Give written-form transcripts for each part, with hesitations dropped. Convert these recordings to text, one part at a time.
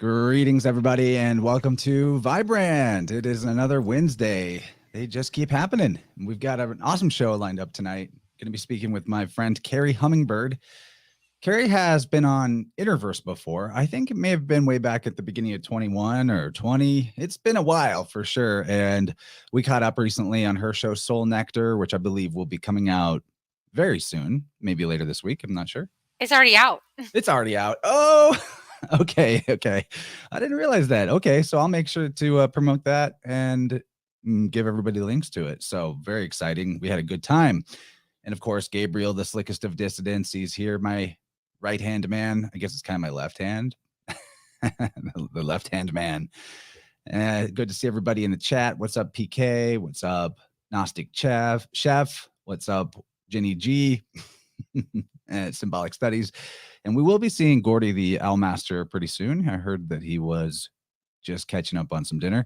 Greetings, everybody, and welcome to Vibe Rant. It is another Wednesday. They just keep happening. We've got an awesome show lined up tonight. Going to be speaking with my friend Kerri Hummingbird. Kerri has been on InnerVerse before. I think it may have been way back at the beginning of 21 or 20. It's been a while for sure. And we caught up recently on her show Soul Nectar, which I believe will be coming out very soon, maybe later this week. I'm not sure. It's already out. It's already out. Oh, okay. I didn't realize that. Okay, so I'll make sure to promote that and give everybody links to it. So very exciting. We had a good time. And of course, Gabriel, the slickest of dissidents, he's here, my right-hand man. I guess it's kind of my left hand. The left-hand man. Good to see everybody in the chat. What's up, PK? What's up, Gnostic Chef? What's up, Jenny G? Symbolic Studies. And we will be seeing Gordy, the Owl Master, pretty soon. I heard that he was just catching up on some dinner.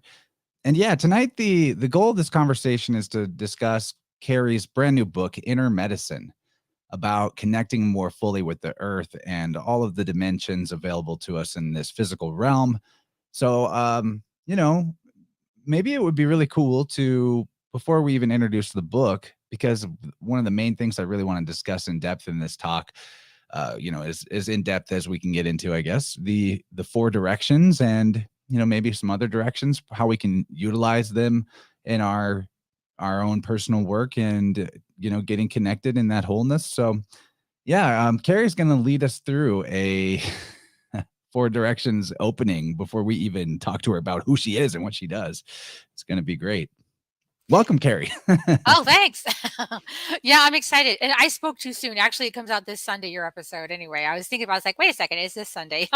And yeah, tonight the goal of this conversation is to discuss Kerri's brand new book, Inner Medicine, about connecting more fully with the earth and all of the dimensions available to us in this physical realm. So, maybe it would be really cool to, before we even introduce the book, because one of the main things I really want to discuss in depth in this talk, as in depth as we can get into, I guess, the four directions and, maybe some other directions, how we can utilize them in our own personal work and, getting connected in that wholeness. So yeah, Kerri's going to lead us through a four directions opening before we even talk to her about who she is and what she does. It's going to be great. Welcome, Kerri. Oh, thanks. Yeah, I'm excited. And I spoke too soon. Actually, it comes out this Sunday, your episode. Anyway, I was thinking about, I was like, wait a second, is this Sunday?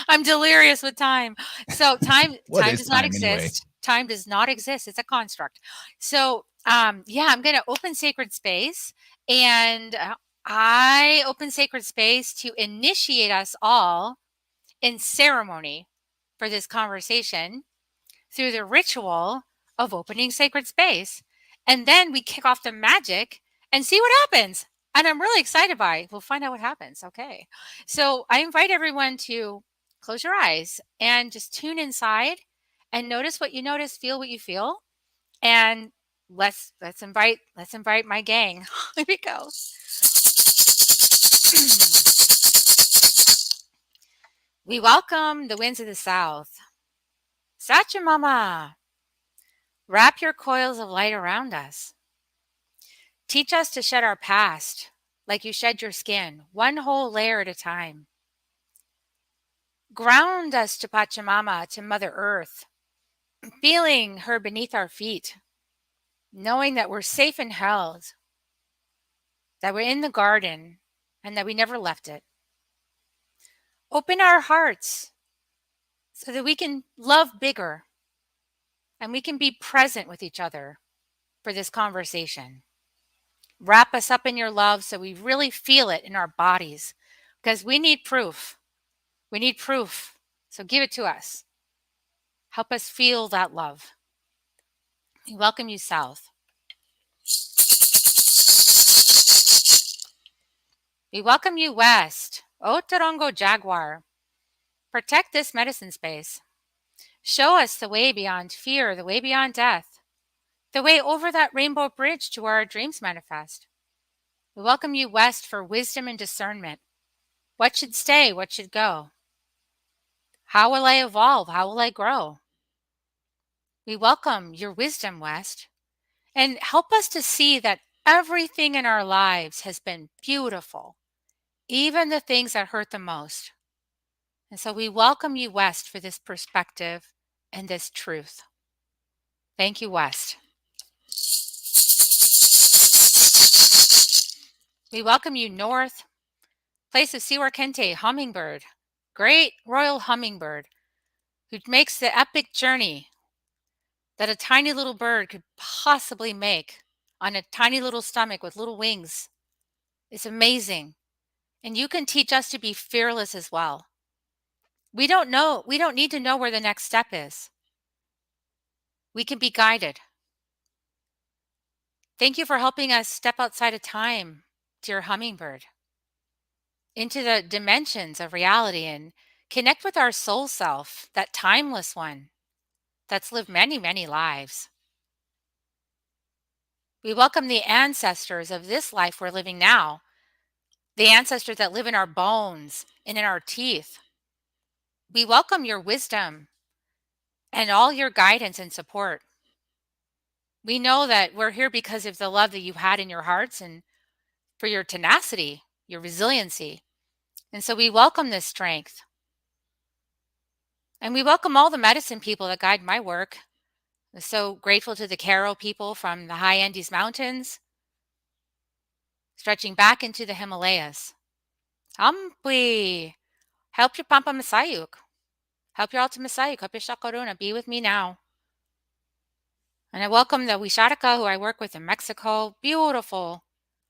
I'm delirious with time. So time does not time anyway? exist. Time does not exist. It's a construct. So yeah, I'm going to open sacred space, and I open sacred space to initiate us all in ceremony for this conversation through the ritual of opening sacred space. And then we kick off the magic and see what happens. And I'm really excited by it. We'll find out what happens. Okay. So I invite everyone to close your eyes and just tune inside and notice what you notice, feel what you feel. And let's invite my gang. Here we go. We welcome the winds of the south. Sachamama. Wrap your coils of light around us. Teach us to shed our past like you shed your skin, one whole layer at a time. Ground us to Pachamama, to Mother Earth, feeling her beneath our feet, knowing that we're safe and held, that we're in the garden, and that we never left it. Open our hearts so that we can love bigger and we can be present with each other for this conversation. Wrap us up in your love so we really feel it in our bodies, because we need proof. We need proof. So give it to us. Help us feel that love. We welcome you south. We welcome you west. Otorongo Jaguar. Protect this medicine space. Show us the way beyond fear, the way beyond death, the way over that rainbow bridge to where our dreams manifest. We welcome you west for wisdom and discernment. What should stay? What should go? How will I evolve? How will I grow? We welcome your wisdom, West, and help us to see that everything in our lives has been beautiful, even the things that hurt the most. And so we welcome you, West, for this perspective and this truth. Thank you, West. We welcome you north, place of Siwa Kente, Hummingbird, great royal hummingbird, who makes the epic journey that a tiny little bird could possibly make on a tiny little stomach with little wings. It's amazing. And you can teach us to be fearless as well. We don't need to know where the next step is. We can be guided. Thank you for helping us step outside of time, dear hummingbird, into the dimensions of reality and Connect with our soul self, that timeless one that's lived many, many lives. We welcome the ancestors of this life we're living now, the ancestors that live in our bones and in our teeth. We welcome your wisdom and all your guidance and support. We know that we're here because of the love that you had in your hearts and for your tenacity, your resiliency. And so we welcome this strength. And we welcome all the medicine people that guide my work. I'm so grateful to the Karo people from the high Andes Mountains, stretching back into the Himalayas. Hampi, help your Pampa Masayuk. Help your Alta Masayuk. Help your Shakaruna. Be with me now. And I welcome the Wisharika who I work with in Mexico. Beautiful.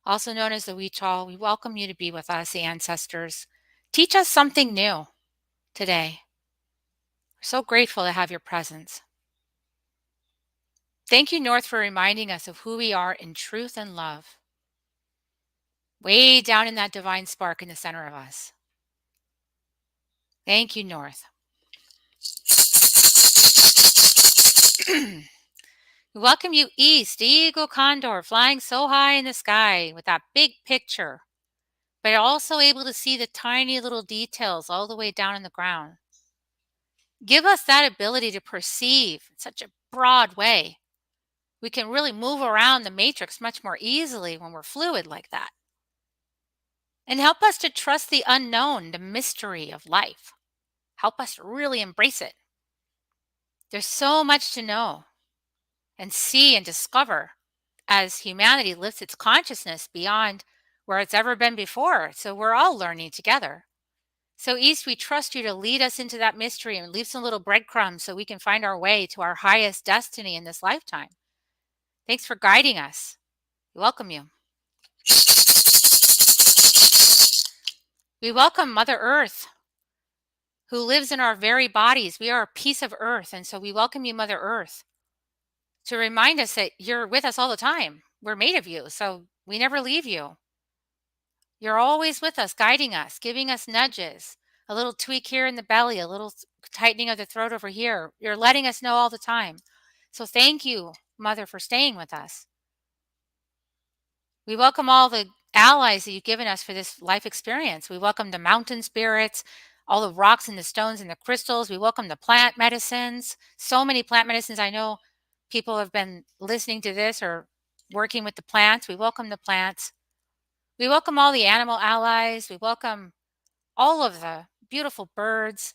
Also known as the Huichol. We welcome you to be with us, the ancestors. Teach us something new today. We're so grateful to have your presence. Thank you, North, for reminding us of who we are in truth and love. Way down in that divine spark in the center of us. Thank you, North. We welcome you east, Eagle Condor, flying so high in the sky with that big picture, but also able to see the tiny little details all the way down in the ground. Give us that ability to perceive in such a broad way. We can really move around the matrix much more easily when we're fluid like that. And help us to trust the unknown, the mystery of life. Help us to really embrace it. There's so much to know and see and discover as humanity lifts its consciousness beyond where it's ever been before. So we're all learning together. So East, we trust you to lead us into that mystery and leave some little breadcrumbs so we can find our way to our highest destiny in this lifetime. Thanks for guiding us. We welcome you. We welcome Mother Earth, who lives in our very bodies. We are a piece of Earth, and so we welcome you, Mother Earth, to remind us that you're with us all the time. We're made of you, so we never leave you. You're always with us, guiding us, giving us nudges, a little tweak here in the belly, a little tightening of the throat over here. You're letting us know all the time. So thank you, Mother, for staying with us. We welcome all the allies that you've given us for this life experience. We welcome the mountain spirits, all the rocks and the stones and the crystals. We welcome the plant medicines. So many plant medicines. I know people have been listening to this or working with the plants. We welcome the plants. We welcome all the animal allies. We welcome all of the beautiful birds,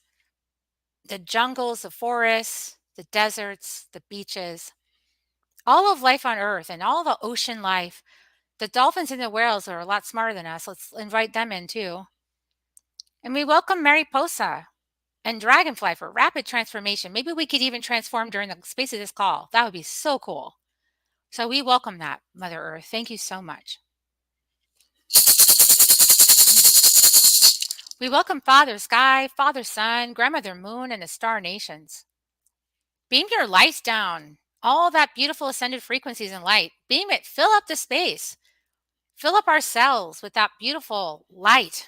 the jungles, the forests, the deserts, the beaches, all of life on Earth and all the ocean life. The dolphins and the whales are a lot smarter than us. Let's invite them in too. And we welcome Mariposa and Dragonfly for rapid transformation. Maybe we could even transform during the space of this call. That would be so cool. So we welcome that, Mother Earth. Thank you so much. We welcome Father Sky, Father Sun, Grandmother Moon, and the star nations. Beam your lights down. All that beautiful ascended frequencies and light. Beam it. Fill up the space. Fill up our cells with that beautiful light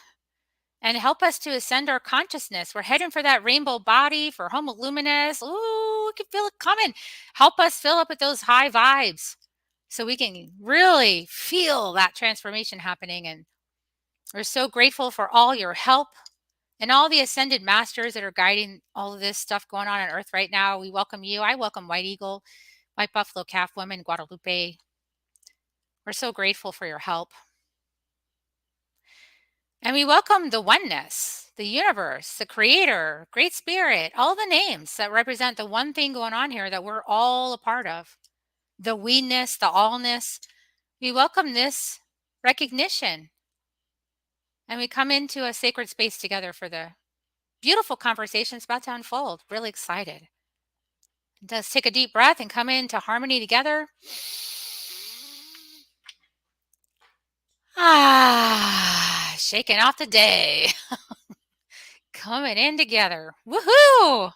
and help us to ascend our consciousness. We're heading for that rainbow body, for Homo Luminous. Ooh, we can feel it coming. Help us fill up with those high vibes so we can really feel that transformation happening. And we're so grateful for all your help and all the ascended masters that are guiding all of this stuff going on Earth right now. We welcome you. I welcome White Eagle, White Buffalo Calf Woman, Guadalupe. We're so grateful for your help. And we welcome the oneness, the universe, the creator, great spirit, all the names that represent the one thing going on here that we're all a part of. The we-ness, the allness. We welcome this recognition. And we come into a sacred space together for the beautiful conversations about to unfold. Really excited. Let's take a deep breath and come into harmony together. Shaking off the day. Coming in together. Woohoo!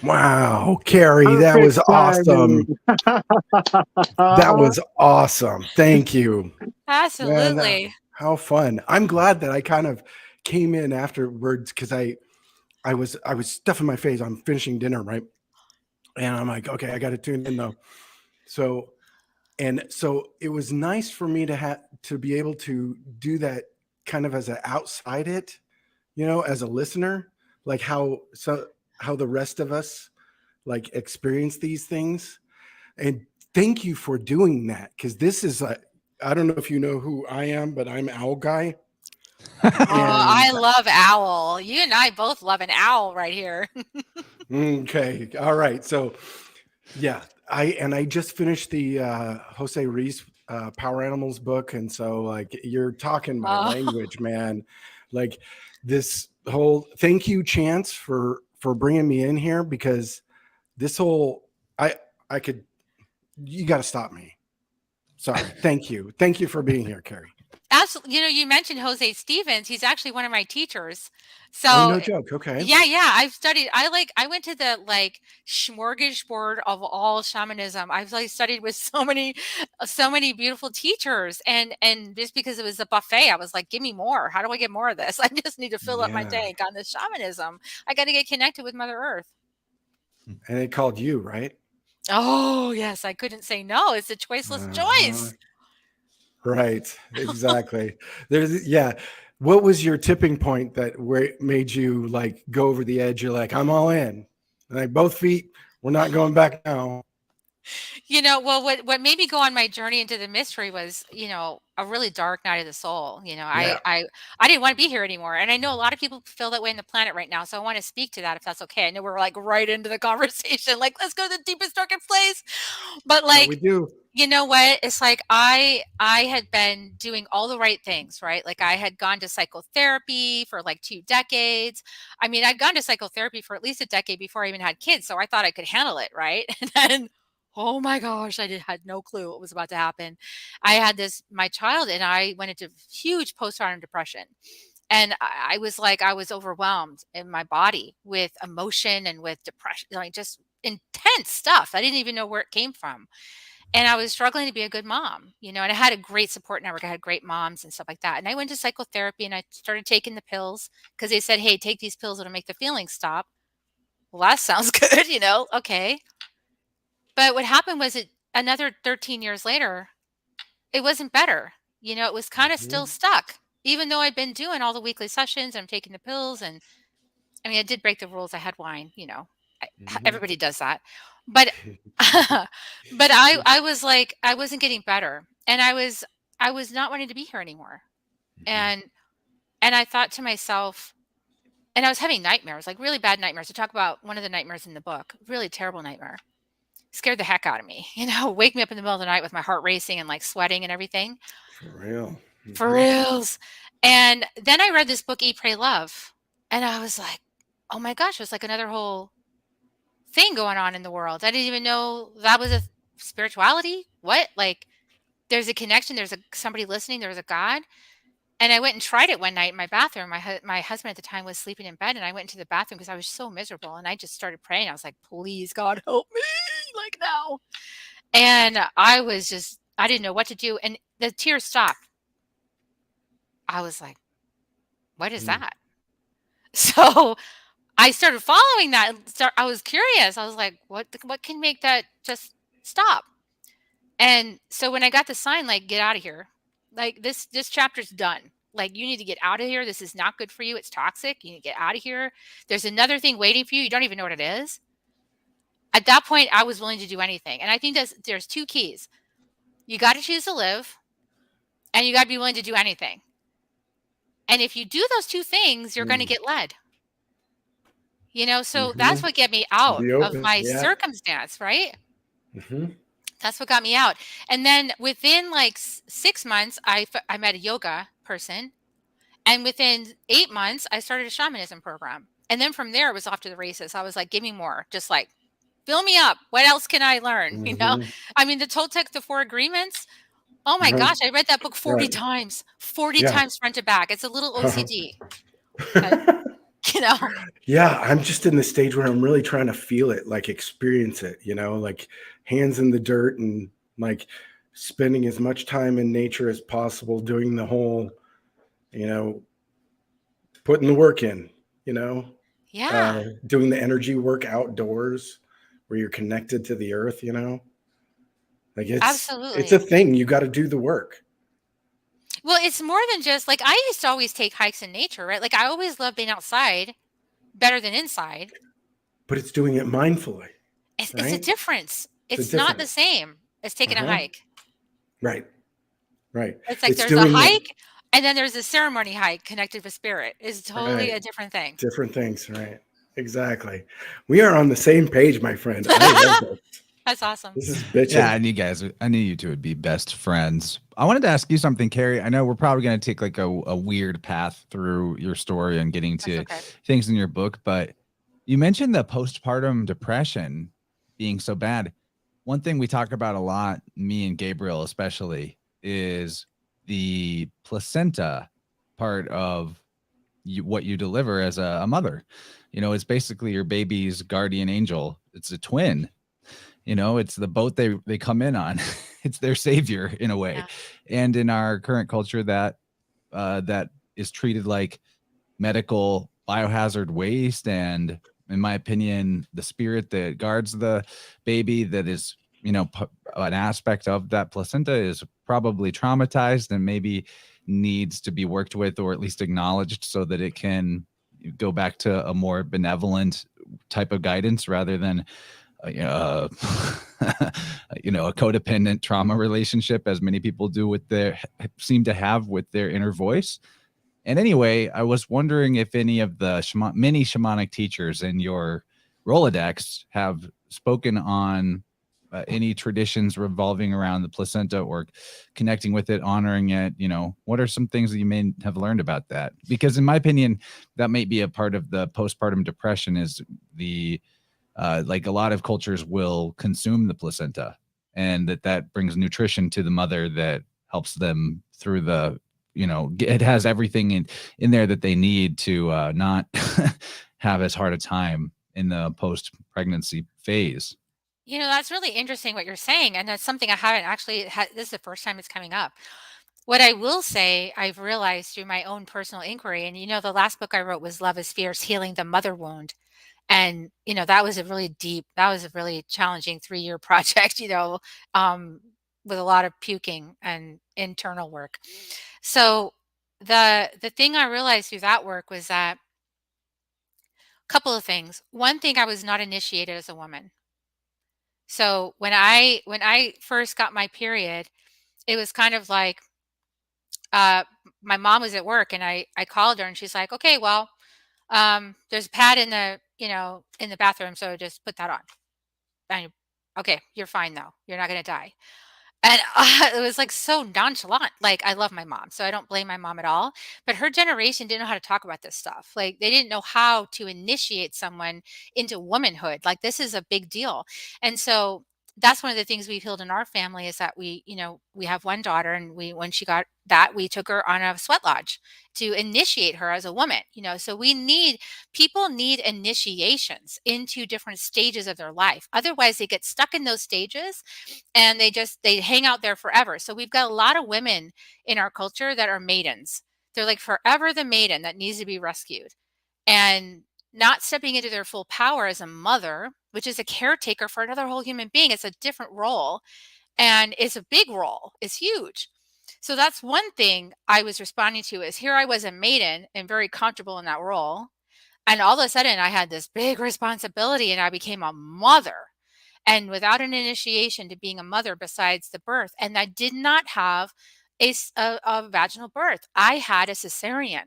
Wow, Kerri, that was awesome. That was awesome. Thank you. Absolutely. How fun. I'm glad that I kind of came in afterwards because I was stuffing my face. I'm finishing dinner, right? And I'm like, okay, I got to tune in though. So it was nice for me to be able to do that kind of as an outside it, as a listener, like how the rest of us like experience these things. And thank you for doing that, because this is I don't know if you know who I am, but I'm Owl Guy. Oh, I love owl. You and I both love an owl right here. Okay. All right. So yeah, I just finished the Jose Reis Power Animals book. And so like you're talking my language, man. Like this whole thank you, Chance, for bringing me in here, because this whole you got to stop me. Sorry. Thank you. Thank you for being here, Kerri. Absolutely. You mentioned Jose Stevens. He's actually one of my teachers. So no joke. Okay. Yeah. I've studied. I went to the like smorgasbord of all shamanism. I've like studied with so many beautiful teachers, and just because it was a buffet, I was like, give me more. How do I get more of this? I just need to fill up my tank on this shamanism. I got to get connected with Mother Earth. And it called you, right? Oh yes, I couldn't say no. It's a choiceless choice. Right. Exactly. What was your tipping point where it made you like go over the edge? You're like, I'm all in. Like both feet, we're not going back now. Well, what made me go on my journey into the mystery was, a really dark night of the soul. I didn't want to be here anymore. And I know a lot of people feel that way on the planet right now. So I want to speak to that if that's okay. I know we're like right into the conversation, like, let's go to the deepest, darkest place. But like, we do. You know what? It's like I had been doing all the right things, right? Like I had gone to psychotherapy for like 2 decades. I mean, I'd gone to psychotherapy for at least a decade before I even had kids. So I thought I could handle it, right? And then, oh my gosh, had no clue what was about to happen. I had my child, and I went into huge postpartum depression. And I was like, I was overwhelmed in my body with emotion and with depression, like just intense stuff. I didn't even know where it came from. And I was struggling to be a good mom, and I had a great support network. I had great moms and stuff like that. And I went to psychotherapy, and I started taking the pills because they said, hey, take these pills. It'll make the feelings stop. Well, that sounds good, okay. But what happened was another 13 years later, it wasn't better. It was kind of still stuck, even though I'd been doing all the weekly sessions. I'm taking the pills. And I mean, I did break the rules. I had wine, everybody does that. But but I was like, I wasn't getting better, and I was not wanting to be here anymore. And I thought to myself, and I was having nightmares, like really bad nightmares. To talk about one of the nightmares in the book, really terrible nightmare. Scared the heck out of me. Wake me up in the middle of the night with my heart racing and like sweating and everything. For real. For reals. And then I read this book, Eat, Pray, Love, and I was like, oh my gosh, it's like another whole thing going on in the world. I didn't even know that was a spirituality. What? Like there's a connection, there's somebody listening, there's a God. And I went and tried it one night in my bathroom. My husband at the time was sleeping in bed, and I went into the bathroom because I was so miserable, and I just started praying. I was like, please God, help me, like now. And I didn't know what to do, and the tears stopped. I was like, what is that? So I started following that. I was curious. I was like, what can make that just stop? And so when I got the sign, like, get out of here, like this chapter's done. Like, you need to get out of here. This is not good for you. It's toxic. You need to get out of here. There's another thing waiting for you. You don't even know what it is. At that point, I was willing to do anything. And I think there's 2 keys. You got to choose to live, and you got to be willing to do anything. And if you do those 2 things, you're going to get led. So that's what got me out of my circumstance, right? That's what got me out. And then within like 6 months, I met a yoga person. And within 8 months, I started a shamanism program. And then from there, it was off to the races. I was like, give me more. Just like, fill me up. What else can I learn? I mean, the Toltec, the 4 Agreements. Oh my gosh, I read that book 40 times, 40 times front to back. It's a little OCD. Yeah, I'm just in the stage where I'm really trying to feel it, like experience it, like hands in the dirt, and like spending as much time in nature as possible, doing the whole you know, putting the work in, you know, Yeah, doing the energy work outdoors where you're connected to the earth, you know, like it's a absolutely. thing. You got to do the work. Well, it's more than just like I used to always take hikes in nature, right? Like I always loved being outside better than inside. But it's doing it mindfully, It's a right? difference. It's a It's not the difference. same as taking a Uh-huh. hike. Right. Right. It's like It's there's a doing it. hike and then there's a ceremony hike connected with spirit. It's totally Right. a different thing. Different things. Right. Exactly. We are on the same page, my friend. I love this. That's awesome. This is Yeah, bitching. I knew you two would be best friends. I wanted to ask you something, Kerri. I know we're probably going to take like a weird path through your story and getting That's to okay. things in your book, but you mentioned the postpartum depression being so bad. One thing we talk about a lot, me and Gabriel especially, is the placenta part of what you deliver as a mother. You know, it's basically your baby's guardian angel. It's a twin. You know, it's the boat they come in on. It's their savior in a way. Yeah. And in our current culture, that is treated like medical biohazard waste. And in my opinion, the spirit that guards the baby, that is, you know, an aspect of that placenta, is probably traumatized and maybe needs to be worked with, or at least acknowledged, so that it can go back to a more benevolent type of guidance rather than uh, you know, a codependent trauma relationship, as many people do with their seem to have with their inner voice. And anyway, I was wondering if any of the many shamanic teachers in your Rolodex have spoken on any traditions revolving around the placenta, or connecting with it, honoring it. You know, what are some things that you may have learned about that? Because in my opinion, that may be a part of the postpartum depression, is the like a lot of cultures will consume the placenta, and that brings nutrition to the mother that helps them through the, you know, it has everything in there that they need to not have as hard a time in the post pregnancy phase. You know, that's really interesting what you're saying. And that's something I haven't actually had. This is the first time it's coming up. What I will say, I've realized through my own personal inquiry, and you know, the last book I wrote was Love is Fierce, Healing the Mother Wound. And, you know, that was a really challenging 3-year project, you know, um, with a lot of puking and internal work. So the thing I realized through that work was that a couple of things. One thing, I was not initiated as a woman. So when I first got my period, it was kind of like uh my mom was at work and I called her and she's like, "Okay, well, there's a pad in the, you know, in the bathroom, so just put that on." And okay, you're fine though. You're not gonna die. And it was like so nonchalant. Like I love my mom, so I don't blame my mom at all. But her generation didn't know how to talk about this stuff. Like they didn't know how to initiate someone into womanhood. Like this is a big deal. And so that's one of the things we've healed in our family is that we, you know, we have one daughter and we, when she got that, we took her on a sweat lodge to initiate her as a woman, you know. So people need initiations into different stages of their life. Otherwise they get stuck in those stages and they hang out there forever. So we've got a lot of women in our culture that are maidens. They're like forever the maiden that needs to be rescued and not stepping into their full power as a mother, which is a caretaker for another whole human being. It's a different role and it's a big role. It's huge. So that's one thing I was responding to is here I was a maiden and very comfortable in that role. And all of a sudden I had this big responsibility and I became a mother and without an initiation to being a mother besides the birth. And I did not have a vaginal birth. I had a cesarean.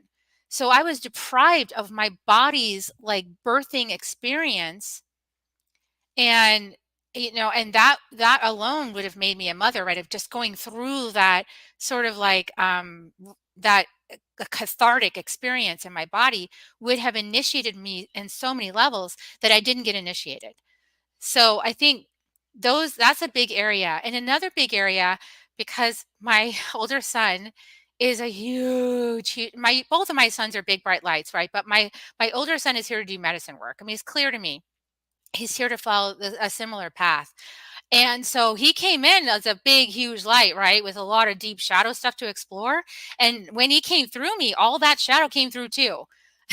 So I was deprived of my body's like birthing experience. And, you know, and that alone would have made me a mother, right? Of just going through that sort of like, that a cathartic experience in my body would have initiated me in so many levels that I didn't get initiated. So I think that's a big area. And another big area, because my older son is a my both of my sons are big bright lights, right? But my older son is here to do medicine work. I mean, it's clear to me. He's here to follow a similar path. And so he came in as a big, huge light, right? With a lot of deep shadow stuff to explore. And when he came through me, all that shadow came through too.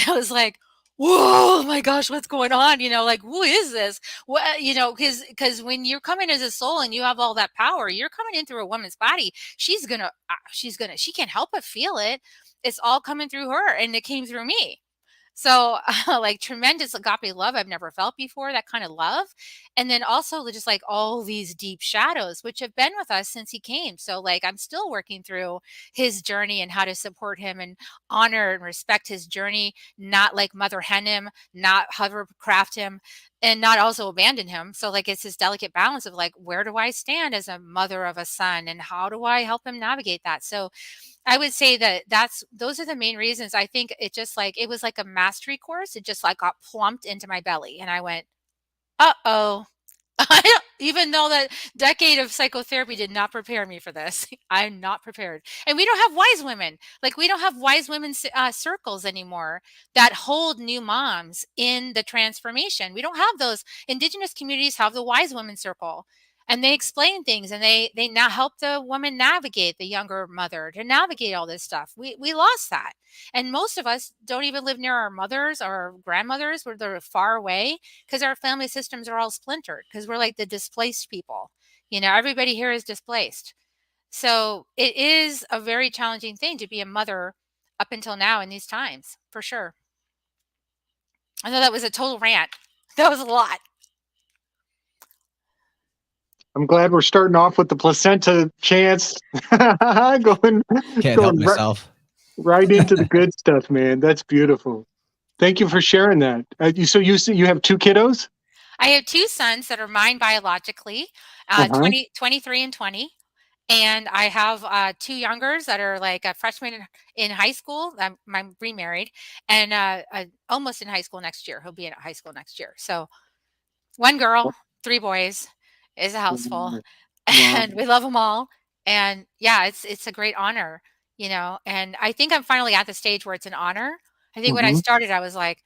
I was like, whoa, my gosh, what's going on? You know, like, who is this? What, you know, because when you're coming as a soul and you have all that power, you're coming in through a woman's body. She can't help but feel it. It's all coming through her, and it came through me. So, like, tremendous agape love I've never felt before, that kind of love. And then also just like all these deep shadows, which have been with us since he came. So, like, I'm still working through his journey and how to support him and honor and respect his journey, not like mother hen him, not hovercraft him, and not also abandon him. So, like, it's this delicate balance of like, where do I stand as a mother of a son and how do I help him navigate that? So, I would say that those are the main reasons. I think it just like it was like a mastery course. It just like got plumped into my belly and I went, "Uh-oh." Even though that decade of psychotherapy did not prepare me for this, I'm not prepared. And we don't have wise women. Like, we don't have wise women circles anymore that hold new moms in the transformation. We don't have those. Indigenous communities have the wise women circle. And they explain things, and they now help the woman navigate, the younger mother, to navigate all this stuff. We lost that. And most of us don't even live near our mothers or grandmothers, where they're far away, because our family systems are all splintered, because we're like the displaced people. You know, everybody here is displaced. So it is a very challenging thing to be a mother up until now in these times, for sure. I know that was a total rant. That was a lot. I'm glad we're starting off with the placenta chance. going Can't help myself. Right into the good stuff, man. That's beautiful. Thank you for sharing that. So you have 2 kiddos? I have 2 sons that are mine biologically, 23 and 20. And I have 2 youngers that are like a freshman in high school. I'm remarried, and almost in high school next year. He'll be in high school next year. So 1 girl, 3 boys is a house full, and we love them all. And yeah, it's a great honor, you know. And I think I'm finally at the stage where it's an honor. I think when I started, I was like,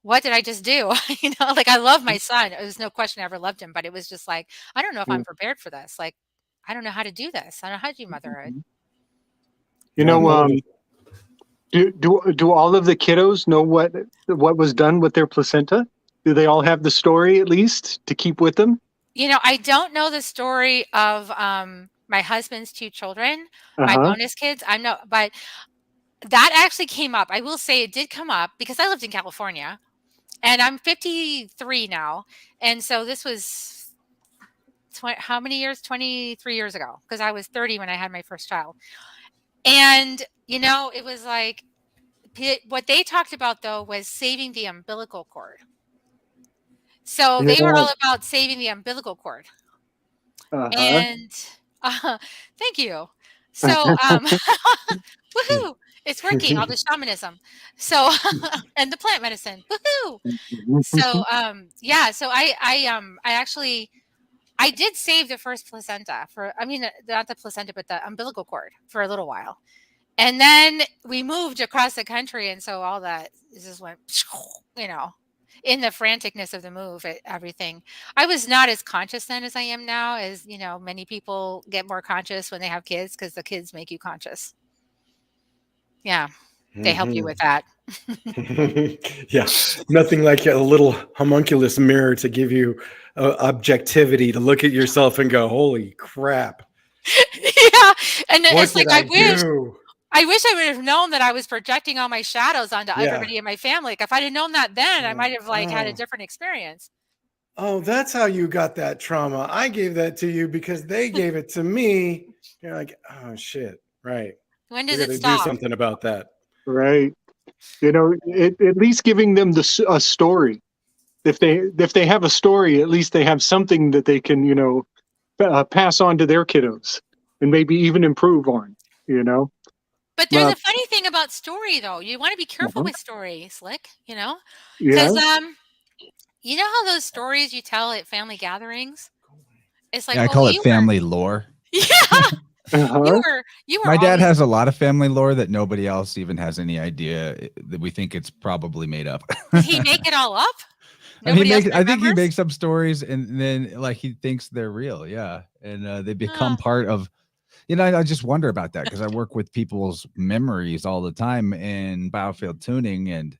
what did I just do? You know, like, I love my son. There's no question I ever loved him, but it was just like, I don't know if I'm prepared for this. Like, I don't know how to do this. I don't know how to do motherhood. You know, do all of the kiddos know what was done with their placenta? Do they all have the story at least to keep with them? You know, I don't know the story of my husband's 2 children, my bonus kids. I know, but that actually came up. I will say it did come up because I lived in California, and I'm 53 now. And so this was how many years? 23 years ago, because I was 30 when I had my first child. And, you know, it was like, what they talked about though was saving the umbilical cord. So they were all about saving the umbilical cord. And thank you. So woohoo, it's working, all the shamanism. So and the plant medicine. Woohoo. So yeah, so I did save the first placenta not the placenta, but the umbilical cord for a little while. And then we moved across the country, and so all that just went, you know, in the franticness of the move, everything. I was not as conscious then as I am now. As you know, many people get more conscious when they have kids because the kids make you conscious. Yeah, they help you with that. Yeah, nothing like a little homunculus mirror to give you objectivity to look at yourself and go, "Holy crap!" Yeah, and it's like I wish I would have known that I was projecting all my shadows onto everybody in my family. Like, if I'd have known that then, I might have had a different experience. Oh, that's how you got that trauma. I gave that to you because they gave it to me. You're like, oh shit, right? When does it stop? Do something about that, right? You know, at least giving them a story. If they have a story, at least they have something that they can, you know, pass on to their kiddos and maybe even improve on. You know. But there's a funny thing about story, though. You want to be careful with story, Slick, you know? Because, you know how those stories you tell at family gatherings? It's like, I call it family lore. Yeah. You were My dad has a lot of family lore that nobody else even has any idea, that we think it's probably made up. Did he make it all up? Nobody else I think he remembers? makes up stories and then like he thinks they're real. Yeah. And they become Ah, part of, I just wonder about that because I work with people's memories all the time in biofield tuning. And,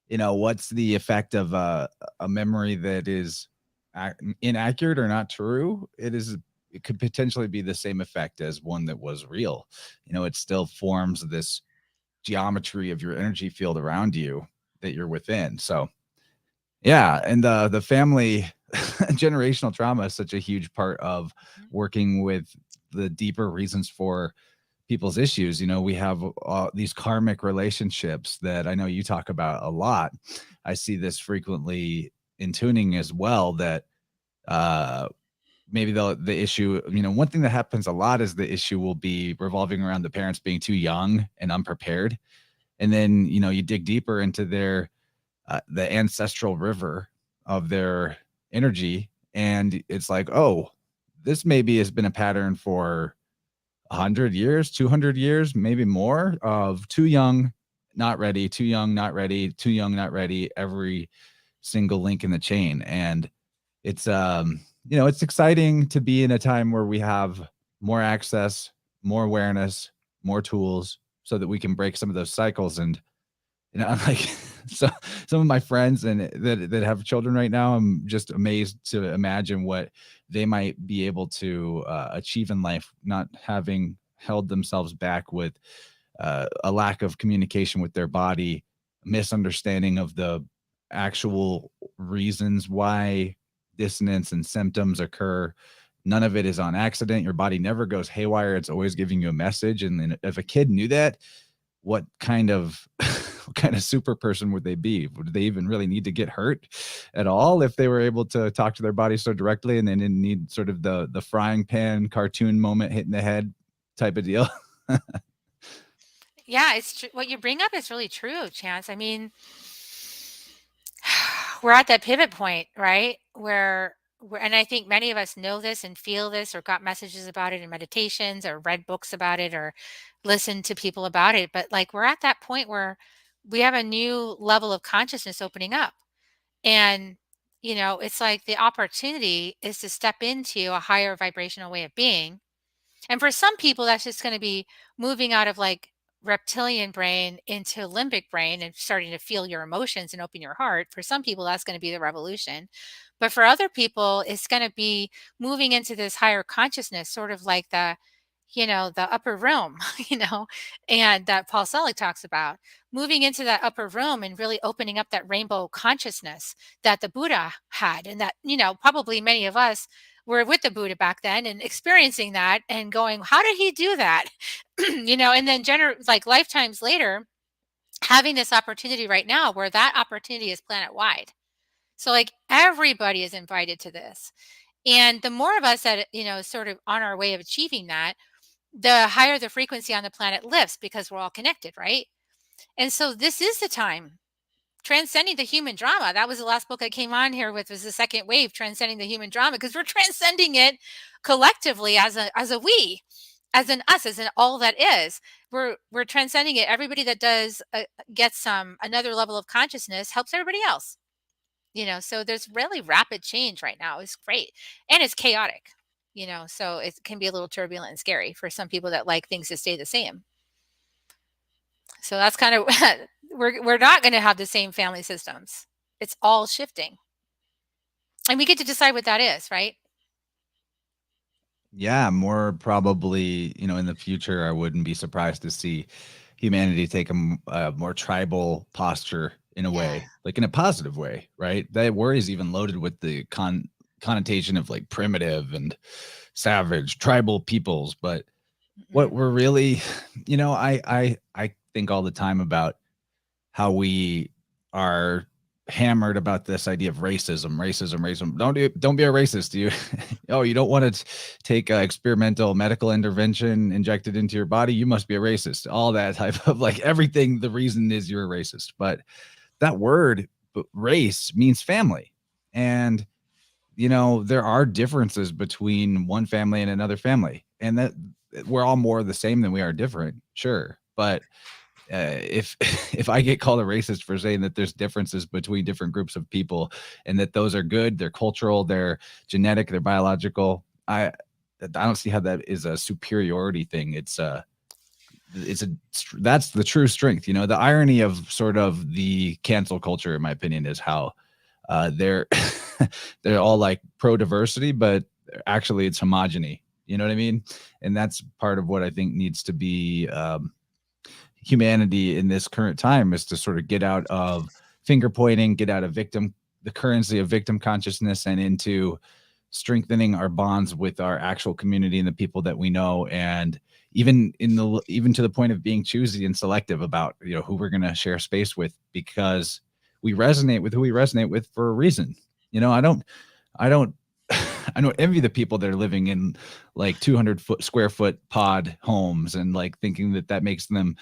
what's the effect of a memory that is inaccurate or not true? It could potentially be the same effect as one that was real. It still forms this geometry of your energy field around you that you're within. So, yeah, and the family generational trauma is such a huge part of working with the deeper reasons for people's issues. We have these karmic relationships that I know you talk about a lot. I see this frequently in tuning as well, that maybe the issue, one thing that happens a lot is the issue will be revolving around the parents being too young and unprepared. And then, you dig deeper into the ancestral river of their energy. And it's like, oh, this maybe has been a pattern for 100 years, 200 years, maybe more, of too young, not ready, too young, not ready, too young, not ready, every single link in the chain. And it's, it's exciting to be in a time where we have more access, more awareness, more tools so that we can break some of those cycles. And I'm like, so some of my friends and that have children right now, I'm just amazed to imagine what they might be able to achieve in life, not having held themselves back with a lack of communication with their body, misunderstanding of the actual reasons why dissonance and symptoms occur. None of it is on accident. Your body never goes haywire. It's always giving you a message. And then if a kid knew that, what kind of super person would they be? Would they even really need to get hurt at all if they were able to talk to their body so directly and they didn't need sort of the frying pan cartoon moment hitting the head type of deal? yeah, it's true. What you bring up is really true, Chance. I mean, we're at that pivot point, right? And I think many of us know this and feel this or got messages about it in meditations or read books about it or listened to people about it. But like we're at that point where we have a new level of consciousness opening up. And, it's like the opportunity is to step into a higher vibrational way of being. And for some people, that's just going to be moving out of like reptilian brain into limbic brain and starting to feel your emotions and open your heart. For some people, that's going to be the revolution. But for other people, it's going to be moving into this higher consciousness, sort of like the upper realm, and that Paul Selig talks about moving into that upper realm and really opening up that rainbow consciousness that the Buddha had. And that, probably many of us were with the Buddha back then and experiencing that and going, how did he do that? And then like lifetimes later, having this opportunity right now where that opportunity is planet wide. So like everybody is invited to this. And the more of us that, sort of on our way of achieving that, the higher the frequency on the planet lifts because we're all connected, right? And so this is the time. Transcending the human drama. That was the last book I came on here with, was the second wave, Transcending the Human Drama, because we're transcending it collectively as a we, as an us, as an all that is. We're transcending it. Everybody that does gets another level of consciousness helps everybody else. So there's really rapid change right now. It's great. And it's chaotic, so it can be a little turbulent and scary for some people that like things to stay the same. So that's kind of, we're not going to have the same family systems. It's all shifting. And we get to decide what that is, right? Yeah, more probably, in the future, I wouldn't be surprised to see humanity take a more tribal posture in a way, like in a positive way, right? That word is even loaded with the connotation of like primitive and savage tribal peoples. But what we're really, I think all the time about how we are hammered about this idea of racism. Don't be a racist. You don't want to take experimental medical intervention injected into your body. You must be a racist. All that type of like everything. The reason is you're a racist. But that word race means family. And, there are differences between one family and another family, and that we're all more the same than we are different. Sure. But if if I get called a racist for saying that there's differences between different groups of people and that those are good, they're cultural, they're genetic, they're biological, I don't see how that is a superiority thing. That's the true strength. You know, the irony of sort of the cancel culture, in my opinion, is how they're they're all like pro diversity, but actually it's homogeny. You know what I mean? And that's part of what I think needs to be humanity in this current time, is to sort of get out of finger pointing, get out of the currency of victim consciousness, and into strengthening our bonds with our actual community and the people that we know, and even to the point of being choosy and selective about, you know, who we're going to share space with, because we resonate with who we resonate with for a reason. You know, I don't I don't envy the people that are living in like 200 square foot pod homes and like thinking that makes them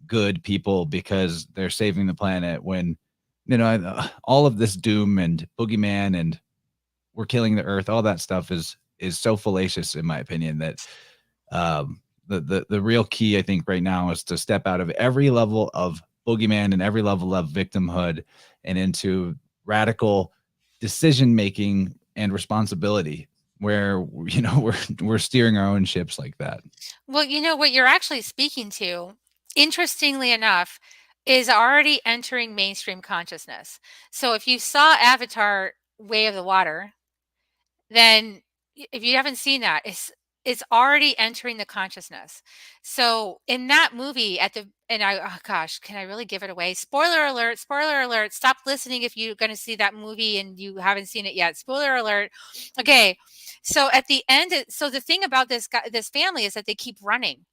good people because they're saving the planet, when, you know, all of this doom and boogeyman and we're killing the earth, all that stuff is so fallacious, in my opinion, that the real key, I think, right now is to step out of every level of boogeyman and every level of victimhood and into radical decision making and responsibility, where, you know, we're steering our own ships like that. Well, you know what you're actually speaking to, interestingly enough, is already entering mainstream consciousness. So if you saw Avatar Way of the Water, then if you haven't seen that, it's already entering the consciousness. So in that movie oh gosh, can I really give it away? Spoiler alert, spoiler alert. Stop listening if you're going to see that movie and you haven't seen it yet. Spoiler alert. Okay. So at the end, so the thing about this family is that they keep running.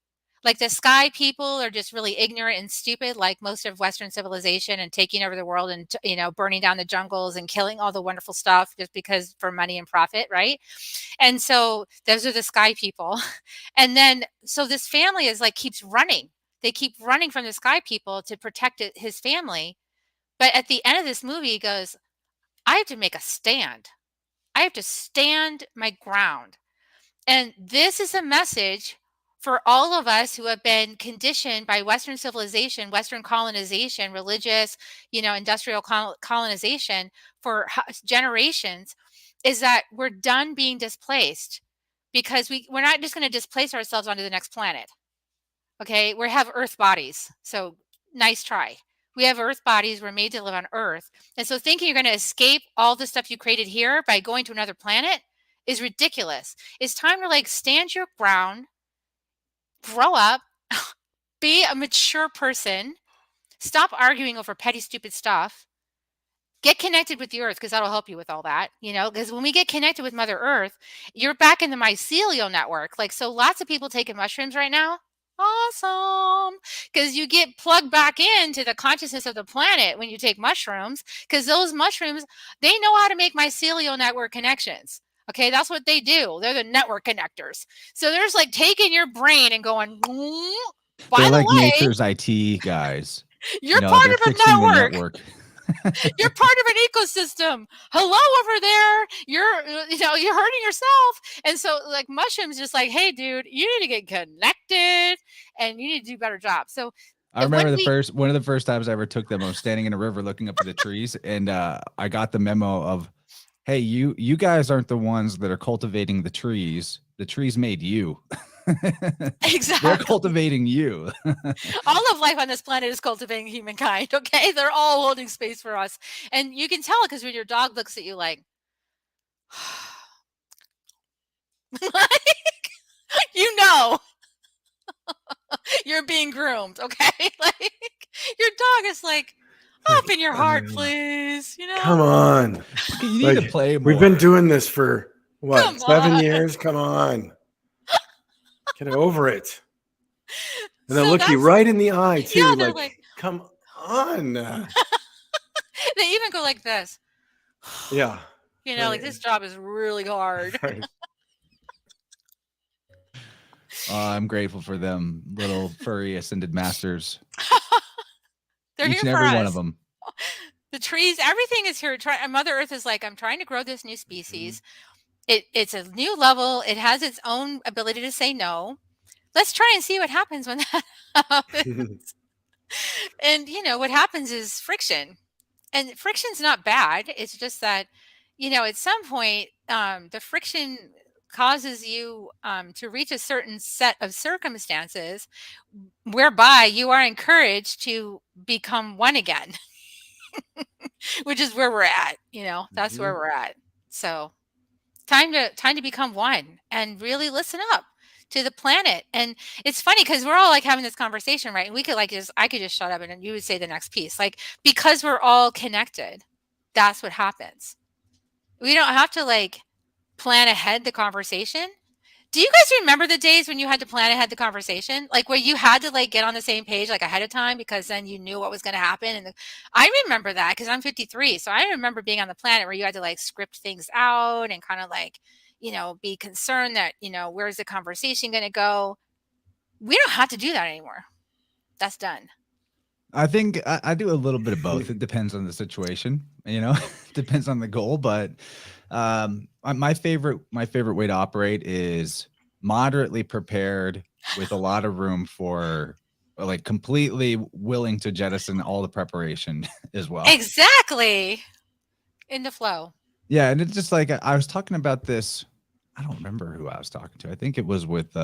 Like the sky people are just really ignorant and stupid, like most of Western civilization, and taking over the world and, you know, burning down the jungles and killing all the wonderful stuff just because for money and profit, right? And so those are the sky people. And then, so this family is like, keeps running. They keep running from the sky people to protect his family. But at the end of this movie, he goes, I have to make a stand. I have to stand my ground. And this is a message for all of us who have been conditioned by Western civilization, Western colonization, religious, you know, industrial colonization for generations, is that we're done being displaced, because we're not just going to displace ourselves onto the next planet. Okay, we have Earth bodies, so nice try. We have Earth bodies. We're made to live on Earth. And so thinking you're going to escape all the stuff you created here by going to another planet is ridiculous. It's time to like stand your ground, grow up, be a mature person, stop arguing over petty, stupid stuff, get connected with the earth, because that'll help you with all that, you know, because when we get connected with Mother Earth, you're back in the mycelial network. Like, so lots of people taking mushrooms right now. Awesome. Because you get plugged back into the consciousness of the planet when you take mushrooms, because those mushrooms, they know how to make mycelial network connections. Okay, that's what they do. They're the network connectors. So they're just like taking your brain and going, by They're the like way, nature's IT guys. you're You know, part they're of a fixing the network. You're part of an ecosystem. Hello over there. You're hurting yourself. And so like mushrooms just like, hey dude, you need to get connected and you need to do a better job. So I remember one of the first times I ever took them, I was standing in a river looking up at the trees, and I got the memo of, hey, you guys aren't the ones that are cultivating the trees. The trees made you. Exactly. They're cultivating you. All of life on this planet is cultivating humankind. Okay. They're all holding space for us. And you can tell because when your dog looks at you like, you know, you're being groomed. Okay. Like your dog is like, open your heart, please. You know, Come on. You need to play more. We've been doing this for what, 7 on. years? Come on. Get over it. And they'll So look you right in the eye too. Yeah, they're like, come on. they even go like this. Yeah. You know, like this job is really hard. Right. I'm grateful for them, little furry ascended masters. They're Each here and for every us. one of them. The trees, everything is here. Mother Earth is like, I'm trying to grow this new species. It's a new level. It has its own ability to say no. Let's try and see what happens when that happens. And, what happens is friction. And friction's not bad. It's just that, at some point, the friction causes you to reach a certain set of circumstances whereby you are encouraged to become one again, which is where we're at. That's where we're at. So time to become one and really listen up to the planet. And it's funny because we're all like having this conversation, right? And we could I could just shut up and then you would say the next piece, like, because we're all connected. That's what happens. We don't have to plan ahead the conversation. Do you guys remember the days when you had to plan ahead the conversation? Like where you had to get on the same page ahead of time because then you knew what was going to happen. And I remember that because I'm 53. So I remember being on the planet where you had to script things out and kind of be concerned that, where's the conversation going to go? We don't have to do that anymore. That's done. I think I do a little bit of both. It depends on the situation, depends on the goal. But my favorite way to operate is moderately prepared with a lot of room for completely willing to jettison all the preparation as well. Exactly. In the flow. Yeah. And it's just I was talking about this. I don't remember who I was talking to. I think it was with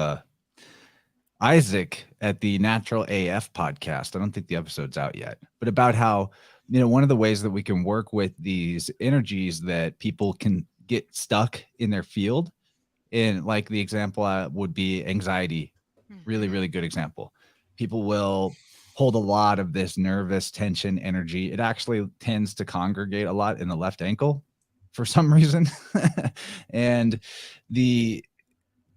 Isaac at the Natural AF podcast. I don't think the episode's out yet, but about how, one of the ways that we can work with these energies that people can get stuck in their field. And the example would be anxiety. Really, really good example. People will hold a lot of this nervous tension energy. It actually tends to congregate a lot in the left ankle for some reason. And the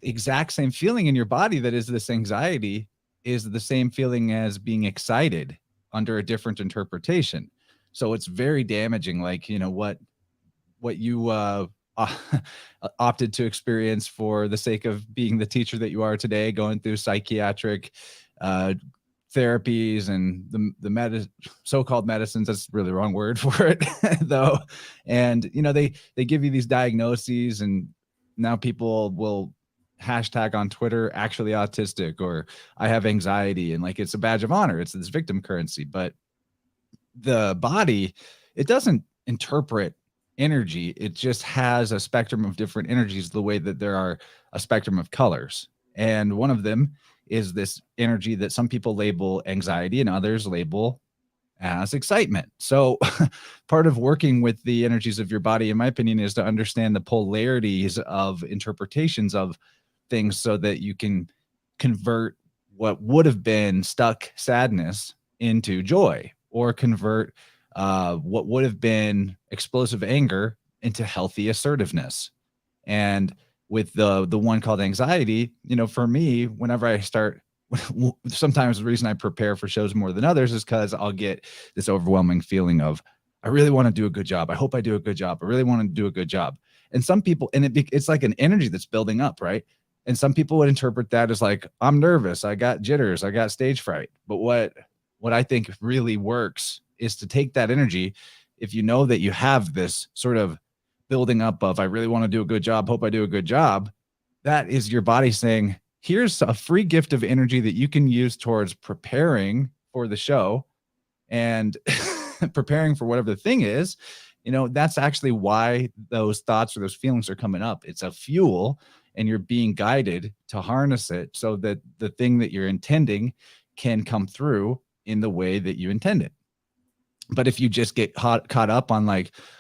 exact same feeling in your body that is this anxiety is the same feeling as being excited under a different interpretation. So it's very damaging. What you opted to experience for the sake of being the teacher that you are today, going through psychiatric therapies and the so-called medicines. That's really the wrong word for it though. And, they give you these diagnoses, and now people will hashtag on Twitter, actually autistic, or I have anxiety. And it's a badge of honor. It's this victim currency. But the body, it doesn't interpret energy. It just has a spectrum of different energies, the way that there are a spectrum of colors. And one of them is this energy that some people label anxiety and others label as excitement. So part of working with the energies of your body, in my opinion, is to understand the polarities of interpretations of things so that you can convert what would have been stuck sadness into joy, or convert what would have been explosive anger into healthy assertiveness. And with the one called anxiety, for me, whenever I start, sometimes the reason I prepare for shows more than others is because I'll get this overwhelming feeling of, I really want to do a good job. I hope I do a good job. I really want to do a good job. And some people, and it's like an energy that's building up, right? And some people would interpret that as I'm nervous, I got jitters, I got stage fright. But what I think really works is to take that energy. If you know that you have this sort of building up of, I really want to do a good job, hope I do a good job, that is your body saying, here's a free gift of energy that you can use towards preparing for the show and preparing for whatever the thing is. That's actually why those thoughts or those feelings are coming up. It's a fuel, and you're being guided to harness it so that the thing that you're intending can come through in the way that you intend it. But if you just get caught up on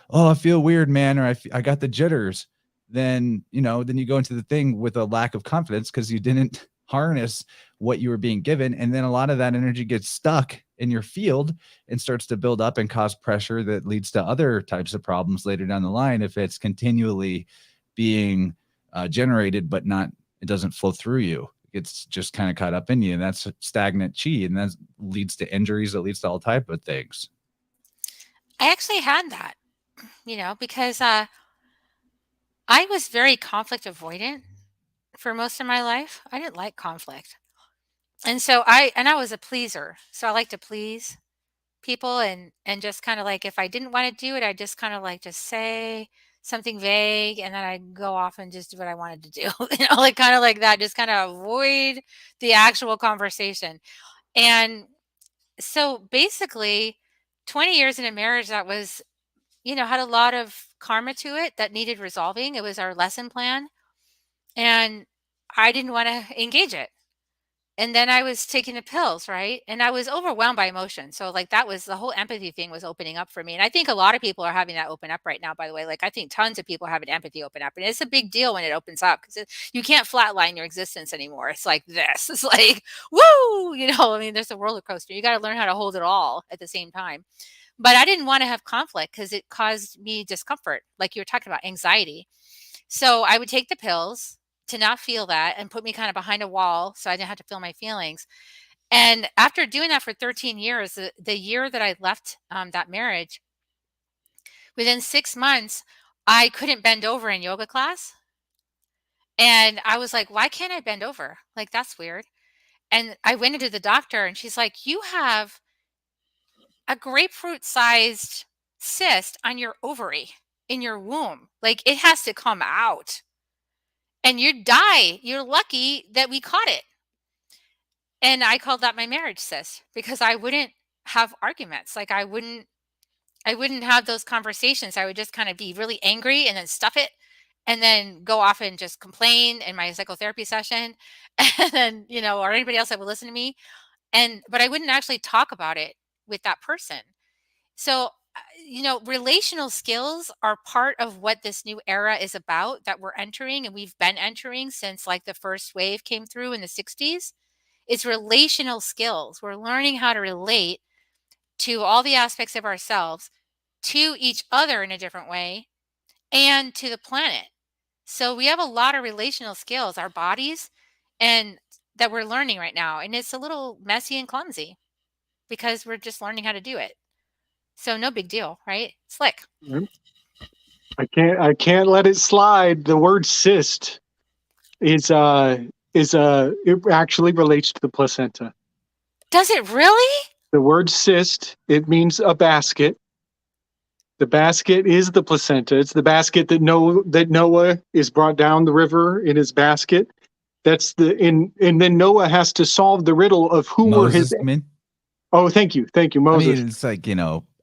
oh, I feel weird, man, or I got the jitters, then you go into the thing with a lack of confidence because you didn't harness what you were being given. And then a lot of that energy gets stuck in your field and starts to build up and cause pressure that leads to other types of problems later down the line if it's continually being generated, but it doesn't flow through you. It's just kind of caught up in you, and that's stagnant chi, and that leads to injuries. That leads to all type of things. I actually had that, because I was very conflict avoidant for most of my life. I didn't like conflict. And so I was a pleaser. So I like to please people and just kind of if I didn't want to do it, I just kind of just say something vague, and then I'd go off and just do what I wanted to do. Kind of like that, just kind of avoid the actual conversation. And so basically 20 years in a marriage that was, had a lot of karma to it that needed resolving. It was our lesson plan, and I didn't want to engage it. And then I was taking the pills, right? And I was overwhelmed by emotion. So like that was the whole empathy thing was opening up for me. And I think a lot of people are having that open up right now, by the way. Like I think tons of people having empathy open up. And it's a big deal when it opens up because you can't flatline your existence anymore. It's like this. It's like, woo, I mean, there's a roller coaster. You got to learn how to hold it all at the same time. But I didn't want to have conflict because it caused me discomfort, like you were talking about, anxiety. So I would take the pills to not feel that and put me kind of behind a wall so I didn't have to feel my feelings. And after doing that for 13 years, the year that I left that marriage, within 6 months, I couldn't bend over in yoga class. And I was like, why can't I bend over? Like, that's weird. And I went into the doctor and she's like, you have a grapefruit sized cyst on your ovary in your womb. Like, it has to come out. And you'd die. You're lucky that we caught it. And I called that my marriage cyst because I wouldn't have arguments. Like I wouldn't have those conversations. I would just kind of be really angry and then stuff it and then go off and just complain in my psychotherapy session. And then, or anybody else that would listen to me. But I wouldn't actually talk about it with that person. So, relational skills are part of what this new era is about that we're entering. And we've been entering since like the first wave came through in the 60s. It's relational skills. We're learning how to relate to all the aspects of ourselves, to each other in a different way, and to the planet. So we have a lot of relational skills, our bodies, and that we're learning right now. And it's a little messy and clumsy because we're just learning how to do it. So no big deal, right? Slick. I can't let it slide. The word cyst is it actually relates to the placenta. Does it really? The word cyst, it means a basket. The basket is the placenta. It's the basket that Noah is brought down the river in his basket. And then Noah has to solve the riddle of who were his. Moses, I mean? Oh, thank you, Moses. I mean, it's like,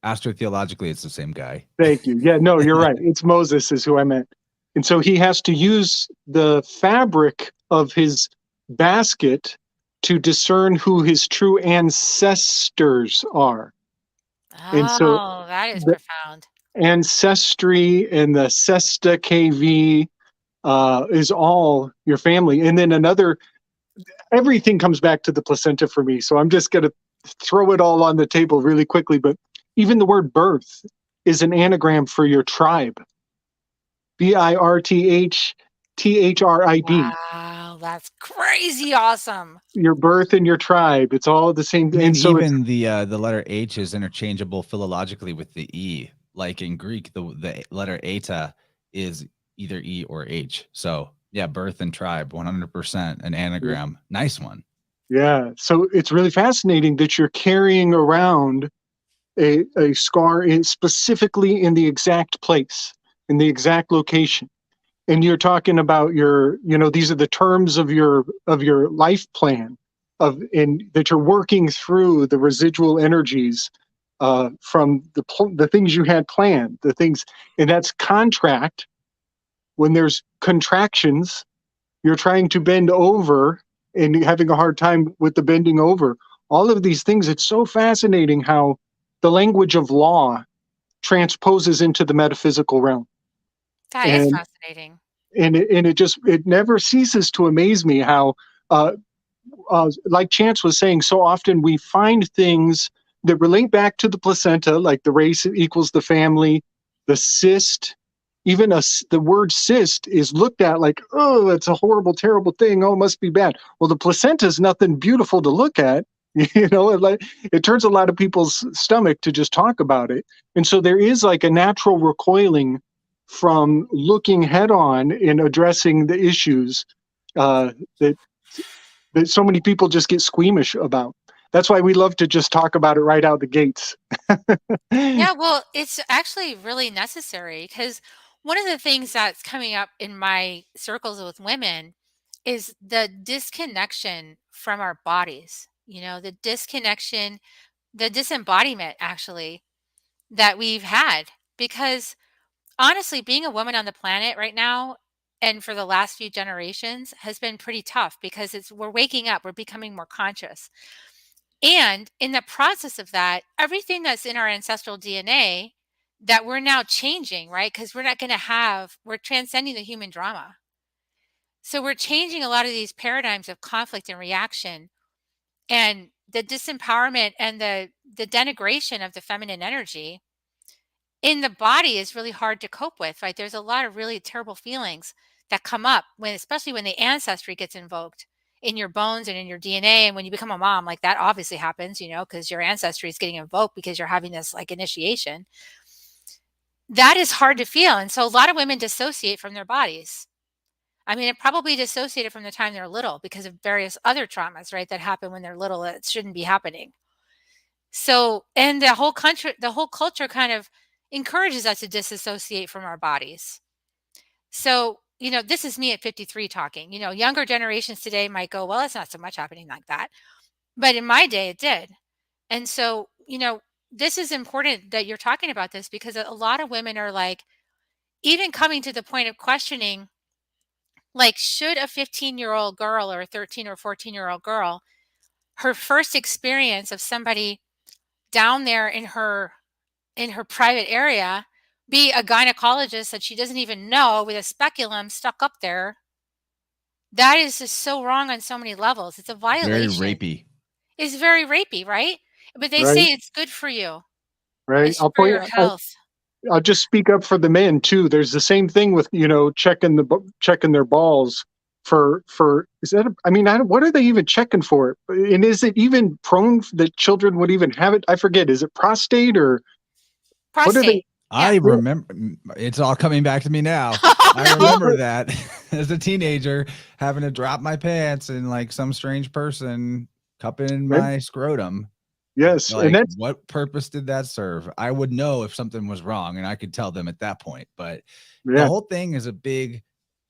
astrotheologically, it's the same guy. Thank you. Yeah, no, you're right. It's Moses is who I meant. And so he has to use the fabric of his basket to discern who his true ancestors are. And so that is profound. Ancestry and the Sesta KV is all your family. And then everything comes back to the placenta for me. So I'm just going to throw it all on the table really quickly. But even the word birth is an anagram for your tribe. BIRTHTHRIB. Wow, that's crazy awesome. Your birth and your tribe. It's all the same. I mean, and so even the letter H is interchangeable philologically with the E. Like in Greek, the letter eta is either E or H. So yeah, birth and tribe, 100% an anagram. Yeah. Nice one. Yeah. So it's really fascinating that you're carrying around a scar specifically in the exact place, in the exact location. And you're talking about these are the terms of your life plan and that you're working through the residual energies from the things you had planned, the things, and that's contract. When there's contractions, you're trying to bend over and having a hard time with the bending over. All of these things, it's so fascinating how the language of law transposes into the metaphysical realm. That is fascinating. And it never ceases to amaze me how, like Chance was saying, so often we find things that relate back to the placenta, like the race equals the family, the cyst. Even the word cyst is looked at like, oh, it's a horrible, terrible thing. Oh, it must be bad. Well, the placenta is nothing beautiful to look at. It turns a lot of people's stomach to just talk about it. And so there is like a natural recoiling from looking head on in addressing the issues that so many people just get squeamish about. That's why we love to just talk about it right out the gates. Yeah, well, it's actually really necessary because one of the things that's coming up in my circles with women is the disconnection from our bodies, the disconnection the disembodiment actually that we've had, because honestly, being a woman on the planet right now and for the last few generations has been pretty tough, because we're waking up, we're becoming more conscious. And in the process of that, everything that's in our ancestral DNA that we're now changing, right? Because we're transcending the human drama. So we're changing a lot of these paradigms of conflict and reaction, and the disempowerment and the denigration of the feminine energy in the body is really hard to cope with, right? There's a lot of really terrible feelings that come up especially when the ancestry gets invoked in your bones and in your DNA. And when you become a mom, like that obviously happens, because your ancestry is getting invoked because you're having this like initiation. That is hard to feel. And so a lot of women dissociate from their bodies. I mean, it probably dissociated from the time they're little because of various other traumas, right, that happen when they're little that shouldn't be happening. So, and the whole culture kind of encourages us to disassociate from our bodies. So, this is me at 53 talking. Younger generations today might go, well, it's not so much happening like that. But in my day, it did. And so, this is important that you're talking about this, because a lot of women are like, even coming to the point of questioning, like, should a 15-year-old girl or a 13 or 14-year-old girl, her first experience of somebody down there in her private area, be a gynecologist that she doesn't even know with a speculum stuck up there? That is just so wrong on so many levels. It's a Very violation. rapey. It's very rapey, right? But they Right. say it's good for you. Right. It's for your health. I'll just speak up for the men too. There's the same thing with, checking their balls for is that what are they even checking for? And is it even prone that children would even have it? I forget. Is it prostate or prostate? What are they? I remember, it's all coming back to me now. Oh, I remember that as a teenager having to drop my pants and like some strange person cupping my scrotum. Yes. Like, And that's what purpose did that serve? I would know if something was wrong and I could tell them at that point. But the whole thing is a big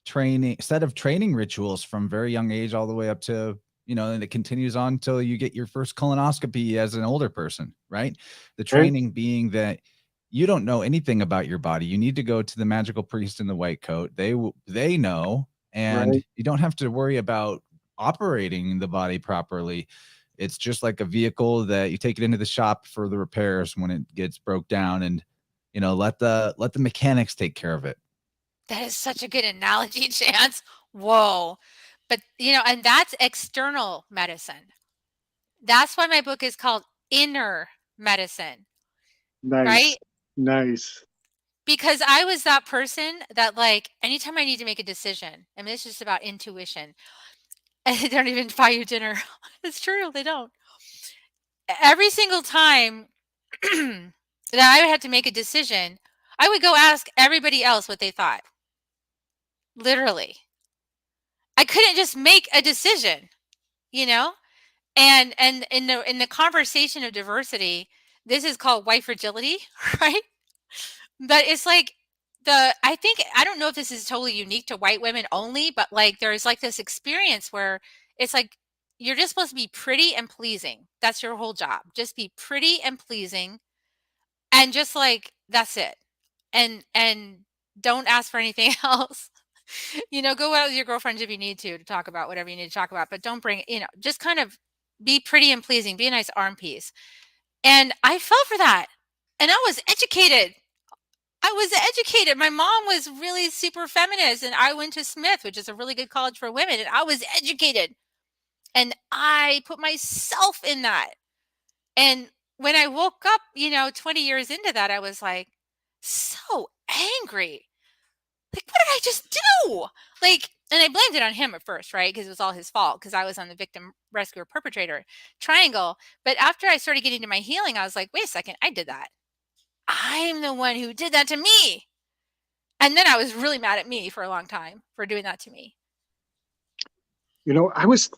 set of training rituals from very young age all the way up to, and it continues on until you get your first colonoscopy as an older person, right? The training being that you don't know anything about your body. You need to go to the magical priest in the white coat. They know, and you don't have to worry about operating the body properly. It's just like a vehicle that you take it into the shop for the repairs when it gets broke down, and let the mechanics take care of it. That is such a good analogy, Chance. Whoa. But and that's external medicine. That's why my book is called Inner Medicine. nice. Right? Nice. Because I was that person that, like, anytime I need to make a decision, I mean, it's just about intuition. And they don't even buy you dinner. It's true, they don't. Every single time that I had to make a decision, I would go ask everybody else what they thought. Literally. I couldn't just make a decision, And in the conversation of diversity, this is called white fragility, right? But it's like I don't know if this is totally unique to white women only, but like there's like this experience where it's like you're just supposed to be pretty and pleasing. That's your whole job. Just be pretty and pleasing, and just like that's it. And don't ask for anything else. Go out with your girlfriends if you need to talk about whatever you need to talk about, but don't bring, just kind of be pretty and pleasing, be a nice arm piece. And I fell for that. And I was educated. My mom was really super feminist, and I went to Smith, which is a really good college for women, and I was educated. And I put myself in that. And when I woke up, 20 years into that, I was like, so angry. Like, what did I just do? Like, and I blamed it on him at first, right? Because it was all his fault, because I was on the victim, rescuer, perpetrator triangle. But after I started getting to my healing, I was like, wait a second, I did that. I'm the one who did that to me. And then I was really mad at me for a long time for doing that to me. I was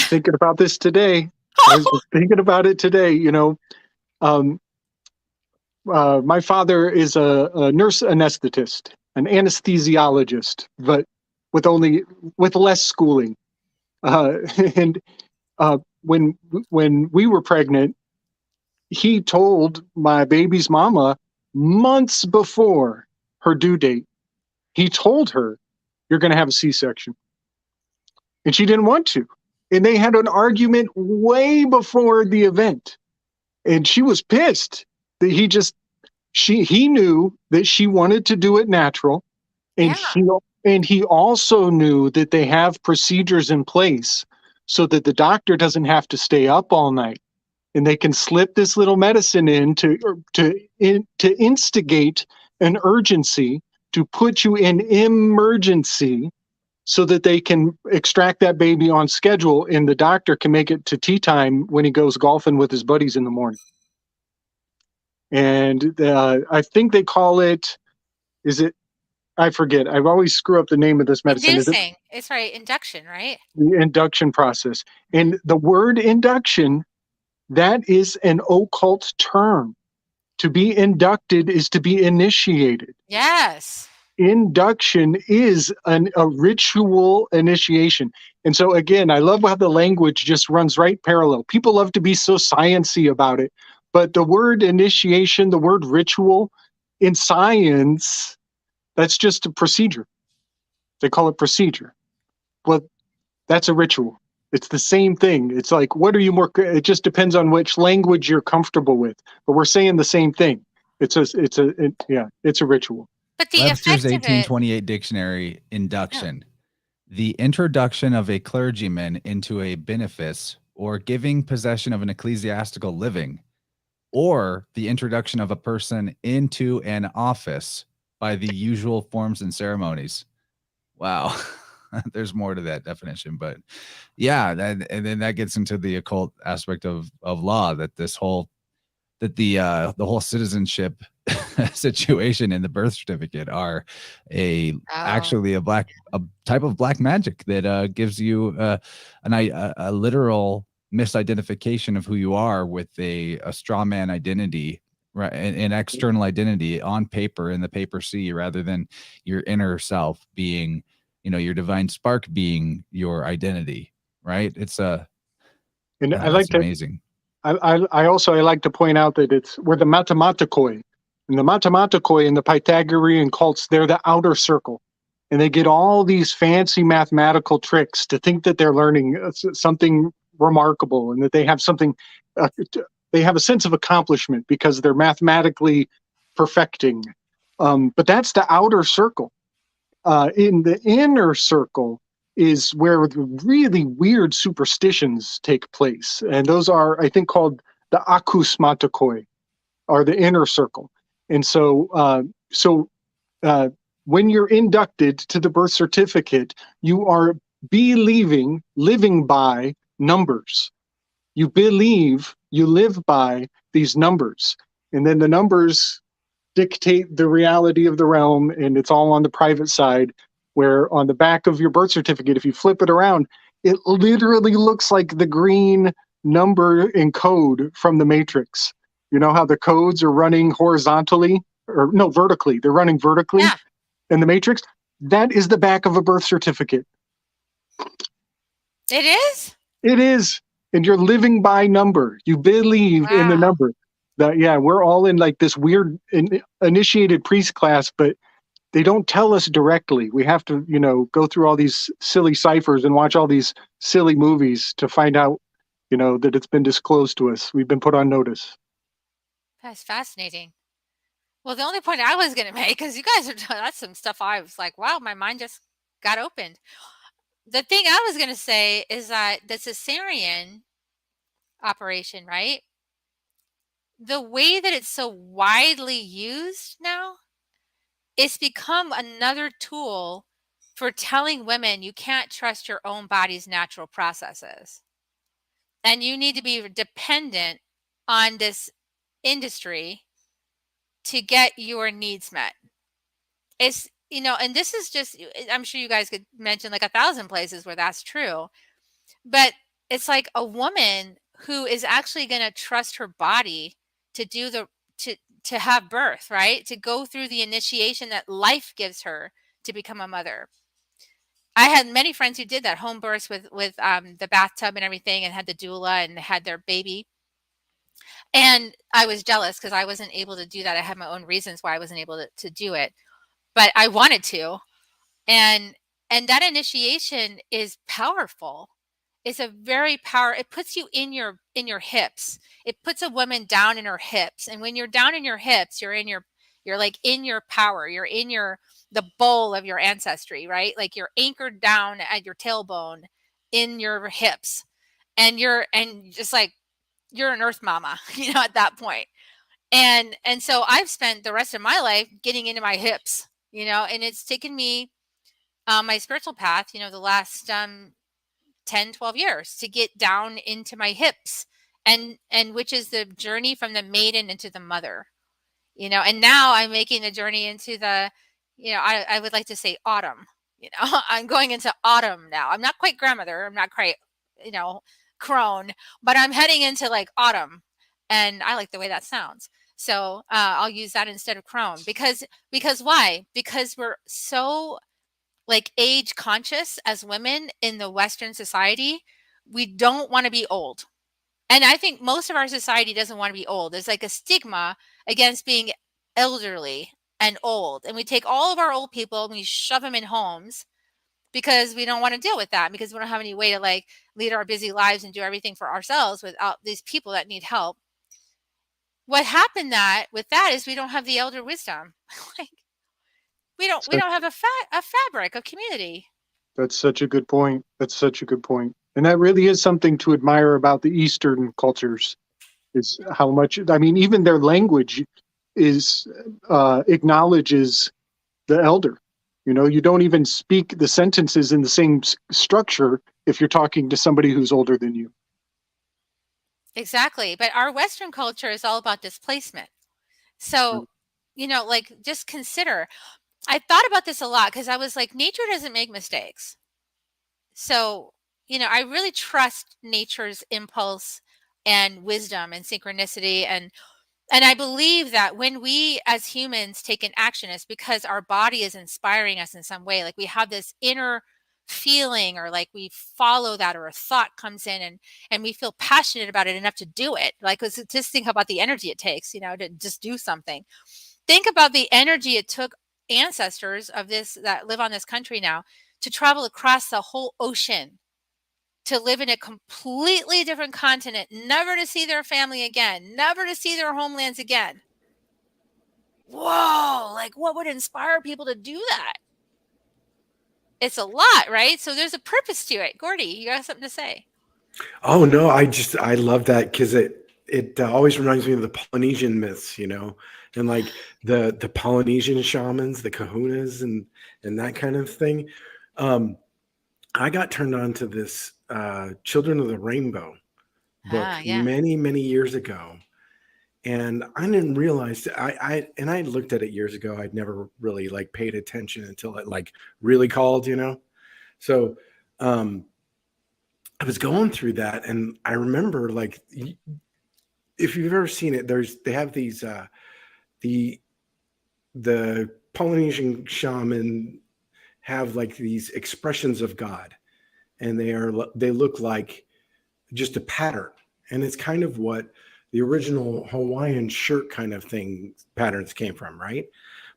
thinking about this today. I was thinking about it today. My father is a nurse anesthetist, an anesthesiologist, but with less schooling. And when we were pregnant, he told my baby's mama months before her due date, he told her, "You're going to have a C-section." And she didn't want to. And they had an argument way before the event. And she was pissed that he knew that she wanted to do it natural. And he also knew that they have procedures in place so that the doctor doesn't have to stay up all night. And they can slip this little medicine in to instigate an urgency, to put you in emergency, so that they can extract that baby on schedule, and the doctor can make it to tea time when he goes golfing with his buddies in the morning. And I think they call it, I forget. I always screw up the name of this medicine. Inducing. It's right. Induction, right? The induction process. And the word induction, that is an occult term. To be inducted is to be initiated. Yes. Induction is a ritual initiation. And so again, I love how the language just runs right parallel. People love to be so sciencey about it, but the word initiation, the word ritual in science, that's just a procedure. They call it procedure. Well, that's a ritual. It's the same thing. It's like, what are you more? It just depends on which language you're comfortable with. But we're saying the same thing. It's a ritual. But the Webster's effect of it, 1828 dictionary, induction. The introduction of a clergyman into a benefice or giving possession of an ecclesiastical living, or the introduction of a person into an office by the usual forms and ceremonies. Wow. There's more to that definition, but yeah, and then that gets into the occult aspect of law, that the whole citizenship situation in the birth certificate are actually a type of black magic that gives you a literal misidentification of who you are with a straw man identity, right? An external identity on paper in the paper C, rather than your inner self being, your divine spark being your identity, right? It's amazing. I also like to point out that we're the mathematikoi. And the mathematikoi in the Pythagorean cults, they're the outer circle. And they get all these fancy mathematical tricks to think that they're learning something remarkable, and that they have something, they have a sense of accomplishment because they're mathematically perfecting. But that's the outer circle. In the inner circle is where the really weird superstitions take place. And those are, I think, called the akusmatikoi, or the inner circle. And so, when you're inducted to the birth certificate, you are living by numbers. You believe, you live by these numbers. And then the numbers dictate the reality of the realm, and it's all on the private side, where on the back of your birth certificate, if you flip it around, it literally looks like the green number and code from the Matrix. You know how the codes are running horizontally, or no, vertically. They're running vertically in the Matrix. That is the back of a birth certificate. It is? It is. And you're living by number. You believe in the number. We're all in like this weird initiated priest class, but they don't tell us directly. We have to, go through all these silly ciphers and watch all these silly movies to find out, that it's been disclosed to us. We've been put on notice. That's fascinating. Well, the only point I was going to make, because you guys that's some stuff I was like, wow, my mind just got opened. The thing I was going to say is that the cesarean operation, right? The way that it's so widely used now, it's become another tool for telling women you can't trust your own body's natural processes. And you need to be dependent on this industry to get your needs met. It's, and this is just, I'm sure you guys could mention like 1,000 places where that's true, but it's like a woman who is actually going to trust her body to do to have birth, right? To go through the initiation that life gives her to become a mother. I had many friends who did that, home births with the bathtub and everything, and had the doula and had their baby. And I was jealous because I wasn't able to do that. I had my own reasons why I wasn't able to do it, but I wanted to. And that initiation is powerful. It's a very it puts you in your hips. It puts a woman down in her hips. And when you're down in your hips, you're like in your power. You're in the bowl of your ancestry, right? Like you're anchored down at your tailbone in your hips. And just like you're an earth mama, at that point. And so I've spent the rest of my life getting into my hips, and it's taken me my spiritual path, the last 10, 12 years to get down into my hips, and which is the journey from the maiden into the mother, and now I'm making the journey into the, I would like to say autumn, I'm going into autumn now. I'm not quite grandmother. I'm not quite, crone, but I'm heading into like autumn, and I like the way that sounds. So I'll use that instead of crone because why? Because we're so like age conscious as women in the Western society. We don't want to be old. And I think most of our society doesn't want to be old. There's like a stigma against being elderly and old. And we take all of our old people and we shove them in homes because we don't want to deal with that, because we don't have any way to like lead our busy lives and do everything for ourselves without these people that need help. What happened with that is we don't have the elder wisdom. Like we don't have a fabric of community. That's such a good point. That's such a good point. And that really is something to admire about the Eastern cultures, is how much, I mean, even their language is acknowledges the elder. You don't even speak the sentences in the same structure if you're talking to somebody who's older than you. Exactly. But our Western culture is all about displacement. So, like just consider, I thought about this a lot because I was like, nature doesn't make mistakes. So, I really trust nature's impulse and wisdom and synchronicity. And I believe that when we as humans take an action, it's because our body is inspiring us in some way. Like we have this inner feeling, or like we follow that, or a thought comes in and we feel passionate about it enough to do it. Like just think about the energy it takes, to just do something. Think about the energy it took ancestors of this that live on this country now to travel across the whole ocean, to live in a completely different continent, never to see their family again, never to see their homelands again. Whoa, like what would inspire people to do that? It's a lot, right? So there's a purpose to it. Gordy, you got something to say? Oh no, I love that because it always reminds me of the Polynesian myths, and like the Polynesian shamans, the kahunas, and that kind of thing. I got turned on to this Children of the Rainbow book many years ago, and I didn't realize I looked at it years ago. I'd never really like paid attention until it like really called, So I was going through that, and I remember like, if you've ever seen it, they have these the Polynesian shaman have like these expressions of God, and they look like just a pattern, and it's kind of what the original Hawaiian shirt kind of thing patterns came from, right?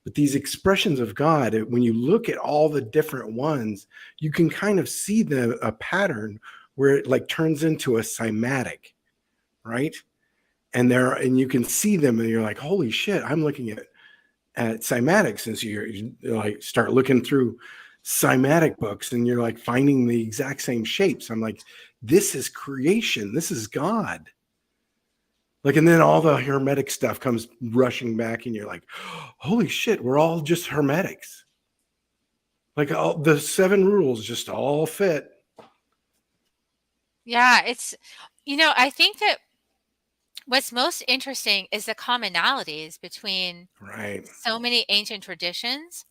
But these expressions of God, when you look at all the different ones, you can kind of see a pattern where it like turns into a cymatic, right? And you can see them, and you're like, holy shit, I'm looking at cymatics. And so you like start looking through cymatic books, and you're like finding the exact same shapes. I'm like, this is creation. This is God. Like, and then all the hermetic stuff comes rushing back, and you're like, holy shit, we're all just hermetics. Like all the 7 rules just all fit. Yeah, it's, I think that what's most interesting is the commonalities between so many ancient traditions.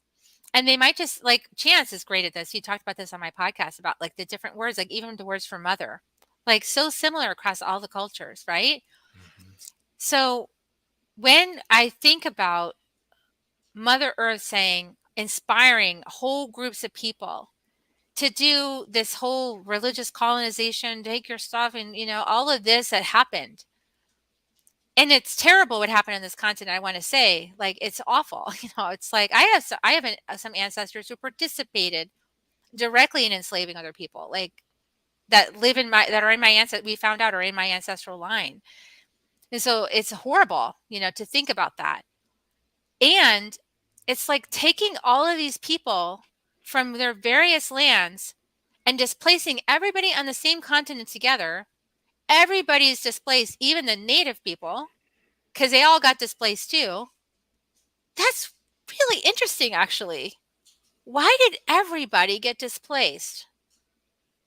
And they might just like, Chance is great at this. He talked about this on my podcast about like the different words, like even the words for mother, like so similar across all the cultures, right? Mm-hmm. So when I think about Mother Earth saying, inspiring whole groups of people to do this whole religious colonization, take your stuff, and all of this that happened, And it's terrible what happened in this continent. I want to say, like, it's awful. It's like I have some ancestors who participated directly in enslaving other people, like that are in my ancestry. We found out are in my ancestral line, and so it's horrible, to think about that. And it's like taking all of these people from their various lands and displacing everybody on the same continent together. Everybody's displaced, even the native people, because they all got displaced too. That's really interesting, actually. Why did everybody get displaced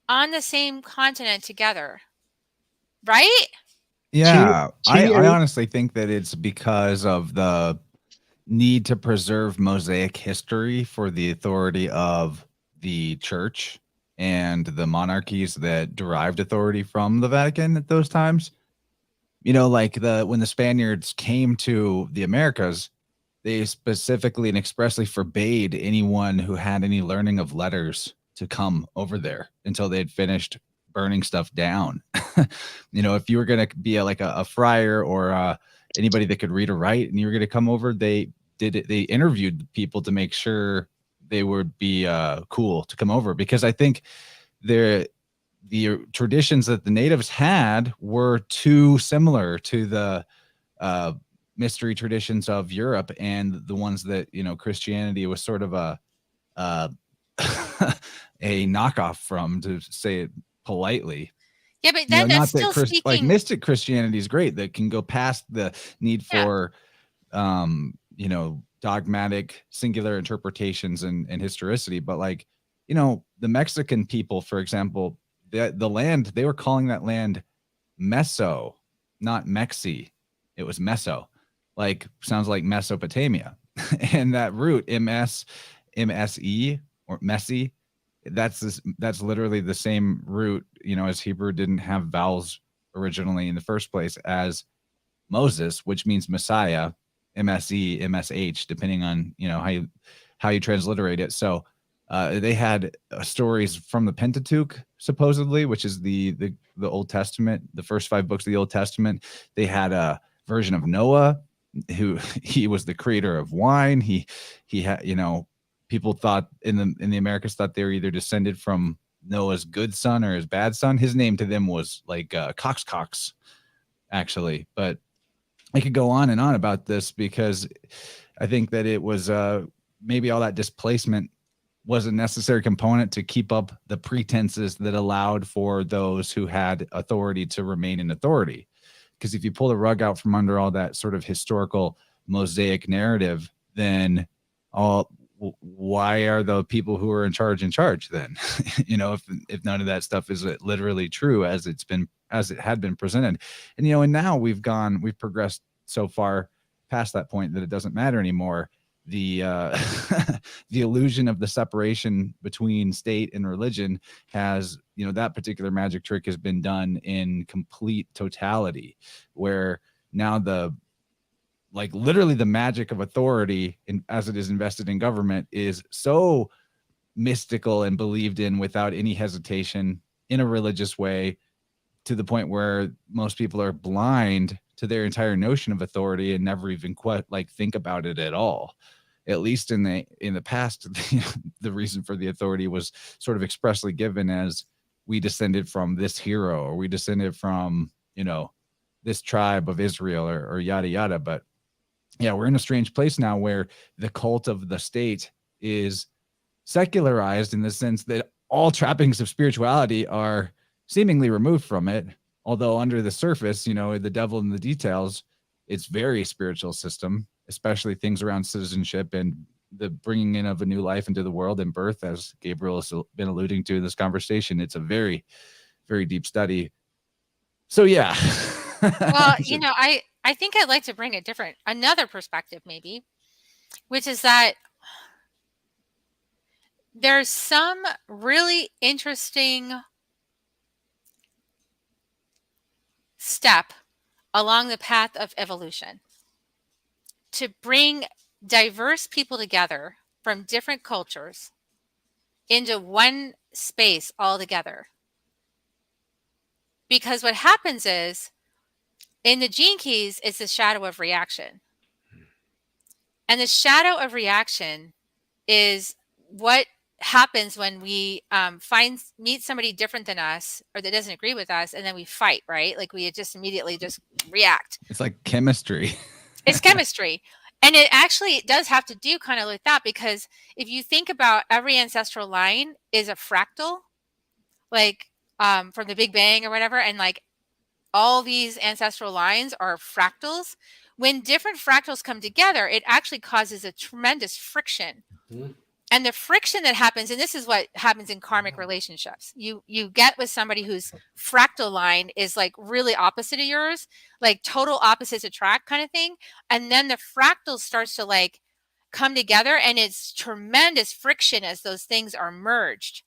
on the same continent together? Right? Yeah, T- I honestly think that it's because of the need to preserve Mosaic history for the authority of the church and the monarchies that derived authority from the Vatican at those times. Like when the Spaniards came to the Americas, they specifically and expressly forbade anyone who had any learning of letters to come over there until they had finished burning stuff down. If you were going to be like a friar or anybody that could read or write, and you were going to come over, they interviewed people to make sure they would be cool to come over, because I think the traditions that the natives had were too similar to the mystery traditions of Europe and the ones that Christianity was sort of a a knockoff from, to say it politely. Yeah, but then that's Not that still like speaking. mystic Christianity is great, that can go past the need for dogmatic singular interpretations and historicity, but like the Mexican people, for example, the land, they were calling that land Meso, not Mexi. It was Meso, like sounds like Mesopotamia. And that root MSE or messy, that's literally the same root, as Hebrew didn't have vowels originally in the first place as Moses, which means Messiah, MSE, MSH, depending on how you transliterate it. So they had stories from the Pentateuch, supposedly, which is the Old Testament, the first 5 books of the Old Testament. They had a version of Noah, who he was the creator of wine. He had, people thought in the Americas thought they were either descended from Noah's good son or his bad son. His name to them was like Cox, actually. But I could go on and on about this, because I think that it was maybe all that displacement was a necessary component to keep up the pretenses that allowed for those who had authority to remain in authority. Because if you pull the rug out from under all that sort of historical Mosaic narrative, then why are the people who are in charge then? If none of that stuff is literally true as it had been presented. And now we've progressed so far past that point that it doesn't matter anymore. The the illusion of the separation between state and religion has, that particular magic trick has been done in complete totality, where now literally the magic of authority, as it is invested in government, is so mystical and believed in without any hesitation in a religious way, to the point where most people are blind to their entire notion of authority and never even think about it at all. At least in the past, the reason for the authority was sort of expressly given as, we descended from this hero, or we descended from this tribe of Israel, or yada yada. But yeah, we're in a strange place now where the cult of the state is secularized, in the sense that all trappings of spirituality are seemingly removed from it. Although under the surface, the devil in the details, it's very spiritual system, especially things around citizenship and the bringing in of a new life into the world and birth, as Gabriel has been alluding to in this conversation. It's a very, very deep study. So yeah. Well, I think I'd like to bring another perspective, maybe, which is that there's some really interesting step along the path of evolution to bring diverse people together from different cultures into one space all together. Because what happens is In the gene keys, it's the shadow of reaction. And the shadow of reaction is what happens when we meet somebody different than us or that doesn't agree with us, and then we fight, right? Like we just immediately just react. It's like chemistry. It's chemistry. And it actually does have to do kind of like that, because if you think about every ancestral line is a fractal, like from the Big Bang or whatever, and like all these ancestral lines are fractals. When different fractals come together, it actually causes a tremendous friction. Mhm. And the friction that happens, and this is what happens in karmic relationships. You get with somebody whose fractal line is like really opposite of yours, like total opposites attract kind of thing. And then the fractal starts to like come together, and it's tremendous friction as those things are merged.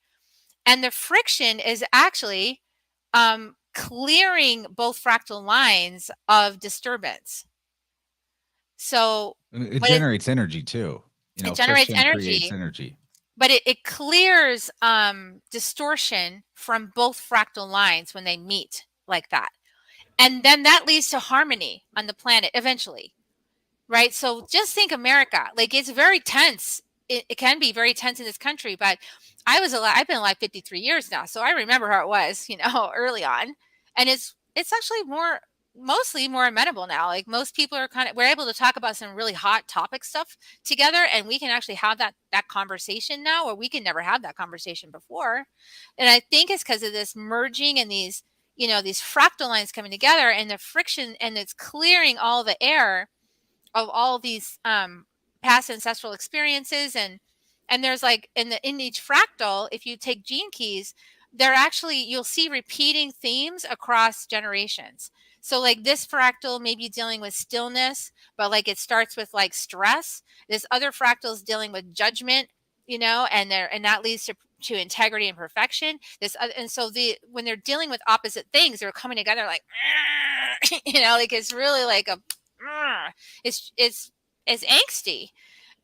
And the friction is actually clearing both fractal lines of disturbance. So It when generates energy too. You know, it generates friction creates energy, energy. but it clears distortion from both fractal lines when they meet like that. And then that leads to harmony on the planet eventually, right? So just think America, like it's very tense. It can be very tense in this country, but I've been alive 53 years now, so I remember how it was, you know, early on. And it's actually mostly more amenable now. Like most people are we're able to talk about some really hot topic stuff together, and we can actually have that conversation now, or we can never have that conversation before. And I think it's because of this merging and these, you know, these fractal lines coming together and the friction, and it's clearing all the air of all these past ancestral experiences. And there's like in each fractal, if you take gene keys, they're actually, you'll see repeating themes across generations. So like this fractal may be dealing with stillness, but like it starts with like stress. This other fractal is dealing with judgment, you know, and that leads to integrity and perfection. And so when they're dealing with opposite things, they're coming together like, you know, like it's really like it's angsty.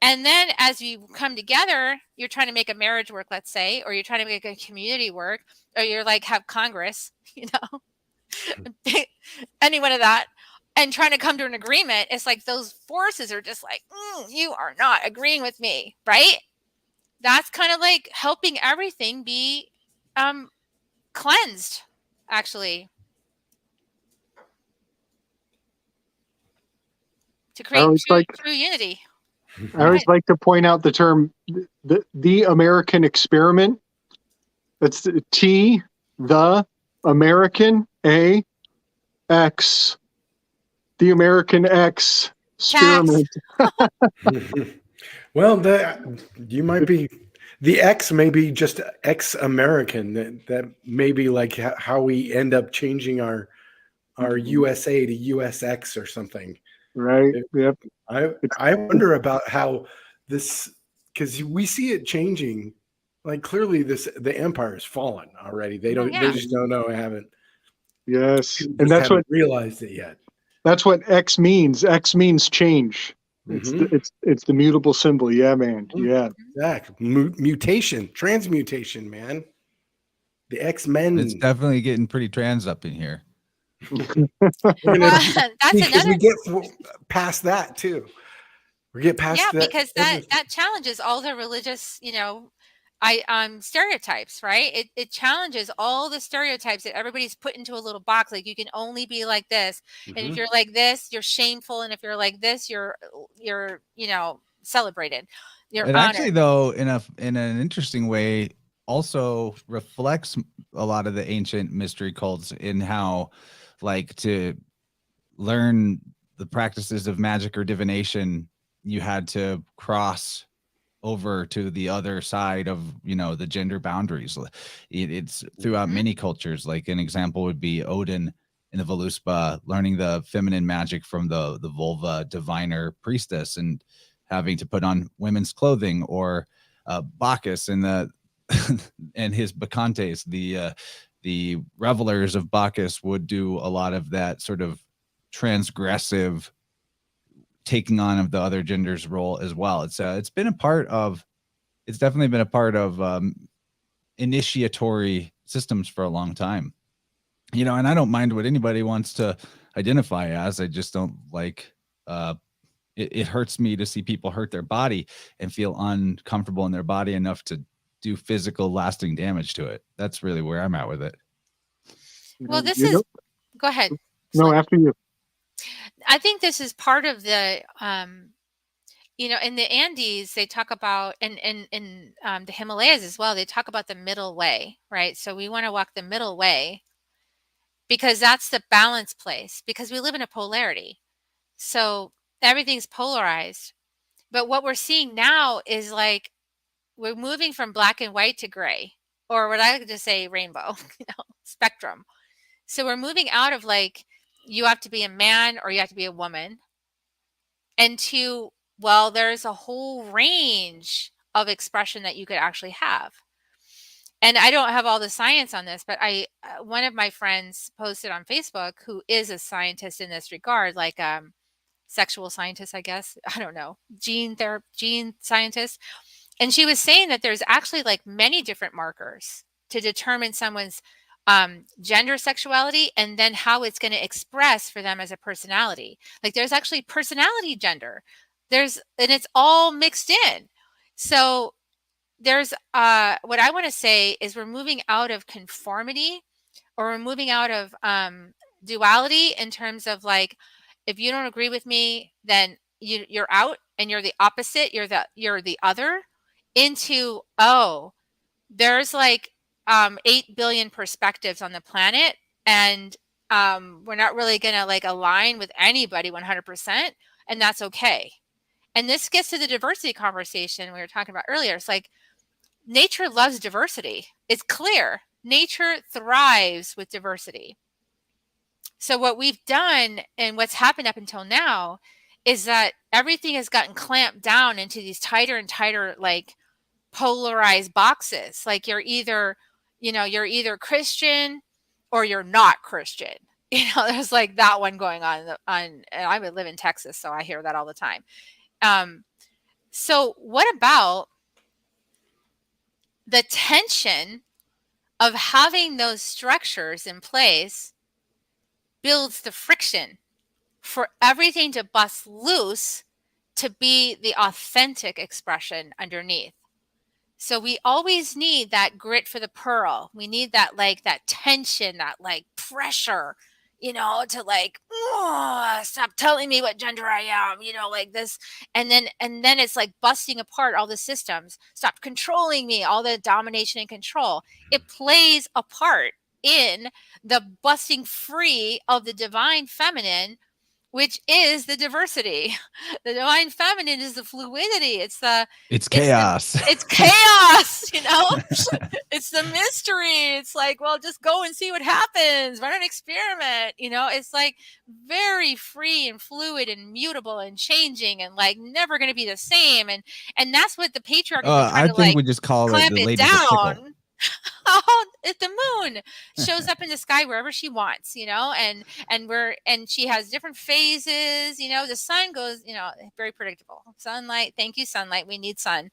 And then as you come together, you're trying to make a marriage work, let's say, or you're trying to make a community work, or you're like have Congress, you know, any one of that, and trying to come to an agreement. It's like those forces are just like, you are not agreeing with me, right? That's kind of like helping everything be cleansed, actually, to create true unity. I always like to point out the term the American experiment. That's the T, the American, A, X, the American X experiment. Well, you might be, the X may be just ex-American. That may be like how we end up changing our USA to USX or something. Right. Yep. I wonder about how this, because we see it changing. Like clearly the empire has fallen already. They just don't know. Haven't. Yes. And that's what realized it yet. That's what X means. X means change. Mm-hmm. It's the mutable symbol. Yeah, man. Yeah. Exactly. Mutation, transmutation, man. The X-Men. It's definitely getting pretty trans up in here. That's another. We get past that too. We get past that. Because that challenges all the religious, you know, stereotypes, right? It challenges all the stereotypes that everybody's put into a little box. Like you can only be like this, and if you're like this, you're shameful, and if you're like this, you're you know, celebrated. You're honored. Actually, though, in an interesting way, also reflects a lot of the ancient mystery cults in how, like, to learn the practices of magic or divination, you had to cross over to the other side of, you know, the gender boundaries. It's throughout many cultures. Like an example would be Odin in the Voluspa, learning the feminine magic from the vulva diviner priestess and having to put on women's clothing, or Bacchus and and his bacchantes, the revelers of Bacchus would do a lot of that sort of transgressive taking on of the other gender's role as well. It's definitely been a part of initiatory systems for a long time, you know. And I don't mind what anybody wants to identify as. I just don't like, it hurts me to see people hurt their body and feel uncomfortable in their body enough to do physical lasting damage to it. That's really where I'm at with it. Well, this You is, know, go ahead. no, after you. I think this is part of the, you know, in the Andes, they talk about, and in the Himalayas as well, they talk about the middle way, right? So we want to walk the middle way because that's the balance place, because we live in a polarity. So everything's polarized. But what we're seeing now is like we're moving from black and white to gray, or what I like to say rainbow, you know, spectrum. So we're moving out of like you have to be a man or you have to be a woman, and to, well, there's a whole range of expression that you could actually have. And I don't have all the science on this, but I one of my friends posted on Facebook who is a scientist in this regard, like sexual scientist, I guess. I don't know, gene scientist. And she was saying that there's actually like many different markers to determine someone's gender, sexuality, and then how it's going to express for them as a personality. Like there's actually personality gender. And it's all mixed in. So there's what I want to say is we're moving out of conformity, or we're moving out of duality in terms of like, if you don't agree with me, then you're out and you're the opposite, you're the other, into, oh, there's like 8 billion perspectives on the planet, and we're not really going to like align with anybody 100%, and that's okay. And this gets to the diversity conversation we were talking about earlier. It's like nature loves diversity. It's clear. Nature thrives with diversity. So what we've done and what's happened up until now is that everything has gotten clamped down into these tighter and tighter, like polarized boxes. Like you're either Christian or you're not Christian. You know, there's like that one going on. And I would live in Texas, so I hear that all the time. So what about the tension of having those structures in place builds the friction for everything to bust loose to be the authentic expression underneath. So we always need that grit for the pearl. We need that, like, that tension, that like pressure, you know, to like, stop telling me what gender I am, you know, like this. And then it's like busting apart all the systems. Stop controlling me, all the domination and control. It plays a part in the busting free of the divine feminine, which is the diversity. The divine feminine is the fluidity. It's chaos. It's chaos, you know? It's the mystery. It's like, well, just go and see what happens. Run an experiment. You know, it's like very free and fluid and mutable and changing and like never going to be the same. And that's what the patriarchy is trying to like we just call clamp it the it ladies of pickle. down. Oh, if the moon shows up in the sky wherever she wants, you know, and she has different phases, you know, the sun goes, you know, very predictable. Sunlight, thank you, sunlight. We need sun.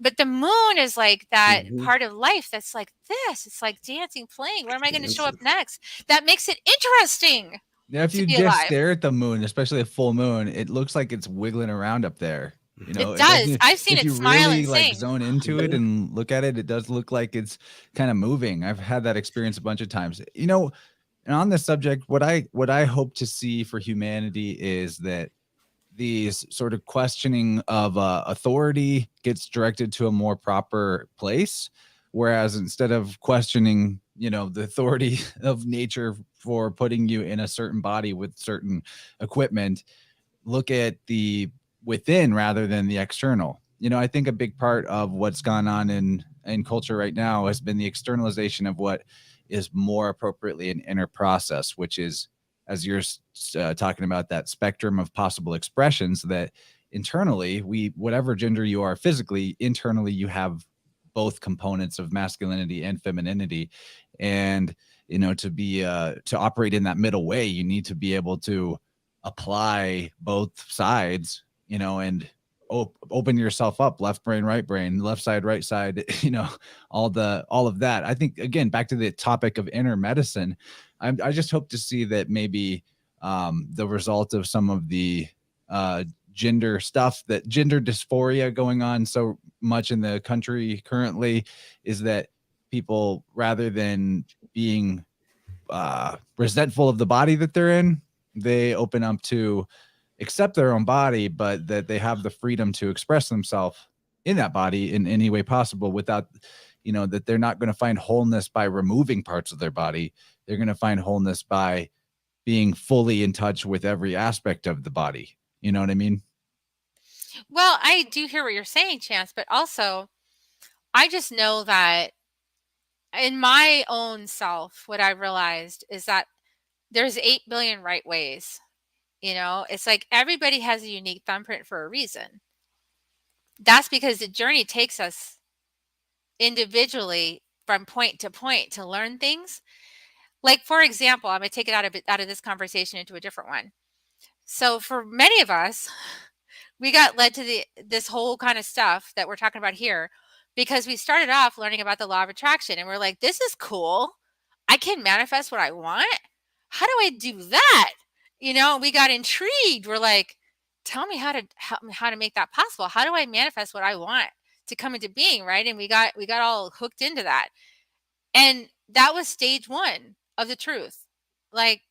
But the moon is like that part of life that's like this. It's like dancing, playing. Where am I going to show up next? That makes it interesting. Now, if you just stare at the moon, especially a full moon, it looks like it's wiggling around up there. You know, it does. I've seen it smile really, and like sing. zone into it and look at it, it does look like it's kind of moving. I've had that experience a bunch of times. You know, and on this subject, what I hope to see for humanity is that these sort of questioning of authority gets directed to a more proper place, whereas instead of questioning, you know, the authority of nature for putting you in a certain body with certain equipment, look at the within rather than the external. You know, I think a big part of what's gone on in culture right now has been the externalization of what is more appropriately an inner process, which is, as you're talking about, that spectrum of possible expressions, that internally, whatever gender you are physically, internally you have both components of masculinity and femininity. And, you know, to operate in that middle way, you need to be able to apply both sides, you know, and open yourself up, left brain, right brain, left side, right side, you know, all of that. I think, again, back to the topic of inner medicine, I just hope to see that maybe the result of some of the gender stuff, that gender dysphoria going on so much in the country currently, is that people, rather than being resentful of the body that they're in, they open up to accept their own body, but that they have the freedom to express themselves in that body in any way possible, without, you know, that they're not going to find wholeness by removing parts of their body. They're going to find wholeness by being fully in touch with every aspect of the body. You know what I mean? Well, I do hear what you're saying, Chance, but also I just know that in my own self, what I realized is that there's 8 billion right ways. You know, it's like everybody has a unique thumbprint for a reason. That's because the journey takes us individually from point to point to learn things. Like, for example, I'm going to take it out of this conversation into a different one. So for many of us, we got led to this whole kind of stuff that we're talking about here because we started off learning about the law of attraction, and we're like, this is cool. I can manifest what I want. How do I do that? You know, we got intrigued. We're like, tell me how to make that possible. How do I manifest what I want to come into being, right? And we got all hooked into that. And that was stage 1 of the truth. Like,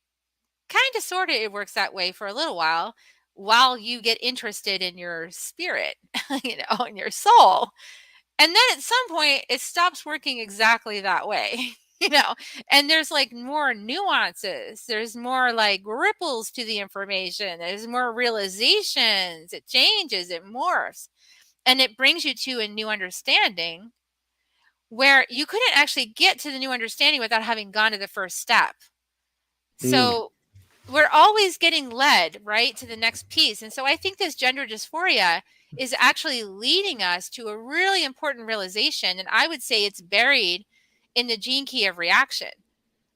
kind of sort of it works that way for a little while you get interested in your spirit, you know, in your soul. And then at some point it stops working exactly that way. You know, and there's like more nuances. There's more like ripples to the information. There's more realizations. It changes, it morphs, and it brings you to a new understanding where you couldn't actually get to the new understanding without having gone to the first step. So we're always getting led right to the next piece. And so I think this gender dysphoria is actually leading us to a really important realization. And I would say it's buried in the gene key of reaction,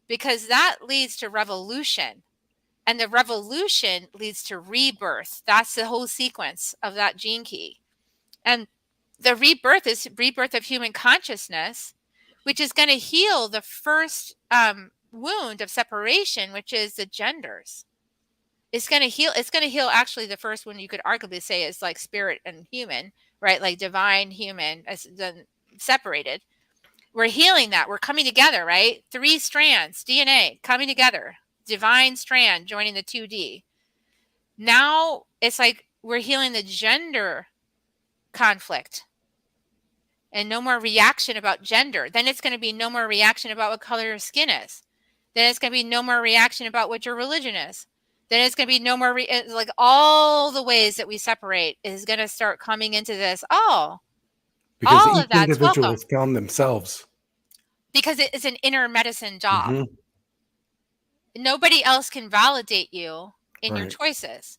because that leads to revolution, and the revolution leads to rebirth. That's the whole sequence of that gene key. And the rebirth is rebirth of human consciousness, which is going to heal the first wound of separation, which is the genders. It's going to heal actually the first one you could arguably say is like spirit and human, right? Like divine, human, as then separated. We're healing that. We're coming together, right? 3 strands, DNA coming together, divine strand joining the 2D. Now it's like we're healing the gender conflict, and no more reaction about gender. Then it's going to be no more reaction about what color your skin is. Then it's going to be no more reaction about what your religion is. Then it's going to be no more, like all the ways that we separate is going to start coming into this. Oh, Because all each of that's individual welcome. has found themselves. Because it is an inner medicine job. Nobody else can validate you in your choices.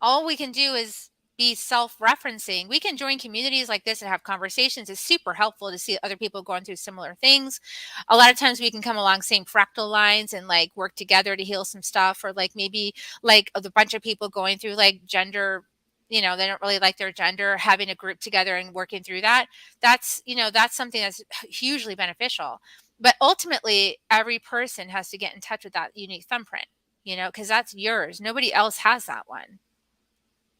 All we can do is be self-referencing. We can join communities like this and have conversations. It's super helpful to see other people going through similar things. A lot of times we can come along same fractal lines and like work together to heal some stuff, or like maybe like a bunch of people going through like gender, you know, they don't really like their gender, having a group together and working through that. That's, you know, that's something that's hugely beneficial. But ultimately, every person has to get in touch with that unique thumbprint, you know, because that's yours. Nobody else has that one.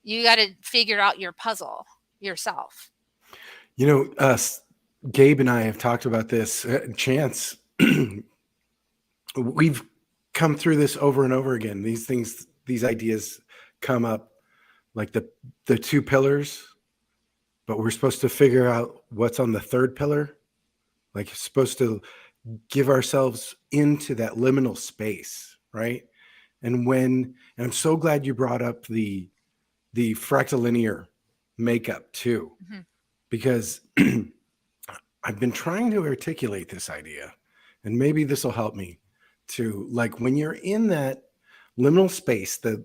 You got to figure out your puzzle yourself. You know, Gabe and I have talked about this. Chance, we've come through this over and over again. These things, these ideas come up, like the 2 pillars, but we're supposed to figure out what's on the 3rd pillar. Like, you're supposed to give ourselves into that liminal space, right? And I'm so glad you brought up the fractilinear makeup too, because I've been trying to articulate this idea, and maybe this will help me to, like, when you're in that liminal space, that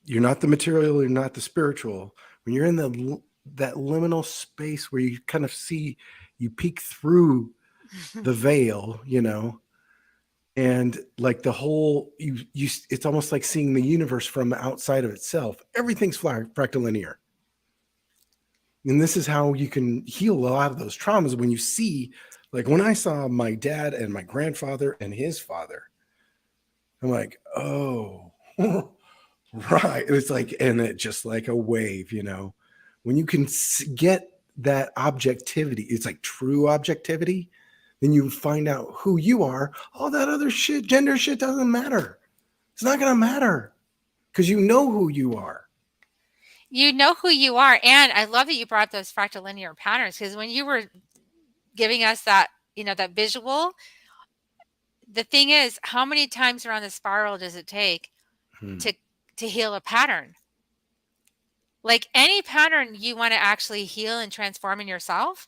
you're not the material, you're not the spiritual, when you're in that liminal space where you kind of see, you peek through the veil, you know, and like the whole, it's almost like seeing the universe from outside of itself. Everything's fractilinear. And this is how you can heal a lot of those traumas. When you see, like when I saw my dad and my grandfather and his father, I'm like, oh, right. It's like, and it just like a wave, you know, when you can get that objectivity, it's like true objectivity, then you find out who you are. All that other shit, gender shit doesn't matter. It's not going to matter because you know who you are. You know who you are. And I love that you brought those fractal linear patterns, because when you were giving us that, you know, that visual, the thing is, how many times around the spiral does it take to heal a pattern? Like any pattern you want to actually heal and transform in yourself,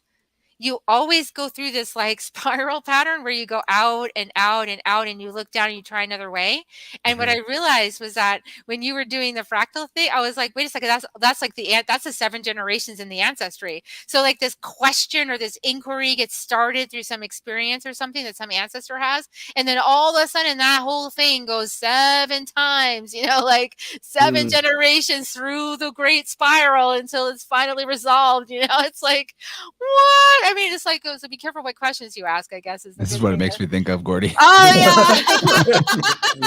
you always go through this like spiral pattern where you go out and out and out, and you look down and you try another way. And what I realized was that when you were doing the fractal thing, I was like, wait a second, that's like that's the 7 generations in the ancestry. So like this question or this inquiry gets started through some experience or something that some ancestor has, and then all of a sudden that whole thing goes 7 times, you know, like 7 generations through the great spiral until it's finally resolved. You know, it's like, what? I mean, it's like, so be careful what questions you ask, I guess. This is what it makes me think of, Gordy. Oh,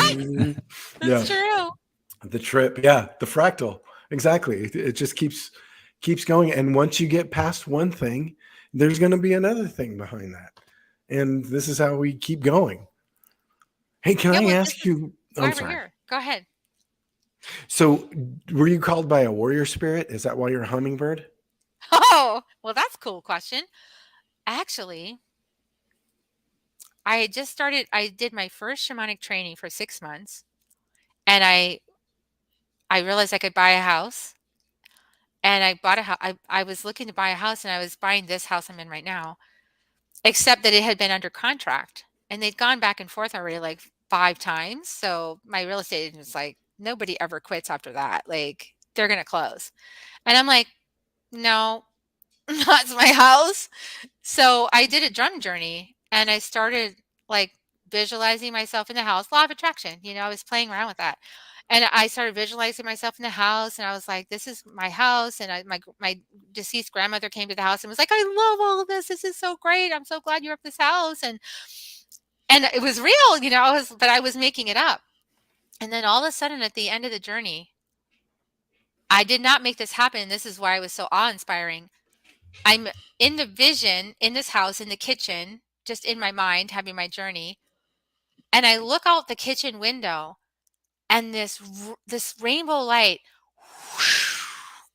yeah. That's true. The trip. Yeah. The fractal. Exactly. It just keeps going. And once you get past one thing, there's going to be another thing behind that. And this is how we keep going. Hey, can I ask you? I'm sorry. Here. Go ahead. So were you called by a warrior spirit? Is that why you're a hummingbird? Oh, well, that's a cool question. Actually, I did my first shamanic training for 6 months, and I realized I could buy a house, and I bought a house. I was looking to buy a house, and I was buying this house I'm in right now, except that it had been under contract, and they'd gone back and forth already like 5 times. So my real estate agent was like, nobody ever quits after that. Like, they're going to close. And I'm like, no, that's my house. So I did a drum journey, and I started like visualizing myself in the house. Law of attraction, you know, I was playing around with that. And I started visualizing myself in the house, and I was like, this is my house. And my deceased grandmother came to the house and was like, I love all of this. This is so great. I'm so glad you're up this house. And it was real, you know, but I was making it up. And then all of a sudden at the end of the journey, I did not make this happen. This is why it was so awe-inspiring. I'm in the vision in this house, in the kitchen, just in my mind, having my journey. And I look out the kitchen window, and this rainbow light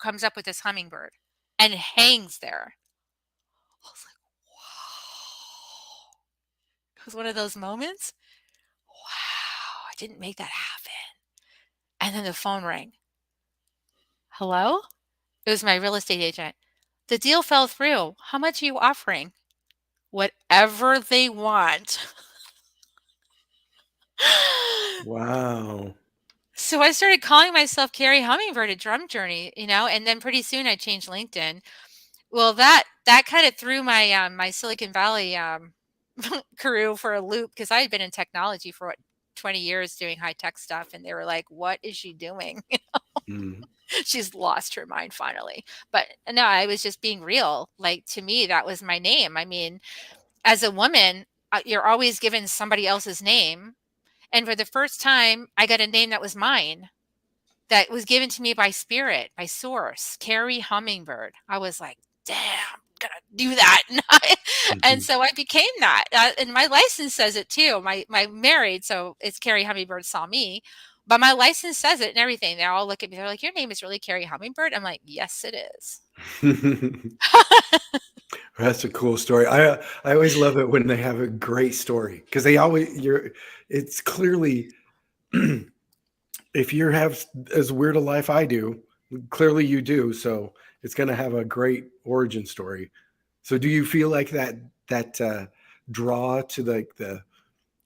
comes up with this hummingbird and hangs there. I was like, wow. It was one of those moments. Wow, I didn't make that happen. And then the phone rang. Hello? It was my real estate agent. The deal fell through. How much are you offering? Whatever they want. Wow. So I started calling myself Kerri Hummingbird at Drum Journey, you know, and then pretty soon I changed LinkedIn. Well, that kind of threw my my Silicon Valley career for a loop, because I had been in technology for 20 years doing high tech stuff, and they were like, "What is she doing?" She's lost her mind finally. But no, I was just being real. Like, to me, that was my name. I mean, as a woman, you're always given somebody else's name. And for the first time, I got a name that was mine, that was given to me by spirit, by source, Kerri Hummingbird. I was like, damn, I'm gonna do that. And so I became that. And my license says it too. My married, so it's Kerri Hummingbird saw me. But my license says it and everything. They all look at me. They're like, your name is really Kerri Hummingbird? I'm like, yes, it is. That's a cool story. I always love it when they have a great story, because it's clearly, if you have as weird a life I do, clearly you do. So it's going to have a great origin story. So do you feel like that draw to the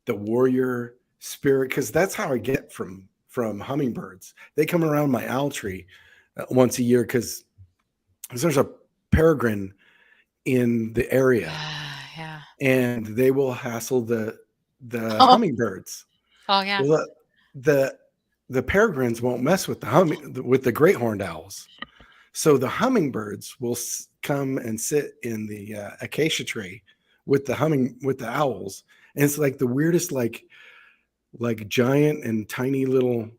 warrior spirit? Because that's how I get from hummingbirds. They come around my owl tree once a year because there's a peregrine in the area, and they will hassle the hummingbirds. Oh yeah. Well, the peregrines won't mess with the great horned owls, so the hummingbirds will come and sit in the acacia tree with the owls, and it's like the weirdest, like like giant and tiny little,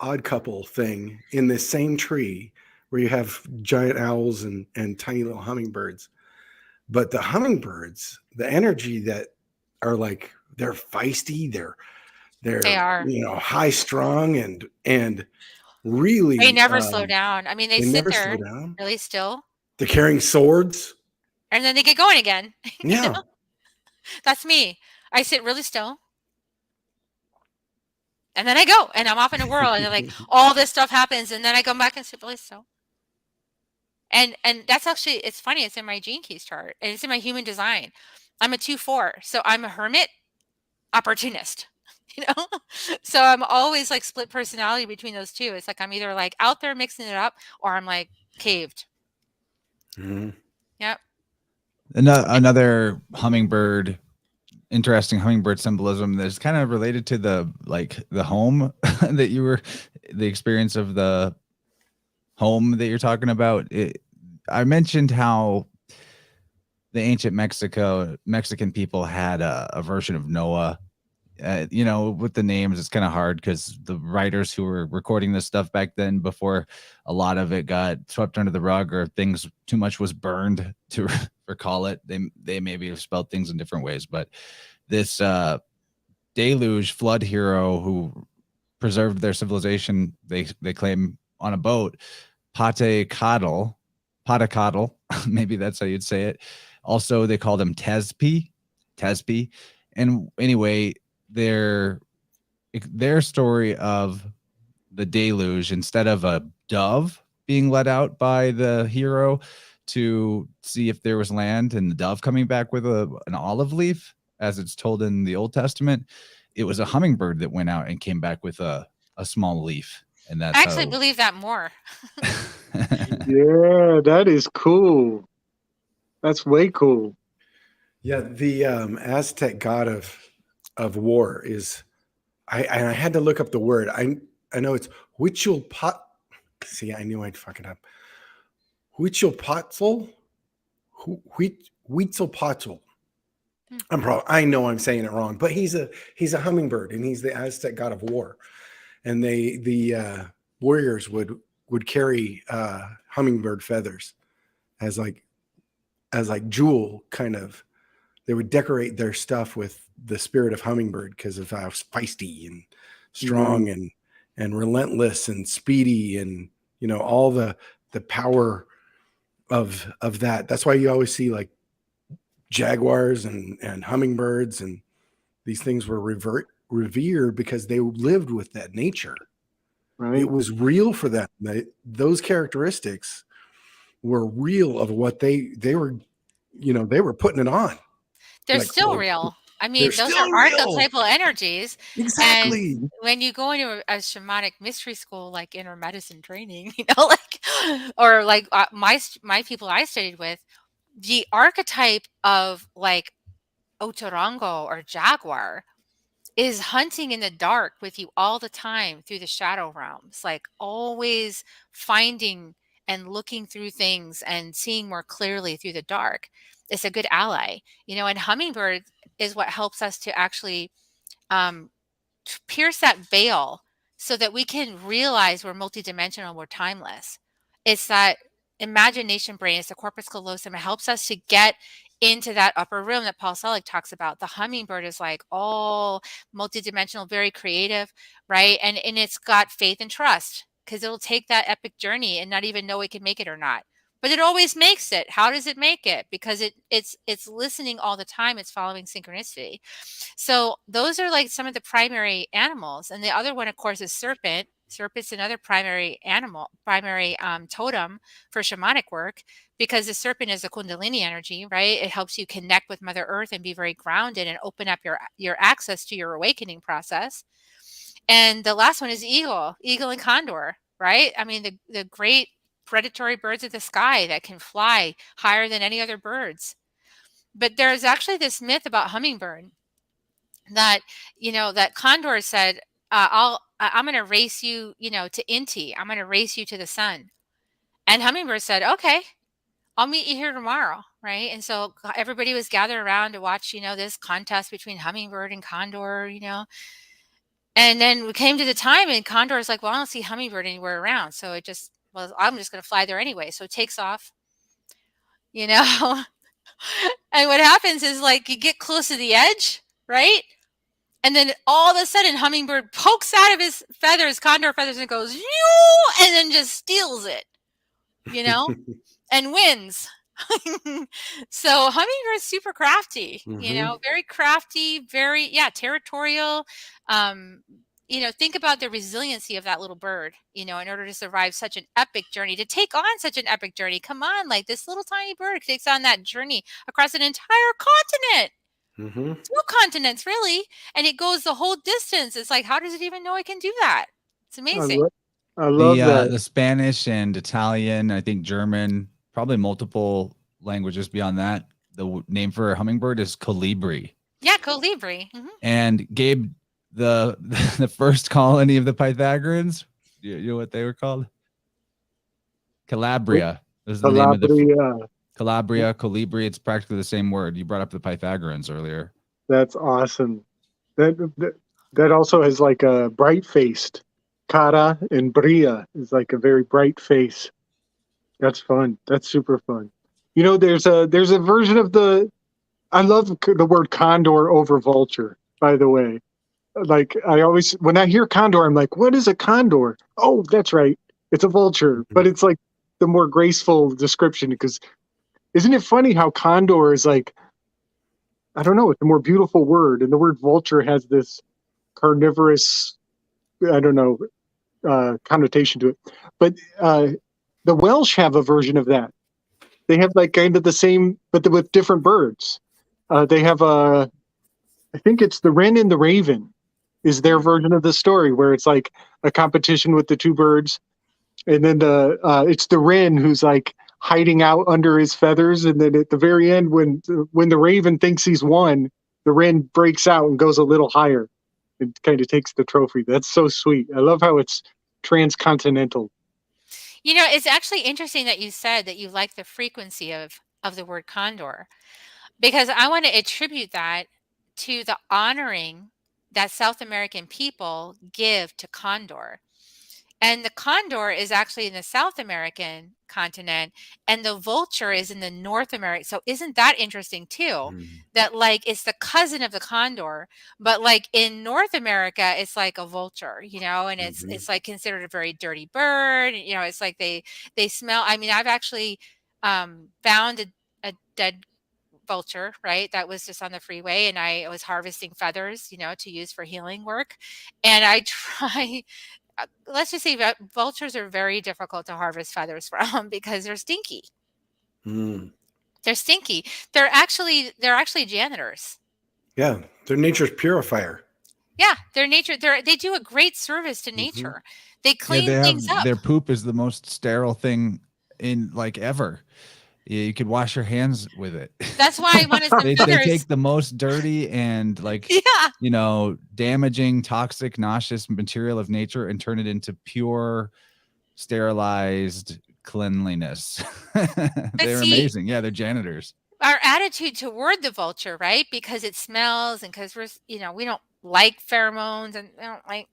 odd couple thing in this same tree where you have giant owls and tiny little hummingbirds. But the hummingbirds, the energy that are like, they're feisty, They are. high strung and really They never slow down. I mean, they they sit never slow there down. really still, They're carrying swords. and then they get going again. Yeah. That's me. I sit really still, and then I go, and I'm off in the world, and then, like, all this stuff happens, and then I come back and sit really still. And that's actually, it's funny. It's in my gene keys chart, and it's in my human design. I'm a 2/4, so I'm a hermit, opportunist. So I'm always like split personality between those two. It's like I'm either like out there mixing it up, or I'm like caved. Mhm. Yep. Another hummingbird, interesting hummingbird symbolism that's kind of related to the home that the experience of the home that you're talking about. I mentioned how the ancient Mexican people had a version of Noah. With the names, it's kind of hard because the writers who were recording this stuff back then, before a lot of it got swept under the rug or things too much was burned to recall it, they maybe have spelled things in different ways. But this deluge flood hero who preserved their civilization, they claim, on a boat, Patacatl, maybe that's how you'd say it. Also, they call them Tezpi. And anyway, their story of the deluge, instead of a dove being let out by the hero to see if there was land, and the dove coming back with an olive leaf, as it's told in the Old Testament, it was a hummingbird that went out and came back with a small leaf. And that's I actually believe that more. Yeah, that is cool. That's way cool. Yeah, the Aztec god of war is, I had to look up the word. I know it's Huitzilopochtli. See, I knew I'd fuck it up. Huitzilopochtli. Huitzilopochtli. I know I'm saying it wrong, but he's a hummingbird, and he's the Aztec god of war. And the warriors would carry hummingbird feathers as like jewel kind of. They would decorate their stuff with the spirit of hummingbird because of how feisty and strong and relentless and speedy, and all the power of that. That's why you always see like jaguars and hummingbirds, and these things were revered because they lived with that nature. Right. It was real for them. Those characteristics were real of what they were, they were putting it on. They're Like, still like, real. I mean, they're those still are real. archetypal energies. Exactly. And when you go into a shamanic mystery school, like inner medicine training, like, or like my people I studied with, the archetype of like Otorongo or jaguar is hunting in the dark with you all the time through the shadow realms, like always finding and looking through things and seeing more clearly through the dark. It's a good ally, and hummingbird is what helps us to actually um, pierce that veil so that we can realize we're multidimensional, we're timeless. It's that imagination brain, it's the corpus callosum. It helps us to get into that upper room that Paul Selig talks about. The hummingbird is like all multidimensional, very creative, right? And it's got faith and trust because it'll take that epic journey and not even know it can make it or not. But it always makes it. How does it make it? Because it's listening all the time. It's following synchronicity. So those are like some of the primary animals. And the other one, of course, is serpent. Serpent's another primary animal, primary totem for shamanic work, because the serpent is a kundalini energy, right? It helps you connect with Mother Earth and be very grounded and open up your access to your awakening process. And the last one is eagle and condor, right? I mean, the great predatory birds of the sky that can fly higher than any other birds. But there's actually this myth about hummingbird that that condor said, I'm going to race you, to Inti. I'm going to race you to the sun. And hummingbird said, okay, I'll meet you here tomorrow, right? And so everybody was gathered around to watch, this contest between hummingbird and condor, And then we came to the time and condor is like, well, I don't see hummingbird anywhere around. So I'm just going to fly there anyway. So it takes off, you know. And what happens is like you get close to the edge, right? And then all of a sudden hummingbird pokes out of his feathers, condor feathers, and goes, "Yoo!" And then just steals it, and wins. So hummingbird's super crafty, very crafty, very, territorial. Think about the resiliency of that little bird, in order to survive such an epic journey, to take on such an epic journey. Come on, like this little tiny bird takes on that journey across an entire continent. 2 continents, really. And it goes the whole distance. It's like, how does it even know it can do that? It's amazing. I love that. The Spanish and Italian, I think German, probably multiple languages beyond that. The name for a hummingbird is colibri. Yeah, colibri. And Gabe, the first colony of the Pythagoreans, you know what they were called? Calabria. Is the name of the Calabria, colibri. It's practically the same word. You brought up the Pythagoreans earlier. That's awesome. That also has like a bright faced. Cara and Bria is like a very bright face. That's fun. That's super fun. There's a version of I love the word condor over vulture, by the way. Like when I hear condor, I'm like, what is a condor? Oh, that's right. It's a vulture, but it's like the more graceful description, because isn't it funny how condor is like, I don't know, it's a more beautiful word. And the word vulture has this carnivorous, I don't know, connotation to it. But the Welsh have a version of that. They have like kind of the same, but with different birds. They have I think it's the wren and the raven is their version of the story, where it's like a competition with the 2 birds. And then it's the wren who's like hiding out under his feathers. And then at the very end, when the raven thinks he's won, the wren breaks out and goes a little higher. It kind of takes the trophy. That's so sweet. I love how it's transcontinental. It's actually interesting that you said that you like the frequency of the word condor, because I want to attribute that to the honoring that South American people give to condor. And the condor is actually in the South American continent, and the vulture is in the North American. So isn't that interesting too? That like it's the cousin of the condor, but like in North America, it's like a vulture, and it's like considered a very dirty bird. It's like they smell. I mean, I've actually found a dead vulture, right? That was just on the freeway, and I was harvesting feathers, to use for healing work. And I try. Let's just say that vultures are very difficult to harvest feathers from because they're stinky. They're stinky. They're actually janitors. Yeah, they're nature's purifier. Yeah, they do a great service to nature. They clean things up. Their poop is the most sterile thing in like ever. You could wash your hands with it. That's why I wanted some feathers. They take the most dirty and like, damaging, toxic, nauseous material of nature and turn it into pure, sterilized cleanliness. They're amazing. Yeah, they're janitors. Our attitude toward the vulture, right? Because it smells and because we're, we don't like pheromones and we don't like,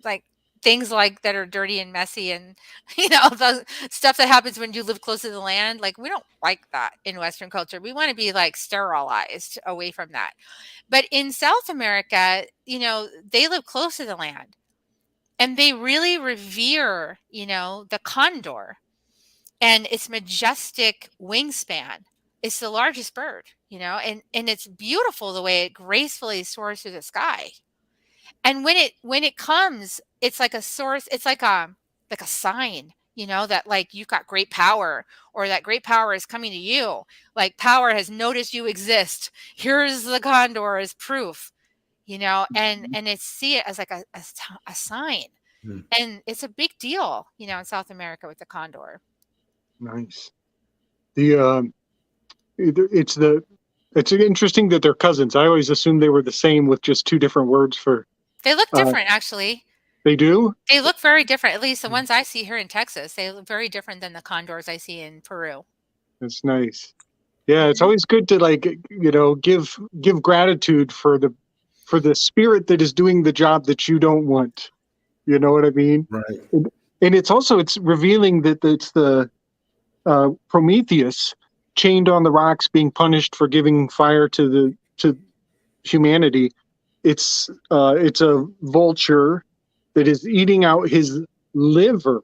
like things like that are dirty and messy and the stuff that happens when you live close to the land. Like we don't like that in Western culture. We want to be like sterilized away from that. But in South America, they live close to the land and they really revere, the condor and its majestic wingspan. It's the largest bird, and it's beautiful the way it gracefully soars through the sky. And when it comes, it's like a source, it's like a sign, that like you've got great power or that great power is coming to you. Like power has noticed you exist. Here's the condor as proof, and it's see it as like a sign. And it's a big deal, in South America with the condor. Nice. It's interesting that they're cousins. I always assumed they were the same with just 2 different words for. They look different, actually. They do? They look very different. At least the ones I see here in Texas, they look very different than the condors I see in Peru. That's nice. Yeah, it's always good to like, give gratitude for the spirit that is doing the job that you don't want. You know what I mean? Right. And it's revealing that it's the Prometheus chained on the rocks being punished for giving fire to humanity. It's a vulture that is eating out his liver.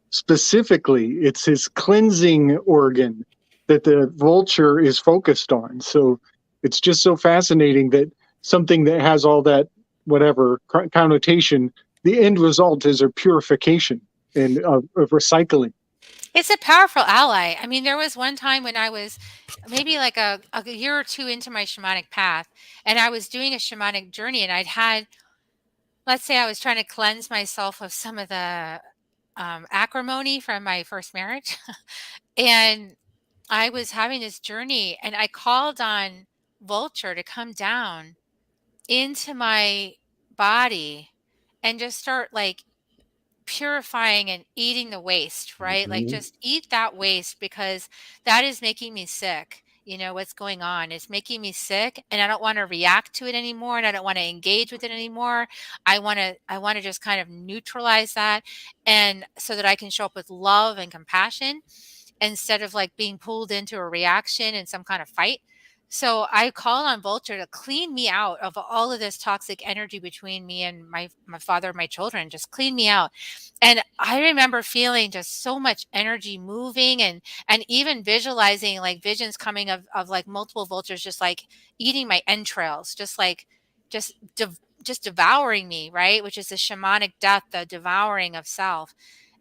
Specifically, it's his cleansing organ that the vulture is focused on. So it's just so fascinating that something that has all that whatever connotation, the end result is a purification and of recycling. It's a powerful ally. I mean, there was one time when I was maybe like a year or two into my shamanic path, and I was doing a shamanic journey, and I'd had, let's say I was trying to cleanse myself of some of the acrimony from my first marriage. And I was having this journey, and I called on Vulture to come down into my body and just start like purifying and eating the waste, right? Like Mhm. just eat that waste because that is making me sick. You know what's going on? It's making me sick and I don't want to react to it anymore and I don't want to engage with it anymore. I want to just kind of neutralize that and so that I can show up with love and compassion instead of like being pulled into a reaction and some kind of fight. So I call on Vulture to clean me out of all of this toxic energy between me and my father and my children. Just clean me out. And I remember feeling just so much energy moving and even visualizing like visions coming of like multiple vultures just like eating my entrails, just like just just devouring me, right? Which is the shamanic death, the devouring of self.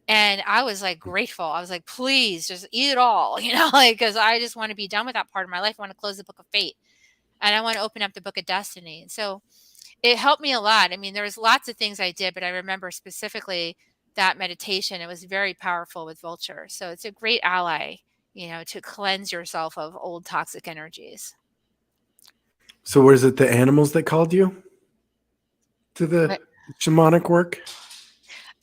And I was like grateful. I was like, please just eat it all, like, because I just want to be done with that part of my life. I want to close the book of fate and I want to open up the book of destiny. And so it helped me a lot. I mean, there was lots of things I did, but I remember specifically that meditation. It was very powerful with Vulture. So it's a great ally, to cleanse yourself of old toxic energies. So was it the animals that called you to the But shamanic work?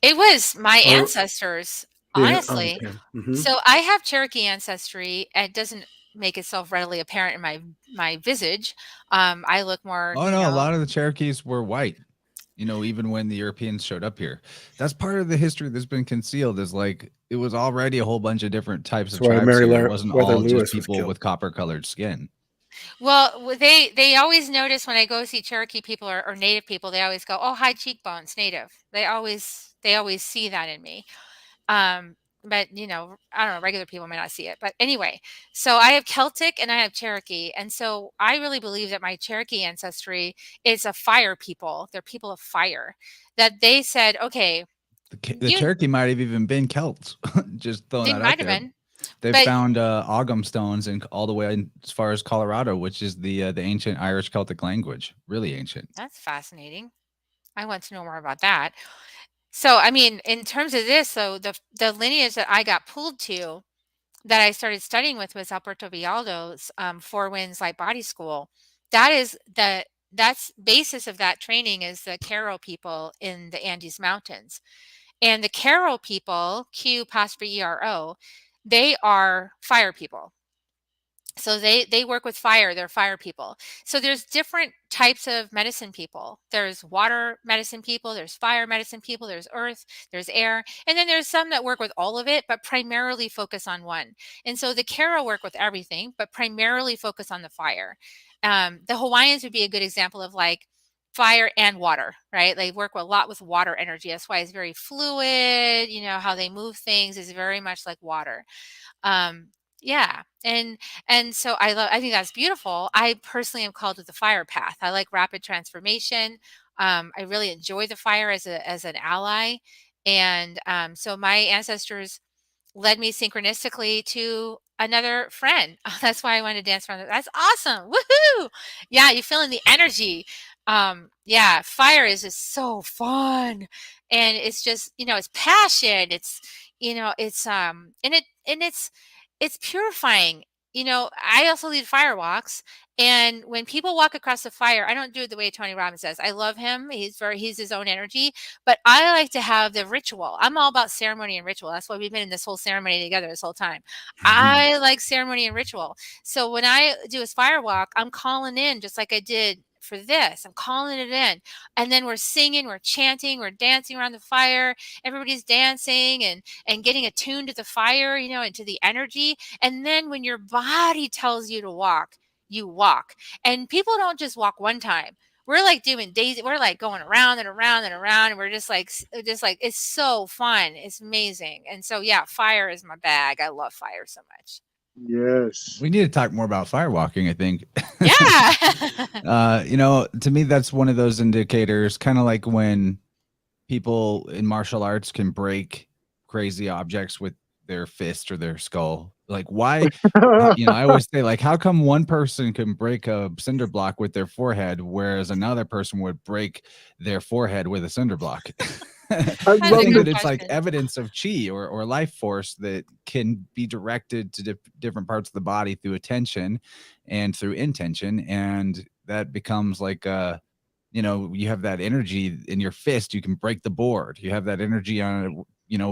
it was my Or ancestors, yeah, honestly. okay. Hmm. So I have Cherokee ancestry. It doesn't make itself readily apparent in my visage. I look more, Oh no, a lot of the Cherokees were white. Even when the Europeans showed up here. That's part of the history that's been concealed is like it was already a whole bunch of different types of That's why tribes Mary here. It wasn't Weather all just Lewis was people killed. with copper colored skin. Well, they always notice when I go see Cherokee people or Native people, they always go, "Oh, high cheekbones, Native." They always see that in me. But I don't know, regular people may not see it. But anyway, so I have Celtic and I have Cherokee, and so I really believe that my Cherokee ancestry is a fire people. They're people of fire. That they said, "Okay, The Cherokee might have even been Celts. Just throwing they that out might have there. been." They've But found Ogham stones and all the way as far as Colorado, which is the ancient Irish Celtic language. Really ancient. that's fascinating. I want to know more about that. So, I mean, in terms of this, so the lineage that I got pulled to that I started studying with was Alberto Villaldo's Four Winds Light Body School. That is that's basis of that training is the Caro people in the Andes Mountains. And the Caro people, Q-Ero, they are fire people. So they work with fire. They're fire people. So there's different types of medicine people. There's water medicine people, there's fire medicine people, there's earth, there's air, and then there's some that work with all of it but primarily focus on one. And so the Kara work with everything but primarily focus on the fire. The Hawaiians would be a good example of like fire and water, right? They work a lot with water energy. That's why it's very fluid. How they move things is very much like water. Yeah. And so I think that's beautiful. I personally am called to the fire path. I like rapid transformation. I really enjoy the fire as an ally. And so my ancestors led me synchronistically to another friend. That's why I wanted to dance around. That's awesome. Woohoo. Yeah, you're feeling the energy. Yeah, fire is just so fun. And it's just, it's passion. It's, it's and it's purifying. I also lead fire walks. And when people walk across the fire, I don't do it the way Tony Robbins does. I love him. He's his own energy, but I like to have the ritual. I'm all about ceremony and ritual. That's why we've been in this whole ceremony together this whole time. I like ceremony and ritual. So when I do a fire walk, I'm calling in just like I did for this. I'm calling it in. And then we're singing, we're chanting, we're dancing around the fire. Everybody's dancing and getting attuned to the fire, and to the energy. And then when your body tells you to walk, you walk. And people don't just walk one time. We're like doing days. We're like going around and around and around. And we're just like, it's so fun. It's amazing. And so, yeah, fire is my bag. I love fire so much. Yes. We need to talk more about firewalking, I think. Yeah. To me, that's one of those indicators, kind of like when people in martial arts can break crazy objects with their fist or their skull. Like, why? I always say, like, how come one person can break a cinder block with their forehead, whereas another person would break their forehead with a cinder block? I think that it's like evidence of chi or life force that can be directed to different parts of the body through attention and through intention. And that becomes like, you have that energy in your fist, you can break the board. You have that energy on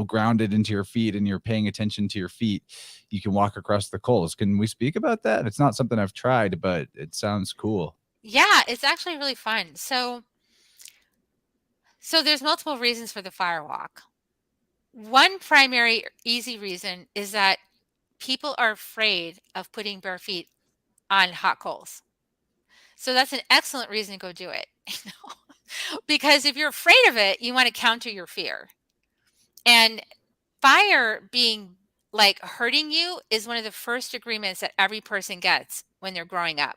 grounded into your feet, and you're paying attention to your feet. You can walk across the coals. Can we speak about that? It's not something I've tried, but it sounds cool. Yeah, it's actually really fun. So there's multiple reasons for the fire walk. One primary easy reason is that people are afraid of putting bare feet on hot coals. So that's an excellent reason to go do it. Because if you're afraid of it, you want to counter your fear. And fire being like hurting you is one of the first agreements that every person gets when they're growing up.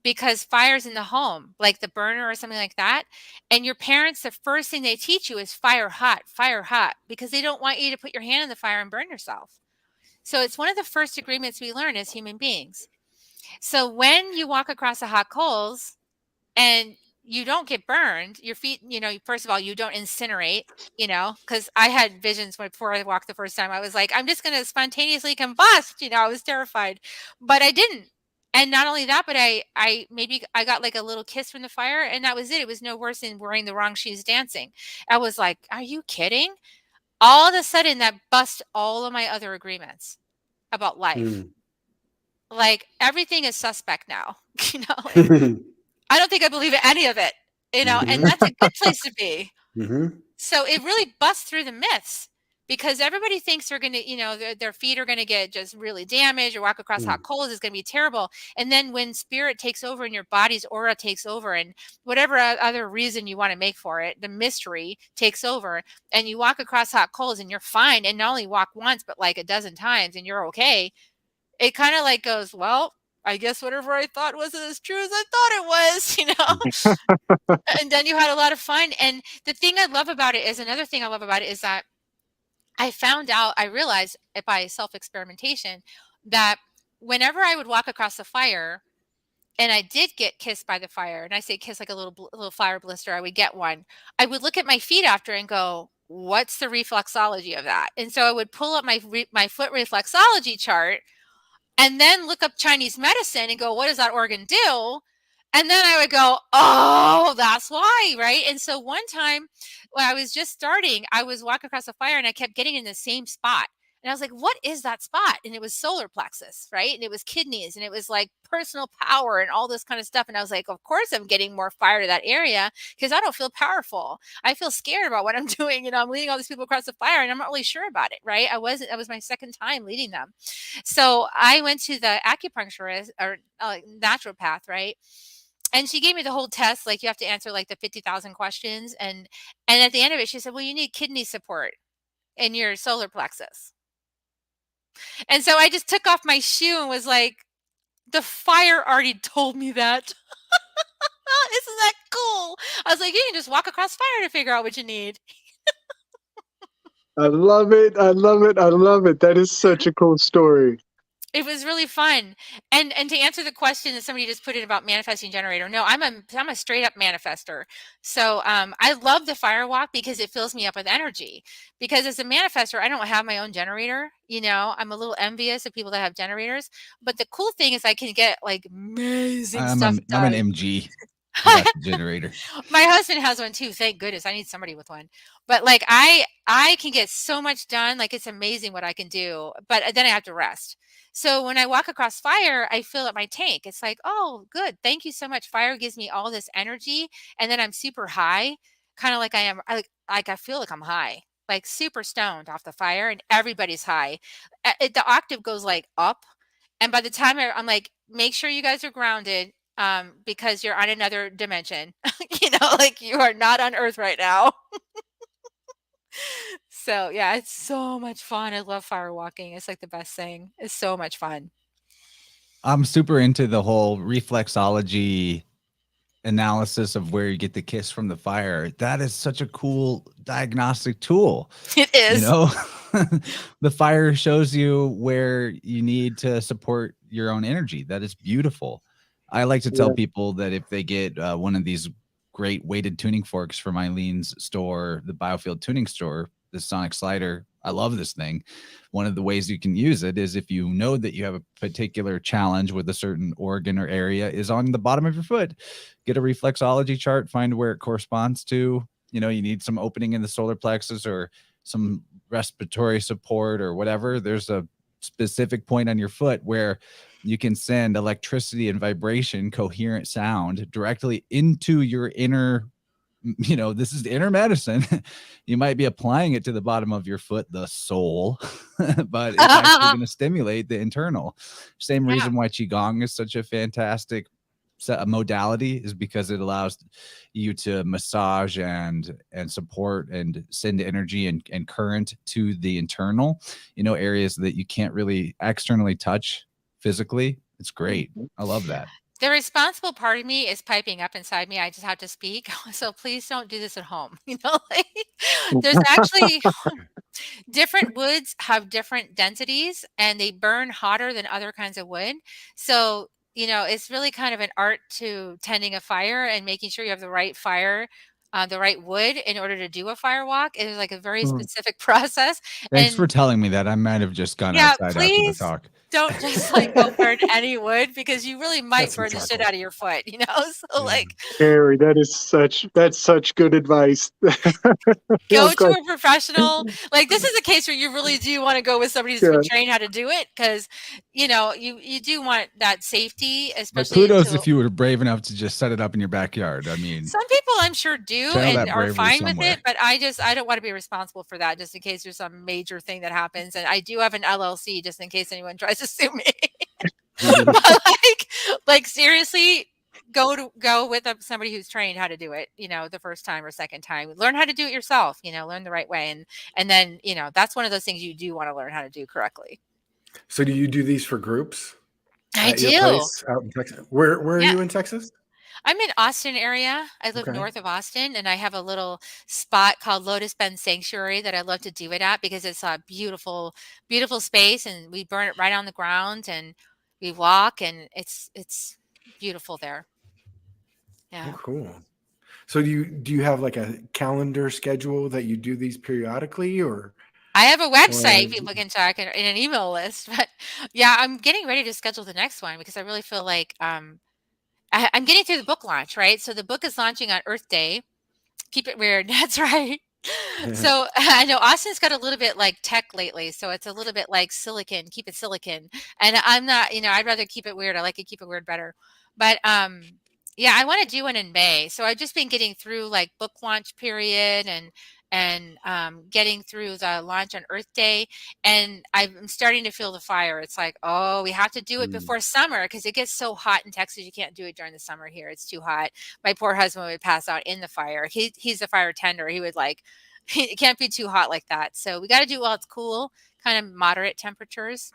Because fire's in the home, like the burner or something like that. And your parents, the first thing they teach you is fire hot, because they don't want you to put your hand in the fire and burn yourself. So it's one of the first agreements we learn as human beings. So when you walk across the hot coals and you don't get burned, your feet, first of all, you don't incinerate, because I had visions before I walked the first time. I was like, I'm just going to spontaneously combust. I was terrified, but I didn't. And not only that, but I got like a little kiss from the fire, and that was it. It was no worse than wearing the wrong shoes dancing. I was like, are you kidding? All of a sudden that bust all of my other agreements about life. Like everything is suspect now, I don't think I believe any of it, and that's a good place to be. So it really busts through the myths, because everybody thinks they're going to, their feet are going to get just really damaged, or walk across hot coals is going to be terrible. And then when spirit takes over and your body's aura takes over, and whatever other reason you want to make for it, the mystery takes over, and you walk across hot coals and you're fine, and not only walk once, but like a dozen times, and you're okay. It kind of like goes, well, I guess whatever I thought wasn't as true as I thought it was, And then you had a lot of fun. And the thing I love about it is, another thing I love about it is that I realized by self-experimentation that whenever I would walk across the fire and I did get kissed by the fire, and I say kiss like a little fire blister, I would get one. I would look at my feet after and go, what's the reflexology of that? And so I would pull up my foot reflexology chart, and then look up Chinese medicine and go, what does that organ do? And then I would go, oh, that's why, right? And so one time when I was just starting, I was walking across the fire and I kept getting in the same spot. And I was like, what is that spot? And it was solar plexus, right? And it was kidneys, and it was like personal power and all this kind of stuff. And I was like, of course I'm getting more fire to that area, because I don't feel powerful. I feel scared about what I'm doing. I'm leading all these people across the fire and I'm not really sure about it, right? That was my second time leading them. So I went to the acupuncturist or naturopath, right? And she gave me the whole test. Like, you have to answer like the 50,000 questions. And at the end of it, she said, well, you need kidney support in your solar plexus. And so I just took off my shoe and was like, the fire already told me that. Isn't that cool? I was like, you can just walk across fire to figure out what you need. I love it. I love it. I love it. That is such a cool story. It was really fun. And to answer the question that somebody just put in about manifesting generator, no, I'm a straight up manifester. So I love the fire walk because it fills me up with energy. Because as a manifester, I don't have my own generator. You know, I'm a little envious of people that have generators. But the cool thing is I can get like amazing stuff I'm an done. MG. I got the generator. My husband has one too. Thank goodness. I need somebody with one. But like I can get so much done. Like it's amazing what I can do. But then I have to rest. So when I walk across fire, I fill up my tank. It's like, oh, good. Thank you so much. Fire gives me all this energy, and then I'm super high, kind of like I am. I feel like I'm high, like super stoned off the fire, and everybody's high. The octave goes like up, and by the time I'm like, make sure you guys are grounded, because you're on another dimension. You know, like you are not on Earth right now. So yeah, it's so much fun. I love firewalking. It's like the best thing. It's so much fun. I'm super into the whole reflexology analysis of where you get the kiss from the fire. That is such a cool diagnostic tool. It is. You know, the fire shows you where you need to support your own energy. That is beautiful. I like to tell people that if they get one of these great weighted tuning forks from Eileen's store, the Biofield Tuning Store, the Sonic Slider, I love this thing. One of the ways you can use it is if you know that you have a particular challenge with a certain organ or area is on the bottom of your foot. Get a reflexology chart, find where it corresponds to. You know, you need some opening in the solar plexus or some respiratory support or whatever. There's a specific point on your foot where you can send electricity and vibration, coherent sound directly into your inner, you know, this is the inner medicine. You might be applying it to the bottom of your foot, the soul, but it's actually going to stimulate the internal. Same reason why Qigong is such a fantastic modality is because it allows you to massage and support and send energy and current to the internal, you know, areas that you can't really externally touch physically. It's great. I love that. The responsible part of me is piping up inside me. I just have to speak. So please don't do this at home. You know, like, there's actually different woods have different densities and they burn hotter than other kinds of wood. So, you know, it's really kind of an art to tending a fire and making sure you have the right fire, the right wood in order to do a fire walk. It is like a very specific process. Thanks And for telling me that. I might have just gone yeah, outside after the please talk. don't just like go burn any wood because you really might burn the shit out of your foot, you know? So like Kerri, that's such good advice. go to a professional. Like this is a case where you really do want to go with somebody who's been trained how to do it because you know you do want that safety, But especially kudos if you were brave enough to just set it up in your backyard. I mean, some people I'm sure do channel and that are bravery fine with somewhere. it, but I don't want to be responsible for that just in case there's some major thing that happens. And I do have an LLC just in case anyone tries to sue me. But like seriously, go with somebody who's trained how to do it, you know, the first time or second time. Learn how to do it yourself, you know, learn the right way. And then, you know, that's one of those things you do want to learn how to do correctly. So do you do these for groups? I at do. Your place out in Texas? Where are you in Texas? I'm in Austin area. I live north of Austin and I have a little spot called Lotus Bend Sanctuary that I love to do it at because it's a beautiful, beautiful space and we burn it right on the ground and we walk and it's beautiful there. Yeah. Oh, cool. So do you have like a calendar schedule that you do these periodically or? I have a website people can check in an email list, but yeah, I'm getting ready to schedule the next one because I really feel like I'm getting through the book launch, right? So the book is launching on Earth Day. Keep it weird. That's right. So I know Austin's got a little bit like tech lately. So it's a little bit like silicon, keep it silicon. And I'm not, you know, I'd rather keep it weird. I like to keep it weird better. But yeah, I want to do one in May. So I've just been getting through like book launch period and getting through the launch on Earth Day. And I'm starting to feel the fire. It's like, oh, we have to do it before summer because it gets so hot in Texas. You can't do it during the summer here. It's too hot. My poor husband would pass out in the fire. He's a fire tender. He would like, it can't be too hot like that. So we got to do while it's cool, kind of moderate temperatures.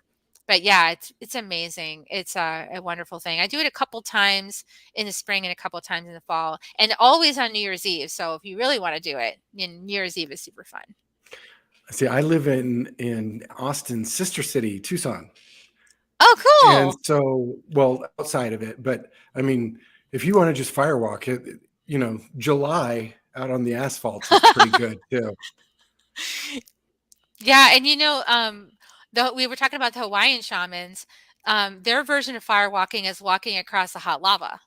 But yeah, it's amazing. It's a wonderful thing. I do it a couple times in the spring and a couple times in the fall, and always on New Year's Eve. So if you really want to do it, New Year's Eve is super fun. See, I live in Austin's sister city, Tucson. Oh, And cool. so, well, outside of it, but I mean, if you want to just firewalk it, July out on the asphalt is pretty good too. Yeah, and we were talking about the Hawaiian shamans. Their version of firewalking is walking across the hot lava.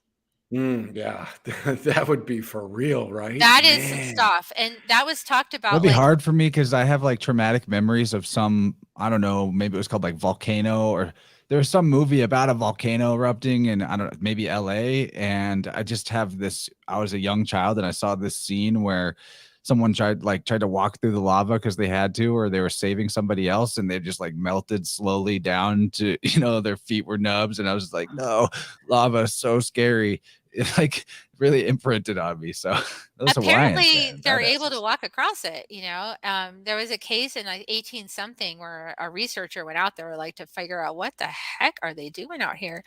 Yeah, that would be for real, right? That is some Man. stuff, and that was talked It'll about, be like, hard for me because I have like traumatic memories of some, I don't know, maybe it was called like Volcano, or there was some movie about a volcano erupting in, I don't know, maybe LA. And I just have this, I was a young child and I saw this scene where someone tried to walk through the lava because they had to, or they were saving somebody else, and they just like melted slowly down to, their feet were nubs. And I was just like, no, lava is so scary. It like really imprinted on me. So those Hawaiians, apparently man, they're able to badasses. walk across it. There was a case in like 18 something where a researcher went out there like to figure out what the heck are they doing out here.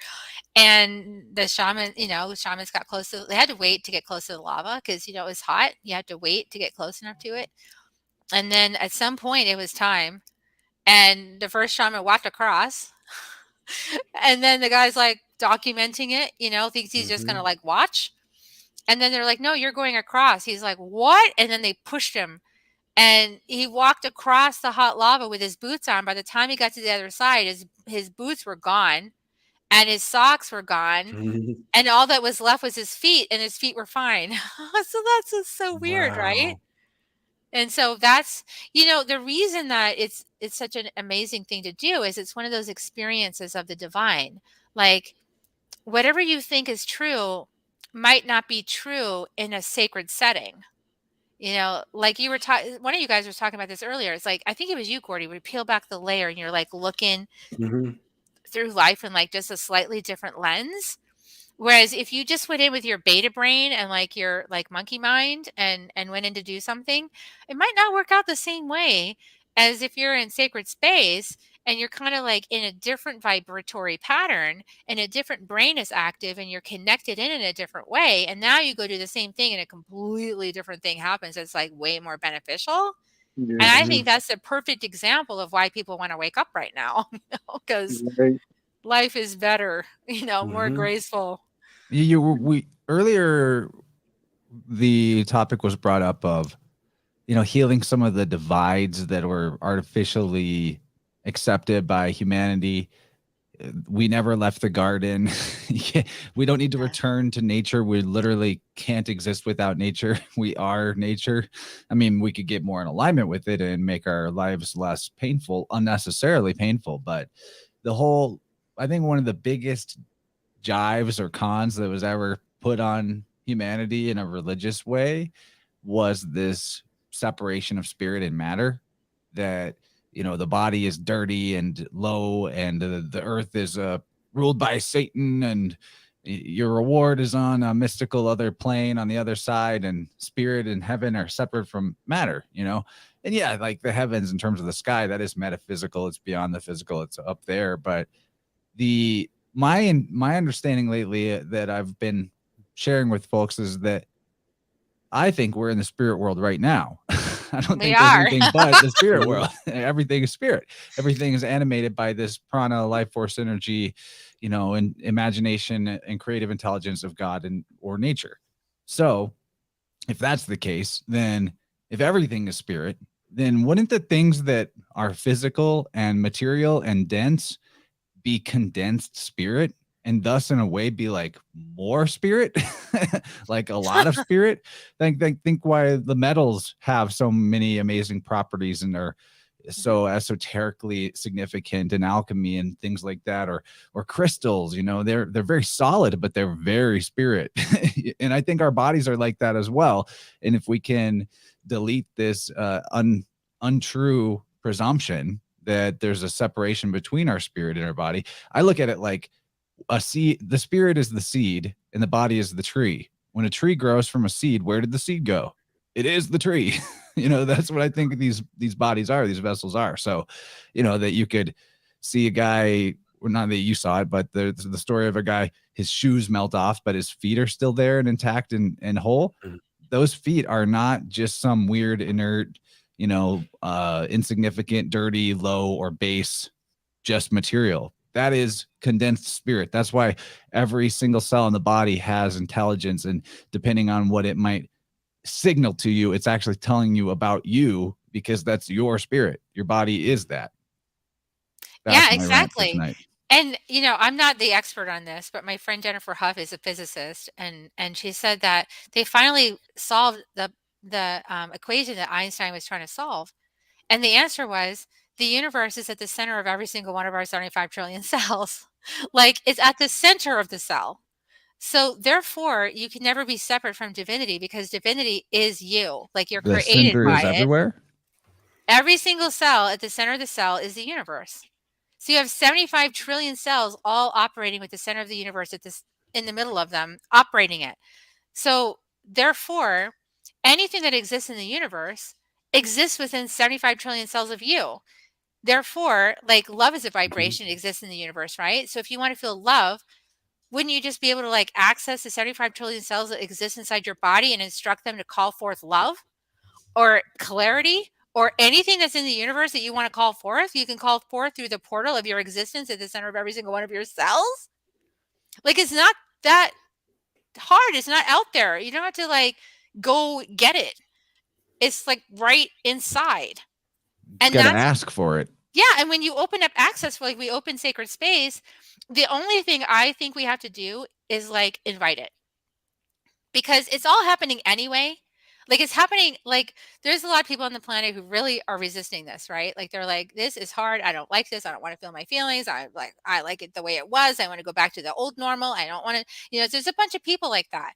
And the shamans got close to, they had to wait to get close to the lava because, it was hot. You had to wait to get close enough to it. And then at some point it was time. And the first shaman walked across. And then the guy's like documenting it, thinks he's just going to like watch. And then they're like, no, you're going across. He's like, what? And then they pushed him. And he walked across the hot lava with his boots on. By the time he got to the other side, his boots were gone and his socks were gone. And all that was left was his feet, and his feet were fine. So that's just so weird, right? Wow. And so that's, the reason that it's such an amazing thing to do is it's one of those experiences of the divine. Like, whatever you think is true might not be true in a sacred setting. Like you were talking, one of you guys was talking about this earlier. It's like, I think it was you, Gordy, where you peel back the layer and you're like looking through life in like just a slightly different lens. Whereas if you just went in with your beta brain and like your like monkey mind and went in to do something, it might not work out the same way as if you're in sacred space and you're kind of like in a different vibratory pattern and a different brain is active and you're connected in a different way. And now you go do the same thing and a completely different thing happens. It's like way more beneficial. Yeah. And I think that's a perfect example of why people want to wake up right now, because Right. life is better, more graceful. We earlier, the topic was brought up of, healing some of the divides that were artificially accepted by humanity. We never left the garden. We don't need to return to nature. We literally can't exist without nature. We are nature. I mean, we could get more in alignment with it and make our lives less painful, unnecessarily painful. But I think one of the biggest jives or cons that was ever put on humanity in a religious way was this separation of spirit and matter, that the body is dirty and low, and the earth is ruled by Satan, and your reward is on a mystical other plane on the other side, and spirit and heaven are separate from matter. And yeah, like the heavens in terms of the sky, that is metaphysical. It's beyond the physical. It's up there. But my understanding lately that I've been sharing with folks is that I think we're in the spirit world right now. I don't think there's anything but the spirit world. Everything is spirit. Everything is animated by this prana, life force energy, and imagination and creative intelligence of God or nature. So if that's the case, then if everything is spirit, then wouldn't the things that are physical and material and dense be condensed spirit, and thus in a way be like more spirit, like a lot of spirit? Think why the metals have so many amazing properties and are so esoterically significant in alchemy and things like that, or crystals. They're very solid, but they're very spirit. And I think our bodies are like that as well. And if we can delete this untrue presumption that there's a separation between our spirit and our body, I look at it like a seed. The spirit is the seed and the body is the tree. When a tree grows from a seed, where did the seed go? It is the tree. That's what I think these bodies are, these vessels are. So, that you could see a guy, well, not that you saw it, but the story of a guy, his shoes melt off, but his feet are still there and intact and whole. Those feet are not just some weird, inert, insignificant, dirty, low, or base just material. That is condensed spirit. That's why every single cell in the body has intelligence, and depending on what it might signal to you, it's actually telling you about you, because that's your spirit. Your body is that. That's Yeah, my rant for exactly. tonight. And I'm not the expert on this, but my friend Jennifer Huff is a physicist, and she said that they finally solved the equation that Einstein was trying to solve, and the answer was the universe is at the center of every single one of our 75 trillion cells. Like, it's at the center of the cell. So therefore, you can never be separate from divinity, because divinity is you. Like, you're The created center is by it. everywhere. Every single cell at the center of the cell is the universe. So you have 75 trillion cells all operating with the center of the universe in the middle of them, operating it. So therefore, anything that exists in the universe exists within 75 trillion cells of you. Therefore, like, love is a vibration, it exists in the universe, right? So if you want to feel love, wouldn't you just be able to, like, access the 75 trillion cells that exist inside your body and instruct them to call forth love or clarity or anything that's in the universe that you want to call forth? You can call forth through the portal of your existence at the center of every single one of your cells. Like, it's not that hard. It's not out there. You don't have to, like, go get it. It's, like, right inside. And got to ask for it. Yeah, and when you open up access, like we open sacred space, the only thing I think we have to do is, like, invite it. Because it's all happening anyway. Like, it's happening, like, there's a lot of people on the planet who really are resisting this, right? Like, they're like, this is hard. I don't like this. I don't want to feel my feelings. I like it the way it was. I want to go back to the old normal. I don't want to, there's a bunch of people like that.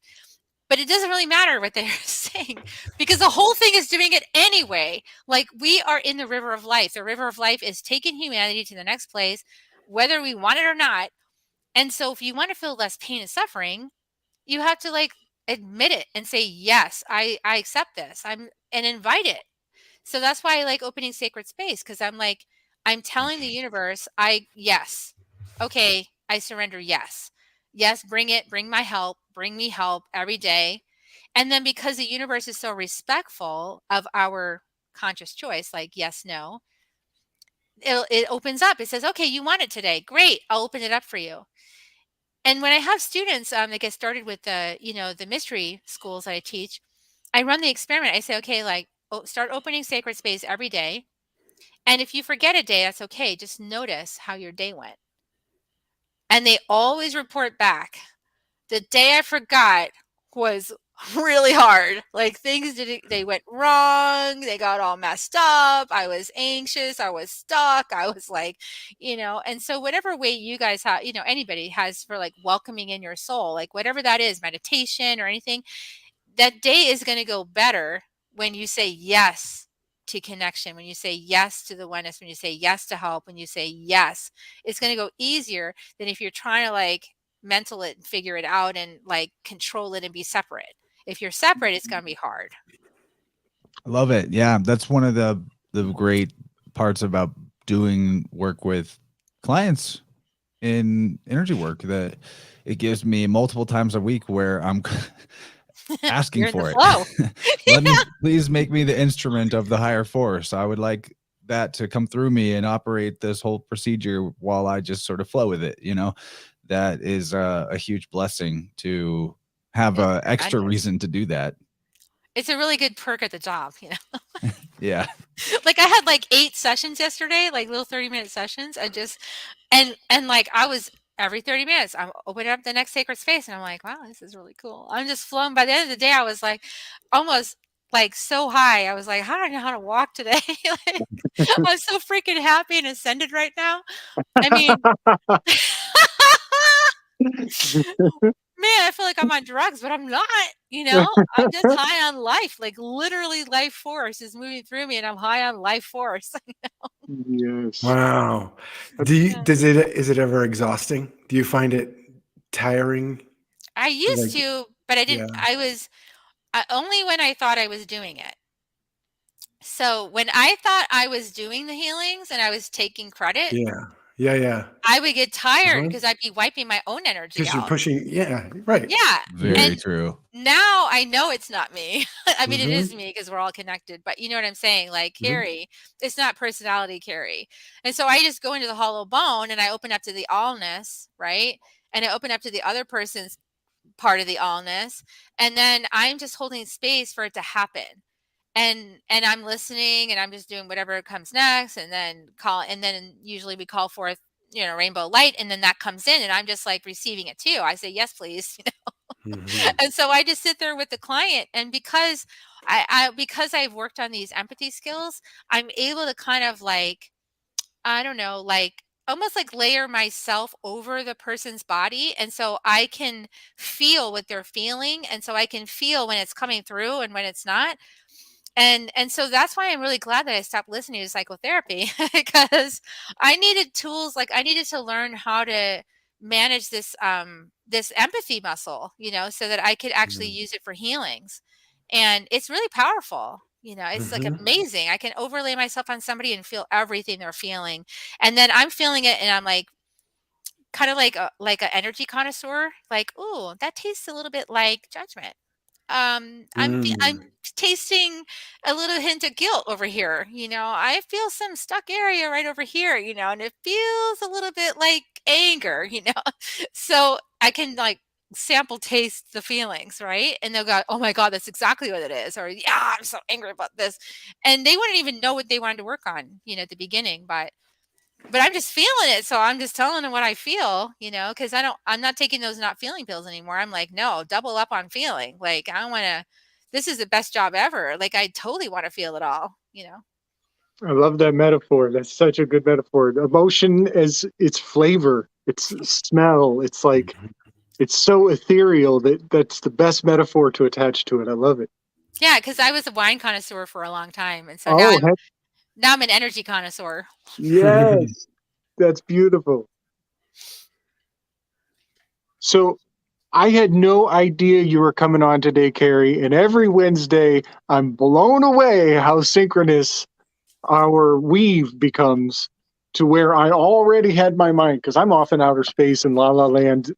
But it doesn't really matter what they're saying, because the whole thing is doing it anyway. Like, we are in the river of life. The river of life is taking humanity to the next place, whether we want it or not. And so if you want to feel less pain and suffering, you have to, like, admit it and say, yes, I accept this. And invite it. So that's why I like opening sacred space, because I'm telling the universe, yes. Okay, I surrender. Yes. Yes, bring it, bring my help, bring me help every day. And then, because the universe is so respectful of our conscious choice, like yes, no, it opens up. It says, okay, you want it today. Great. I'll open it up for you. And when I have students that get started with the mystery schools that I teach, I run the experiment. I say, okay, like, start opening sacred space every day. And if you forget a day, that's okay. Just notice how your day went. And they always report back. The day I forgot was really hard. Like, they went wrong. They got all messed up. I was anxious. I was stuck. I was like, and so whatever way you guys have, anybody has for, like, welcoming in your soul, like whatever that is, meditation or anything, that day is going to go better when you say yes to connection, when you say yes to the oneness, when you say yes to help, when you say yes, it's going to go easier than if you're trying to, like, mental it and figure it out and, like, control it and be separate. If you're separate, it's going to be hard. I love it. Yeah, that's one of the great parts about doing work with clients in energy work, that it gives me multiple times a week where I'm asking for it. Let me, please make me the instrument of the higher force. I would like that to come through me and operate this whole procedure while I just sort of flow with it. That is a huge blessing to have an extra reason to do that. It's a really good perk at the job, Yeah. Like, I had like 8 sessions yesterday, like little 30-minute sessions. And like, I was every 30 minutes, I'm opening up the next sacred space, and I'm like, wow, this is really cool. I'm just flowing. By the end of the day, I was like, almost like so high. I was like, how do I know how to walk today? Like, I'm so freaking happy and ascended right now. I mean, man, I feel like I'm on drugs, but I'm not, I'm just high on life. Like, literally, life force is moving through me, and I'm high on life force. Yes. Wow. Is it ever exhausting? Do you find it tiring? I used to, but I didn't. Yeah. I was only when I thought I was doing it. So when I thought I was doing the healings and I was taking credit, Yeah. I would get tired Uh-huh. because I'd be wiping my own energy Because you're out. pushing. Yeah. Right. Yeah. Very And true. now I know it's not me. I mean, it Mhm. is me because we're all connected, but you know what I'm saying? Like Mhm. Kerri, it's not personality Kerri. And so I just go into the hollow bone and I open up to the allness, right? And I open up to the other person's part of the allness. And then I'm just holding space for it to happen. And I'm listening and I'm just doing whatever comes next and then usually we call forth, rainbow light, and then that comes in and I'm just like receiving it too. I say, yes, please. Mhm. And so I just sit there with the client, and because because I've worked on these empathy skills, I'm able to kind of like, I don't know, like almost like layer myself over the person's body, and so I can feel what they're feeling, and so I can feel when it's coming through and when it's not. And so that's why I'm really glad that I stopped listening to psychotherapy because I needed tools, like I needed to learn how to manage this empathy muscle, so that I could actually use it for healings. And it's really powerful. It's like Mhm. amazing. I can overlay myself on somebody and feel everything they're feeling. And then I'm feeling it and I'm like kind of like an energy connoisseur, like, ooh, that tastes a little bit like judgment. I'm tasting a little hint of guilt over here. I feel some stuck area right over here, and it feels a little bit like anger, So I can like sample taste the feelings, right? And they'll go, oh my God, that's exactly what it is. Or, yeah, I'm so angry about this. And they wouldn't even know what they wanted to work on, at the beginning, but I'm just feeling it. So I'm just telling them what I feel, because I'm not taking those not feeling pills anymore. I'm like, no, double up on feeling. Like, this is the best job ever. Like, I totally want to feel it all. I love that metaphor. That's such a good metaphor. Emotion as its flavor, its smell. It's like Mhm. it's so ethereal that's the best metaphor to attach to it. I love it. Yeah. Cause I was a wine connoisseur for a long time. And so now Oh, heck I'm an energy connoisseur. yes. That's beautiful. So I had no idea you were coming on today, Kerri. And every Wednesday, I'm blown away how synchronous our weave becomes to where I already had my mind because I'm off in outer space in La La Land.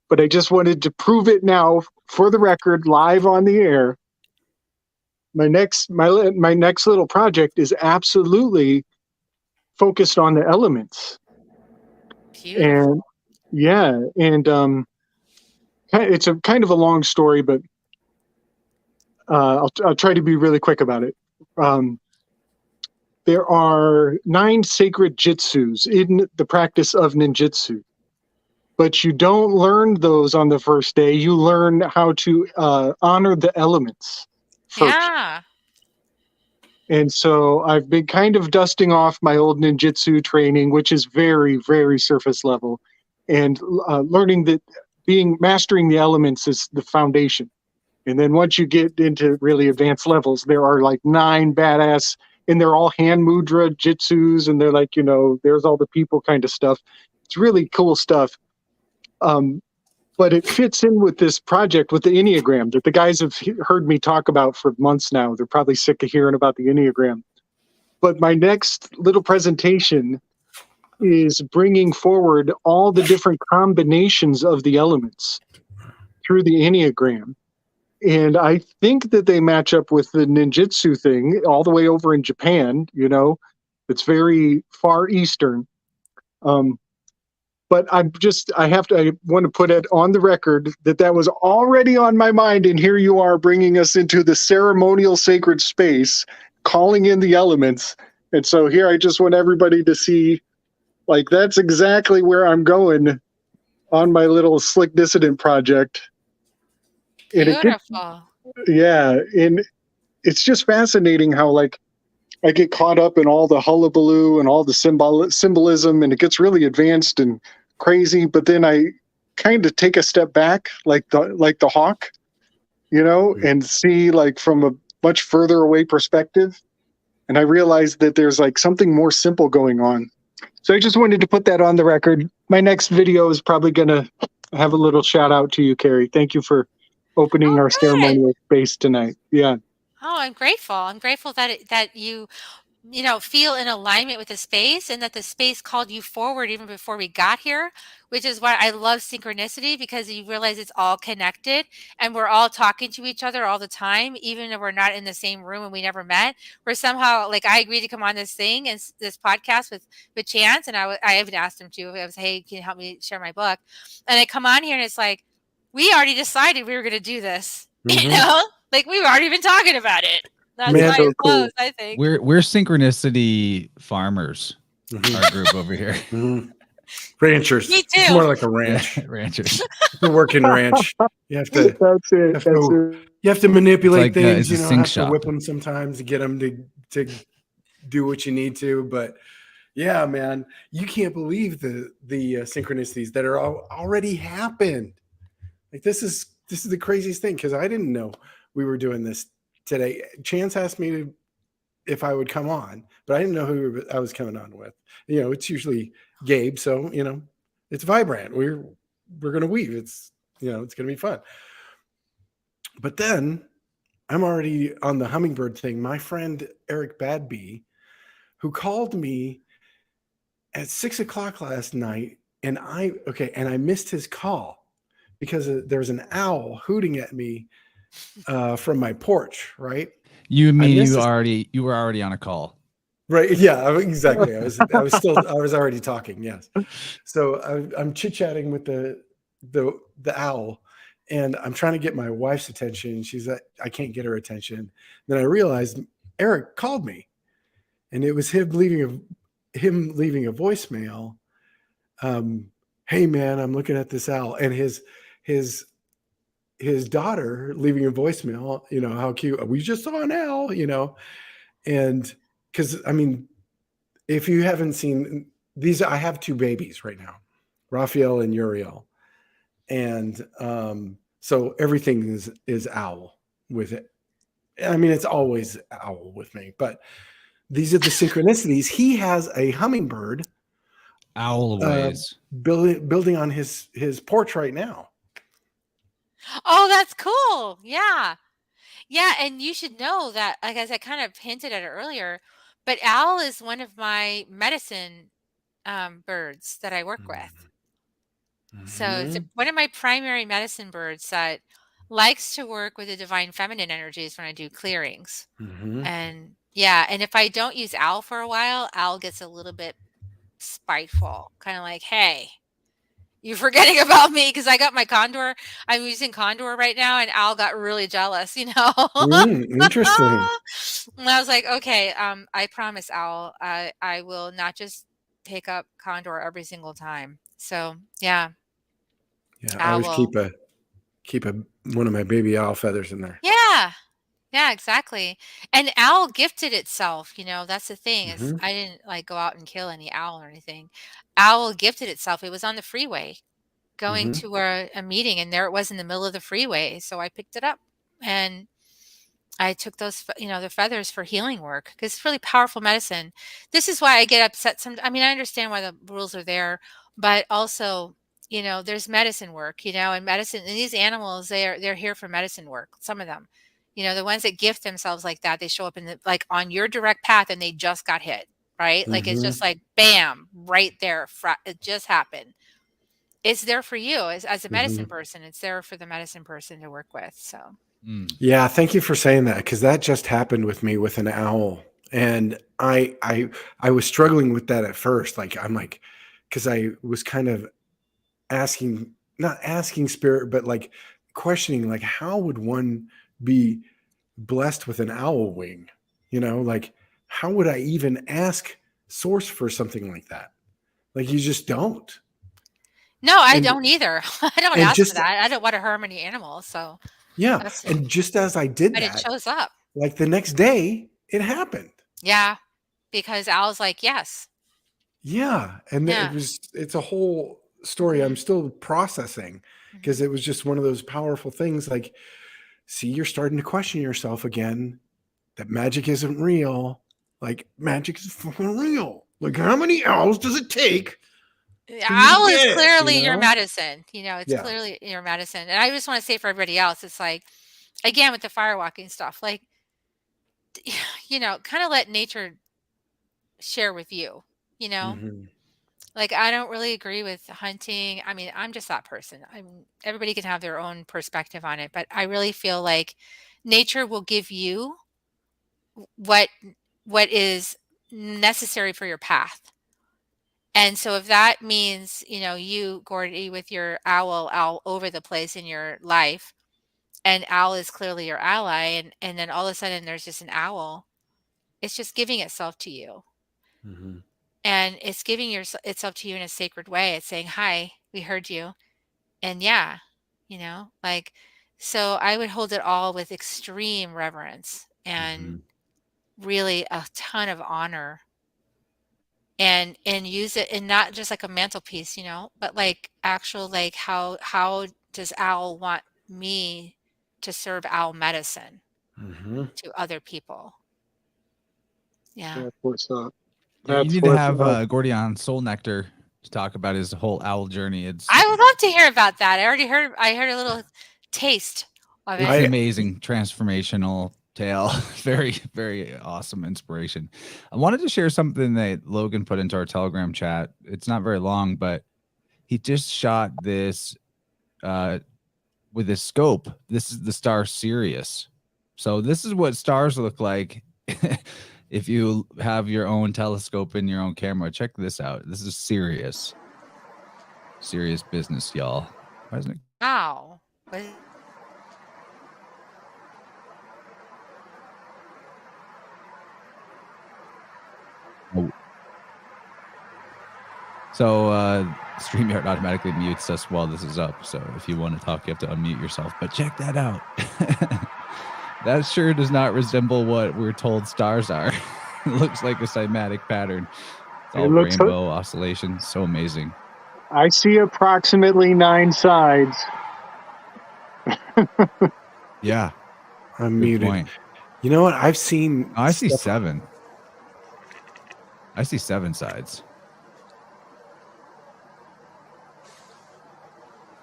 But I just wanted to prove it now for the record, live on the air. My next little project is absolutely focused on the elements. Beautiful. And yeah, and it's a kind of a long story, but I'll try to be really quick about it. There are 9 sacred jitsus in the practice of ninjutsu, but you don't learn those on the first day. You learn how to honor the elements first. Yeah. And so I've been kind of dusting off my old ninjutsu training, which is very, very surface level, and learning that mastering the elements is the foundation. And then once you get into really advanced levels, there are like 9 badass, and they're all hand mudra jitsus, and they're like, there's all the people kind of stuff. It's really cool stuff. But it fits in with this project with the Enneagram that the guys have heard me talk about for months now. They're probably sick of hearing about the Enneagram. But my next little presentation is bringing forward all the different combinations of the elements through the Enneagram. And I think that they match up with the ninjutsu thing all the way over in Japan, it's very far Eastern. But I want to put it on the record that was already on my mind. And here you are bringing us into the ceremonial sacred space, calling in the elements. And so here I just want everybody to see, like, that's exactly where I'm going on my little slick dissident project. And Beautiful. and it's just fascinating how, like, I get caught up in all the hullabaloo and all the symbolism, and it gets really advanced and crazy. But then I kind of take a step back, like the hawk, and see, like, from a much further away perspective. And I realized that there's like something more simple going on. So I just wanted to put that on the record. My next video is probably going to have a little shout out to you, Kerri. Thank you for opening Oh, our good. ceremonial space tonight. Yeah. Oh, I'm grateful. I'm grateful that you feel in alignment with the space, and that the space called you forward even before we got here, which is why I love synchronicity, because you realize it's all connected and we're all talking to each other all the time, even if we're not in the same room and we never met. We're somehow, like, I agreed to come on this thing and this podcast with Chance, and I even asked him to. I was, hey, can you help me share my book? And I come on here and it's like, we already decided we were going to do this, like we've already been talking about it. That's Man, why so it cool. flows, I think. We're synchronicity farmers. Our group over here. Ranchers. Me It's too. more like a ranch. Ranchers. It's a working ranch. You have to That's it. That's That's it. it. You have to manipulate It's like, things, it's a have sink to shop. whip them sometimes to get them to do what you need to. But yeah, man, you can't believe the synchronicities that are already happened. Like this is the craziest thing, because I didn't know we were doing this today. Chance asked me if I would come on, but I didn't know who I was coming on with. It's usually Gabe, so it's Vibe Rant. We're gonna weave. It's it's gonna be fun. But then I'm already on the hummingbird thing. My friend Eric Badby, who called me at 6:00 last night, and I missed his call because there was an owl hooting at me from my porch. Right. You mean missed you were already on a call? Right. Yeah, exactly. I was already talking. Yes. So I'm chit-chatting with the owl, and I'm trying to get my wife's attention. She's like, I can't get her attention. Then I realized Eric called me, and it was him leaving a voicemail. Hey man, I'm looking at this owl, and his daughter leaving a voicemail. How cute. We just saw an owl. And because if you haven't seen these, I have two babies right now, Raphael and Uriel, and so everything is owl with it. It's always owl with me, but these are the synchronicities. He has a hummingbird Always. building on his porch right now. Oh, that's cool. Yeah. Yeah, and you should know that, like, as I kind of hinted at it earlier, but owl is one of my medicine birds that I work with. So it's one of my primary medicine birds that likes to work with the divine feminine energies when I do clearings. And yeah, and if I don't use owl for a while, owl gets a little bit spiteful, kind of like, hey, you're forgetting about me, because I got my condor. I'm using condor right now, and owl got really jealous, Interesting. And I was like, okay, I promise, owl, I will not just pick up condor every single time. So yeah. Yeah, I always keep one of my baby owl feathers in there. Yeah, exactly. And owl gifted itself, that's the thing, is I didn't like go out and kill any owl or anything. Owl gifted itself. It was on the freeway going to a meeting, and there it was in the middle of the freeway. So I picked it up and I took those, the feathers for healing work, because it's really powerful medicine. This is why I get upset. I understand why the rules are there, but also, there's medicine work, and medicine, and these animals, they're here for medicine work. Some of them, the ones that gift themselves like that, they show up like on your direct path, and they just got hit, right? Like it's just like, bam, right there. It just happened. It's there for you as a medicine person. It's there for the medicine person to work with. So. Yeah, thank you for saying that, because that just happened with me with an owl, and I was struggling with that at first. Because I was kind of not asking spirit, but like questioning, like, how would one be blessed with an owl wing? Like, how would I even ask source for something like that? Like, you just don't. No, I don't either. I don't ask for that. I don't want to harm any animals. So yeah. And just as I did that, it shows up. Like the next day, it happened. Yeah. Because owl's like, yes. Yeah. And it's a whole story I'm still processing, because it was just one of those powerful things. Like, see, you're starting to question yourself again, that magic isn't real. Like, magic is fucking real. Like, how many owls does it take? Owl is clearly your medicine. It's clearly your medicine. And I just want to say for everybody else, it's like, again, with the firewalking stuff, like, kind of let nature share with you, you know? Mhm. Like, I don't really agree with hunting. I mean, I'm just that person. I mean, everybody can have their own perspective on it, but I really feel like nature will give you what what is necessary for your path. And so if that means, you know, you, Gordy, with your owl all over the place in your life, and owl is clearly your ally, and then all of a sudden there's just an owl, it's just giving itself to you. Mhm. And it's giving itself to you in a sacred way. It's saying, "Hi, we heard you." And yeah, you know, like, so I would hold it all with extreme reverence and Mhm. really a ton of honor, and use it, and not just like a mantelpiece, you know, but like actual, like, how does owl want me to serve owl medicine Mhm. to other people? Yeah. That's what's up. Yeah, you That's need to what's have up. Gordy on Soul Nectar to talk about his whole owl journey. I would love to hear about that. I heard a little taste of It's it. an I amazing transformational tale. Very, very awesome inspiration. I wanted to share something that Logan put into our Telegram chat. It's not very long, but he just shot this with his scope. This is the star Sirius. So this is what stars look like if you have your own telescope in your own camera. Check this out. This is Sirius. Serious business, y'all. Why isn't it? Wow. Was Oh. So StreamYard automatically mutes us while this is up. So if you want to talk, you have to unmute yourself. But check that out. That sure does not resemble what we're told stars are. It looks like a cymatic pattern. It's all It looks. rainbow oscillations. So amazing. I see approximately 9 sides. Yeah. I'm Good muted. point. You know what? I've seen I see stuff- 7. I see 7 sides.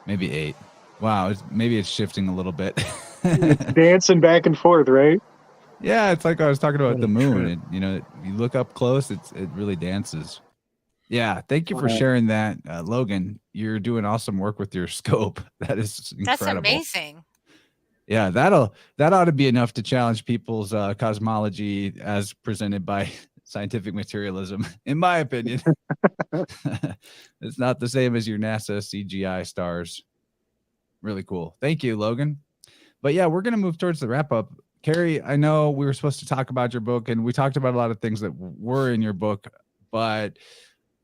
Maybe 8. Wow. Maybe it's shifting a little bit. It's dancing back and forth, right? Yeah, it's like I was talking about What the a moon. trip. You know, you look up close, it really dances. Yeah, thank you for Wow. sharing that, Logan. You're doing awesome work with your scope. That is That's incredible. amazing. Yeah, that ought to be enough to challenge people's cosmology as presented by scientific materialism, in my opinion. It's not the same as your NASA CGI stars. Really cool. Thank you, Logan. But yeah, we're going to move towards the wrap up. Kerri, I know we were supposed to talk about your book, and we talked about a lot of things that were in your book, but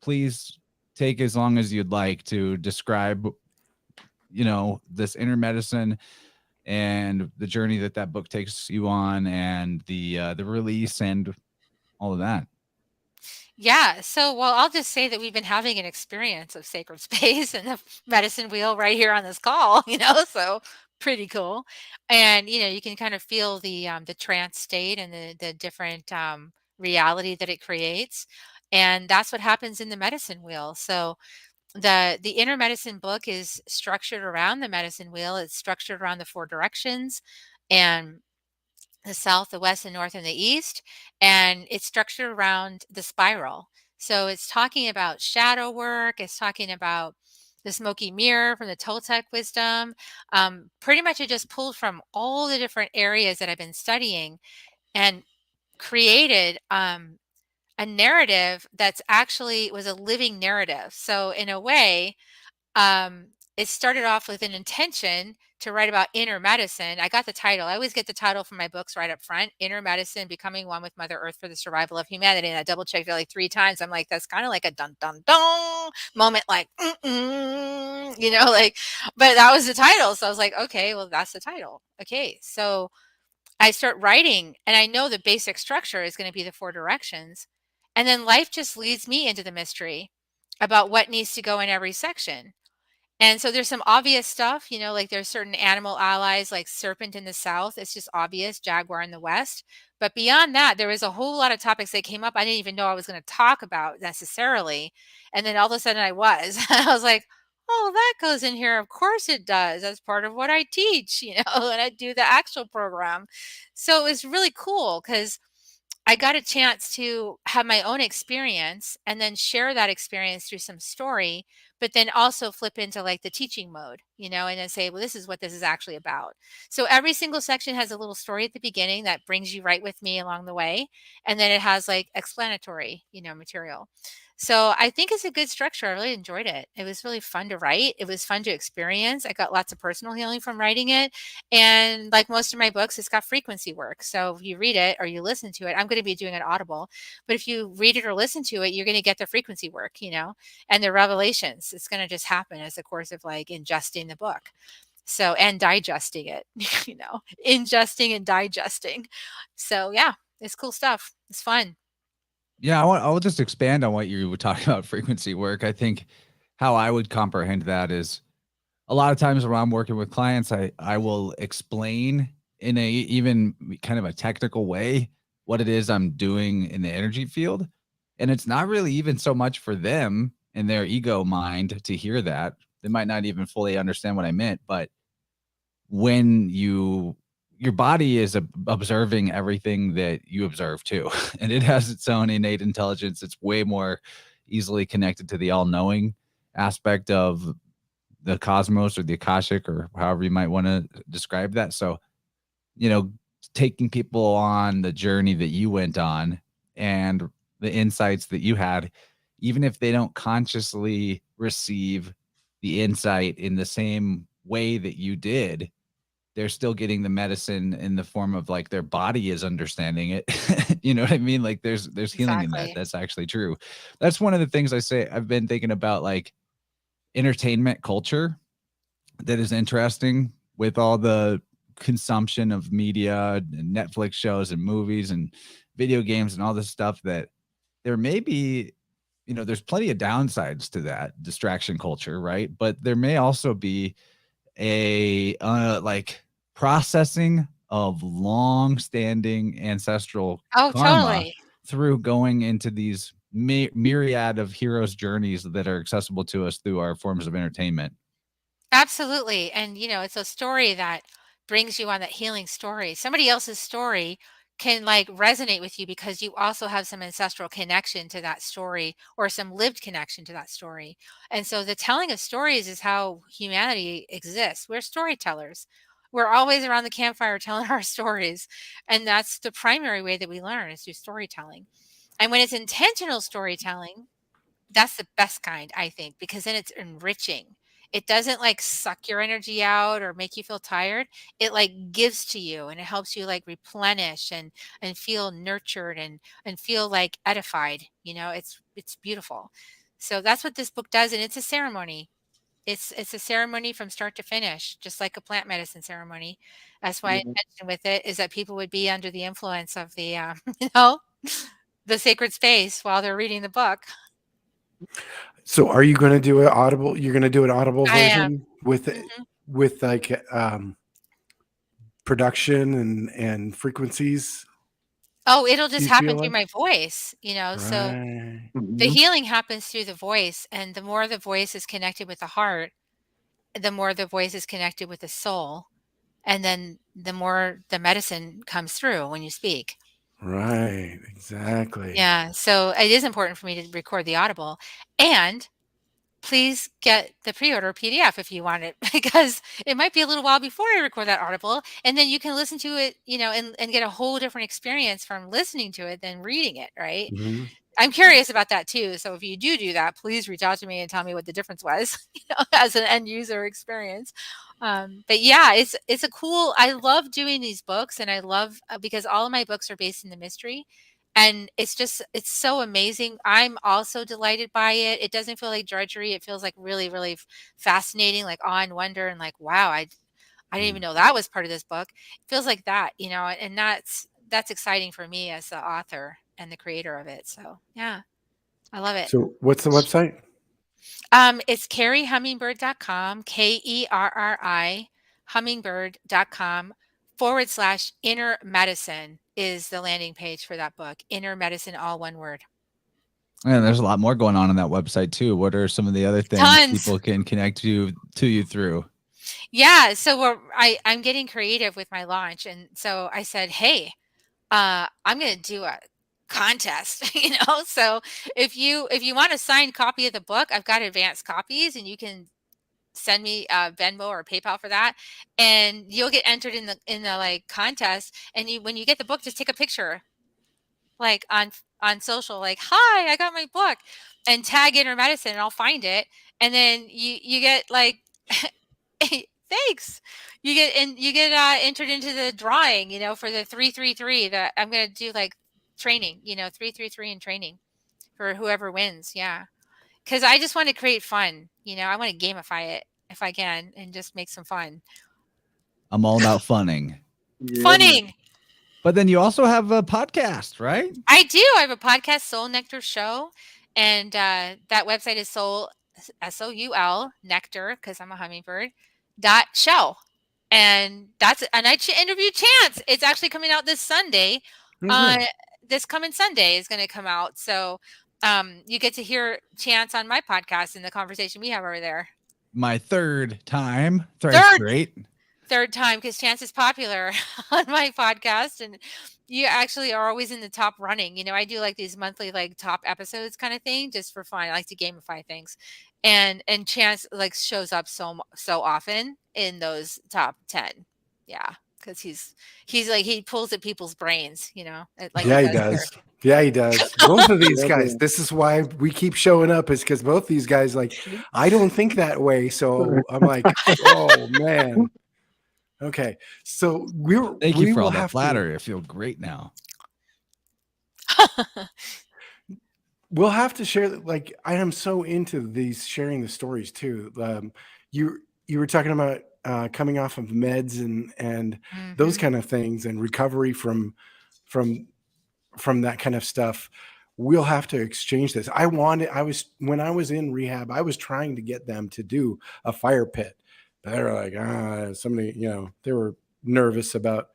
please take as long as you'd like to describe, you know, this inner medicine and the journey that book takes you on, and the release and all of that. Yeah. So, well, I'll just say that we've been having an experience of sacred space and the medicine wheel right here on this call, you know, so pretty cool. And, you know, you can kind of feel the trance state and the different reality that it creates. And that's what happens in the medicine wheel. So the inner medicine book is structured around the medicine wheel. It's structured around the 4 directions and the south, the west, the north, and the east. And it's structured around the spiral. So it's talking about shadow work. It's talking about the smoky mirror from the Toltec wisdom. Pretty much it just pulled from all the different areas that I've been studying and created a narrative that's actually was a living narrative. So in a way, um, it started off with an intention to write about inner medicine. I got the title. I always get the title from my books right up front: Inner Medicine, Becoming One with Mother Earth for the Survival of Humanity. And I double checked it like 3 times. I'm like, that's kind of like a dun dun dun moment, like, you know, like, but that was the title. So I was like, okay, well, that's the title. Okay. So I start writing, and I know the basic structure is going to be the 4 directions. And then life just leads me into the mystery about what needs to go in every section. And so there's some obvious stuff, you know, like there's certain animal allies like serpent in the south. It's just obvious, jaguar in the west. But beyond that, there was a whole lot of topics that came up I didn't even know I was going to talk about necessarily. And then all of a sudden I was. I was like, oh, that goes in here. Of course it does. That's part of what I teach, you know, and I do the actual program. So it was really cool because I got a chance to have my own experience and then share that experience through some story, but then also flip into like the teaching mode, and then say, well, this is what this is actually about. So every single section has a little story at the beginning that brings you right with me along the way. And then it has like explanatory, material. So I think it's a good structure. I really enjoyed it. It was really fun to write. It was fun to experience. I got lots of personal healing from writing it. And like most of my books, it's got frequency work. So if you read it or you listen to it, I'm going to be doing it Audible. But if you read it or listen to it, you're going to get the frequency work, and the revelations. It's going to just happen as a course of like ingesting the book. So, and digesting it, ingesting and digesting. So yeah, it's cool stuff. It's fun. Yeah, I will just expand on what you were talking about frequency work. I think how I would comprehend that is a lot of times when I'm working with clients, I will explain in a even kind of a technical way what it is I'm doing in the energy field. And it's not really even so much for them in their ego mind to hear that. They might not even fully understand what I meant, but when your body is observing everything that you observe too, and it has its own innate intelligence. It's way more easily connected to the all-knowing aspect of the cosmos or the Akashic or however you might want to describe that. So, taking people on the journey that you went on and the insights that you had, even if they don't consciously receive the insight in the same way that you did, they're still getting the medicine in the form of like their body is understanding it. You know what I mean? Like there's healing in that. Exactly. That's actually true. That's one of the things I've been thinking about, like entertainment culture that is interesting with all the consumption of media and Netflix shows and movies and video games and all this stuff, that there may be, there's plenty of downsides to that distraction culture, right? But there may also be a like processing of long-standing ancestral Oh, karma totally. through going into these myriad of heroes' journeys that are accessible to us through our forms of entertainment. Absolutely. And, it's a story that brings you on that healing story. Somebody else's story can like resonate with you because you also have some ancestral connection to that story or some lived connection to that story. And so the telling of stories is how humanity exists. We're storytellers. We're always around the campfire telling our stories. And that's the primary way that we learn is through storytelling. And when it's intentional storytelling, that's the best kind, I think, because then it's enriching. It doesn't like suck your energy out or make you feel tired. It like gives to you and it helps you like replenish and feel nurtured and feel like edified. It's beautiful. So that's what this book does, and it's a ceremony. It's a ceremony from start to finish, just like a plant medicine ceremony. That's why I Yeah. mentioned with it is that people would be under the influence of the you know the sacred space while they're reading the book. So are you going to do an Audible? You're going to do an Audible I am. version with Mhm. with like production and frequencies? Oh, it'll Do just you feel happen through like? my voice, so Right. the Mhm. healing happens through the voice, and the more the voice is connected with the heart, the more the voice is connected with the soul, and then the more the medicine comes through when you speak. Right. Exactly. Yeah, so it is important for me to record the audible, and please get the pre-order PDF if you want it, because it might be a little while before I record that audible, and then you can listen to it, and get a whole different experience from listening to it than reading it, right? Mhm. I'm curious about that too. So if you do that, please reach out to me and tell me what the difference was, as an end user experience. But yeah, it's a cool. I love doing these books, and I love because all of my books are based in the mystery, and it's so amazing. I'm also delighted by it. It doesn't feel like drudgery. It feels like really, really fascinating, like awe and wonder, and like wow, I didn't even know that was part of this book. It feels like that, and that's exciting for me as the author and the creator of it. So yeah, I love it. So what's the website? It's kerrihummingbird.com, KERRI hummingbird.com /inner medicine is the landing page for that book. Inner medicine, all one word. And there's a lot more going on that website too. What are some of the other things Tons. people can connect to you through? Yeah. So I'm getting creative with my launch. And so I said, hey, I'm going to do contest, you know? So if you want a signed copy of the book, I've got advanced copies, and you can send me Venmo or PayPal for that, and you'll get entered in the like contest. And when you get the book, just take a picture, like on social, like, hi, I got my book, and tag Inner Medicine, and I'll find it. And then you get like, thanks. You get entered into the drawing, you know, for the 333 that I'm going to do, like training, you know, 333 in training for whoever wins. Yeah. Cause I just want to create fun, you know, I want to gamify it if I can and just make some fun. I'm all about funning. Funning. But then you also have a podcast, right? I do. I have a podcast, Soul Nectar Show. And that website is Soul, SOUL, Nectar, because I'm a hummingbird, .show. And I interview Chance. It's actually coming out this Sunday. This coming Sunday is going to come out. So you get to hear Chance on my podcast and the conversation we have over there. My third time. Great. Third time, because Chance is popular on my podcast, and you actually are always in the top running. You know, I do like these monthly like top episodes kind of thing just for fun. I like to gamify things, and Chance like shows up so often in those top 10. Yeah, because he's like, he pulls at people's brains. You know, like he does. Yeah, he does. Both of these guys. This is why we keep showing up, is because both these guys, like, I don't think that way. So I'm like, oh man. Okay, so thank you for all that flattery. I feel great now. We'll have to share. Like, I am so into these sharing the stories too. You were talking about coming off of meds and those kind of things, and recovery from that kind of stuff. We'll have to exchange this. When I was in rehab, I was trying to get them to do a fire pit. They were like, somebody, you know, they were nervous about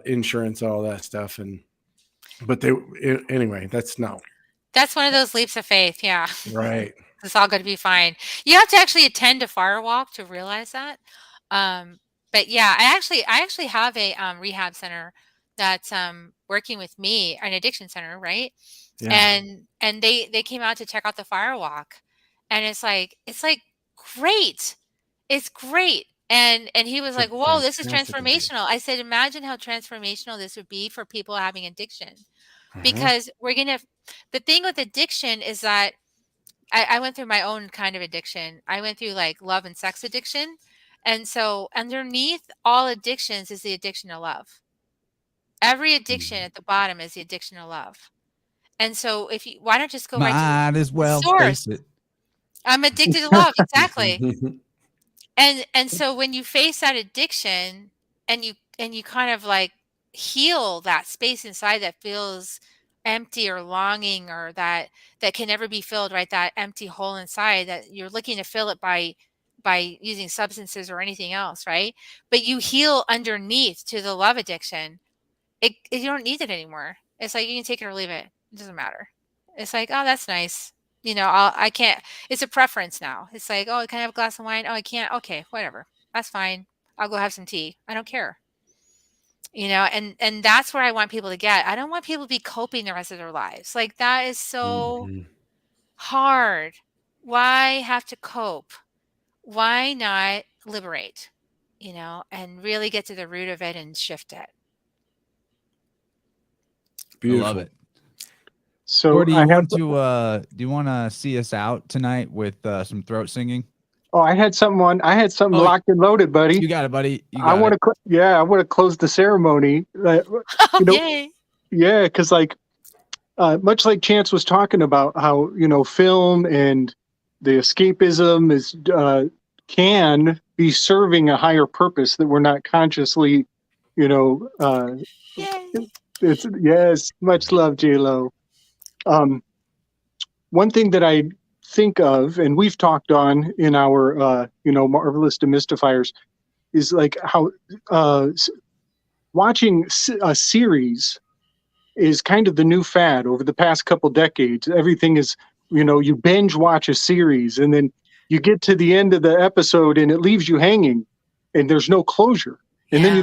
insurance, all that stuff. Anyway, that's one of those leaps of faith. Yeah. Right. It's all going to be fine. You have to actually attend a Firewalk to realize that. But yeah, I actually have a rehab center that's working with me, an addiction center. Right. Yeah. And they came out to check out the Firewalk, and it's like great. It's great. And he was like, whoa, this is transformational. I said, imagine how transformational this would be for people having addiction. Because the thing with addiction is that I went through my own kind of addiction. I went through like love and sex addiction. And so underneath all addictions is the addiction to love. Every addiction at the bottom is the addiction to love. And so why don't just go right to the source? I'm addicted to love. Exactly. And so when you face that addiction and you kind of like heal that space inside that feels empty or longing, or that can never be filled, right? That empty hole inside that you're looking to fill it by using substances or anything else, right? But you heal underneath to the love addiction. You don't need it anymore. It's like you can take it or leave it. It doesn't matter. It's like, oh, that's nice. You know, I can't, it's a preference now. It's like, oh, can I have a glass of wine? Oh, I can't. Okay, whatever. That's fine. I'll go have some tea. I don't care. You know, and that's where I want people to get. I don't want people to be coping the rest of their lives. Like, that is so hard. Why have to cope? Why not liberate, you know, and really get to the root of it and shift it? Beautiful. I love it. So Gordy, do you want to see us out tonight with some throat singing? Oh, I had something locked and loaded, buddy. You got it, buddy. I want to close the ceremony. Yay. Yeah, because like much like Chance was talking about how, you know, film and the escapism is can be serving a higher purpose that we're not consciously, you know. It's yes, much love, J-Lo. One thing that I think of, and we've talked on in our, you know, Marvelous Demystifiers, is like how watching a series is kind of the new fad over the past couple decades. Everything is, you know, you binge watch a series and then you get to the end of the episode and it leaves you hanging and there's no closure. And then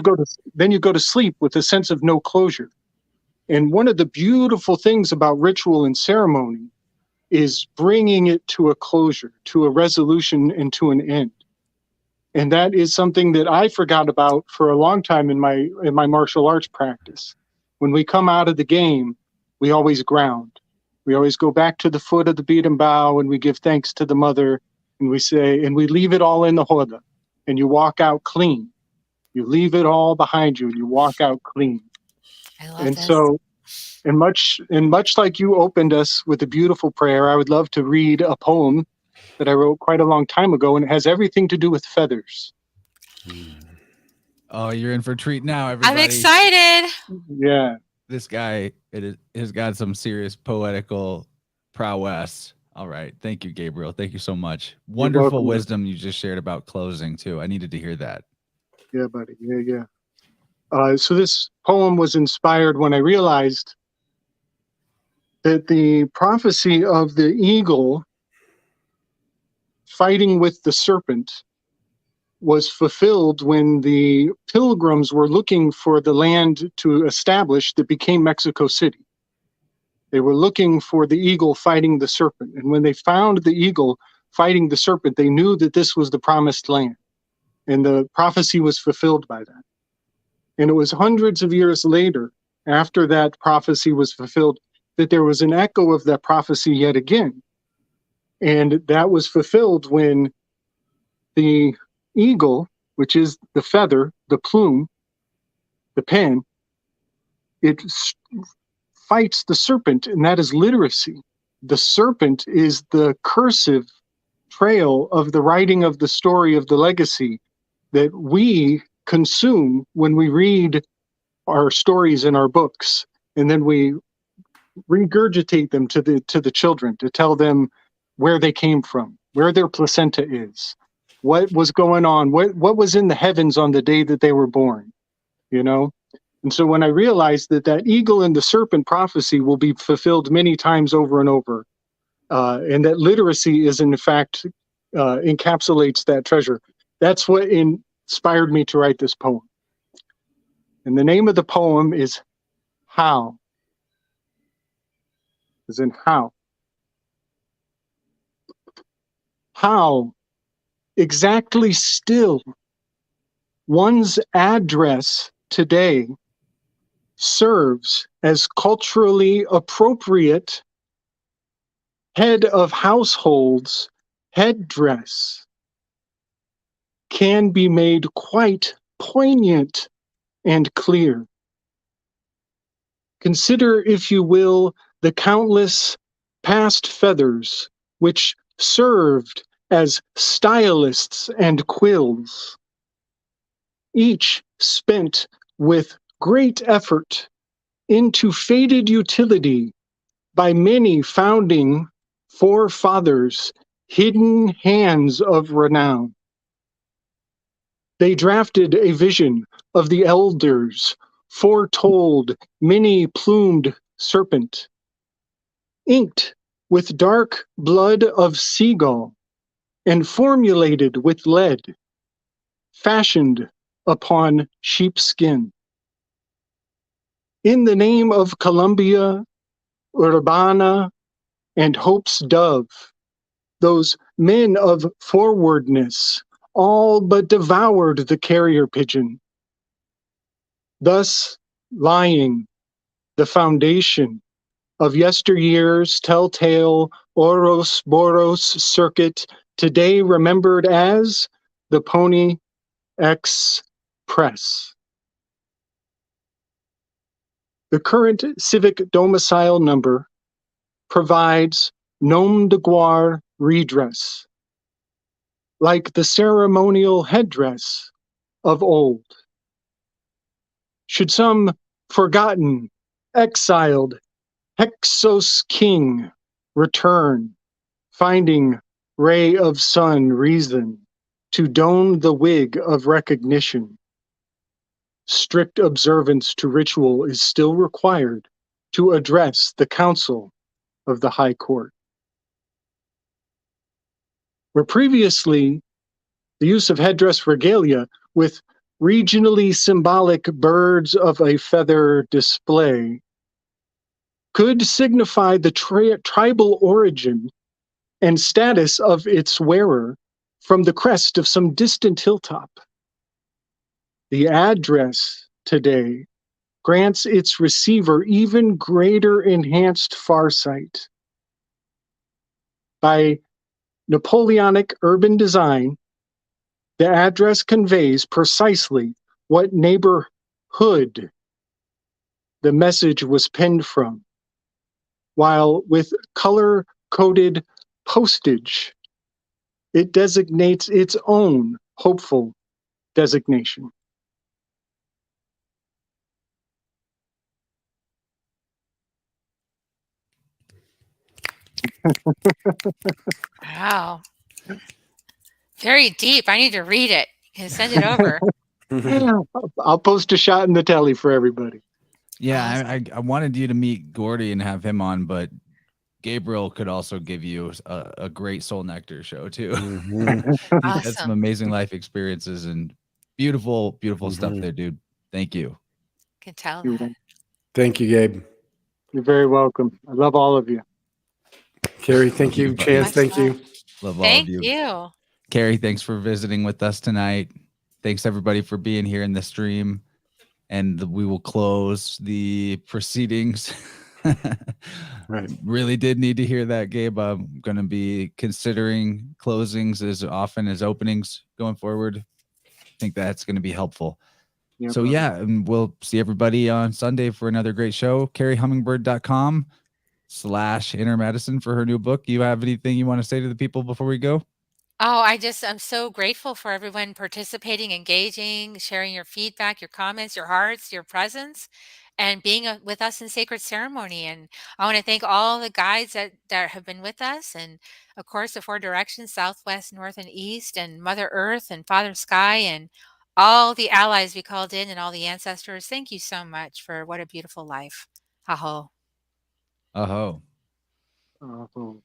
you go to sleep with a sense of no closure. And one of the beautiful things about ritual and ceremony is bringing it to a closure, to a resolution, and to an end. And that is something that I forgot about for a long time in my martial arts practice. When we come out of the game, we always ground. We always go back to the foot of the beat and bow, and we give thanks to the mother, and we say, and we leave it all in the hoda, and you walk out clean. You leave it all behind you, and you walk out clean. I love And this. so, and much like you opened us with a beautiful prayer, I would love to read a poem that I wrote quite a long time ago, and it has everything to do with feathers. Oh, you're in for a treat now, everybody. I'm excited. Yeah. This guy has got some serious poetical prowess. All right. Thank you, Gabriel. Thank you so much. Wonderful welcome. wisdom you just shared about closing, too. I needed to hear that. Yeah, buddy. Yeah. So this poem was inspired when I realized that the prophecy of the eagle fighting with the serpent was fulfilled when the pilgrims were looking for the land to establish that became Mexico City. They were looking for the eagle fighting the serpent. And when they found the eagle fighting the serpent, they knew that this was the promised land. And the prophecy was fulfilled by that. And it was hundreds of years later, after that prophecy was fulfilled, that there was an echo of that prophecy yet again. And that was fulfilled when the eagle, which is the feather, the plume, the pen, it fights the serpent, and that is literacy. The serpent is the cursive trail of the writing of the story of the legacy that we consume when we read our stories in our books, and then we regurgitate them to the children to tell them where they came from, where their placenta is, what was going on, what was in the heavens on the day that they were born, you know? And so when I realized that eagle and the serpent prophecy will be fulfilled many times over and over, and that literacy is in fact encapsulates that treasure, that's what inspired me to write this poem. And the name of the poem is How. As in how. How exactly still one's address today serves as culturally appropriate head of household's headdress can be made quite poignant and clear. Consider, if you will, the countless past feathers which served as stylists and quills, each spent with great effort into faded utility by many founding forefathers' hidden hands of renown. They drafted a vision of the elders, foretold many-plumed serpent, inked with dark blood of seagull, and formulated with lead, fashioned upon sheepskin. In the name of Columbia, Urbana, and Hope's dove, those men of forwardness all but devoured the carrier pigeon, thus lying the foundation of yesteryear's telltale Ouroboros circuit, today remembered as the Pony Express. The current civic domicile number provides nom de guerre redress, like the ceremonial headdress of old. Should some forgotten, exiled Hexos king return, finding ray of sun reason to don the wig of recognition, strict observance to ritual is still required to address the council of the High Court. Where previously the use of headdress regalia with regionally symbolic birds of a feather display could signify the tribal origin and status of its wearer from the crest of some distant hilltop. The address today grants its receiver even greater enhanced farsight. By Napoleonic urban design, the address conveys precisely what neighborhood the message was penned from, while with color-coded postage, it designates its own hopeful designation. Wow. Very deep. I need to read it. You can send it over. I'll post a shot in the telly for everybody. Yeah, Awesome. I wanted you to meet Gordy and have him on, but Gabriel could also give you a great Soul Nectar show too. He's had some Awesome. amazing life experiences and beautiful, beautiful stuff there, dude. Thank you. Can tell You're that. Thank you, Gabe. very welcome. I love all of you. Kerri, thank Love you, you. buddy. Chance, thank you. Love all Thank of you. you. Kerri, thanks for visiting with us tonight. Thanks everybody for being here in the stream. And we will close the proceedings. Right. Really did need to hear that, Gabe. I'm going to be considering closings as often as openings going forward. I think that's going to be helpful. Yeah, So brother. yeah, and we'll see everybody on Sunday for another great show. KerriHummingbird.com/inner-medicine for her new book. You have anything you want to say to the people before we go? Oh, I'm so grateful for everyone participating, engaging, sharing your feedback, your comments, your hearts, your presence, and being with us in sacred ceremony. And I want to thank all the guides that have been with us. And of course, the four directions, Southwest, North, and East, and Mother Earth and Father Sky, and all the allies we called in and all the ancestors. Thank you so much for what a beautiful life. Aho. Aho. Oh.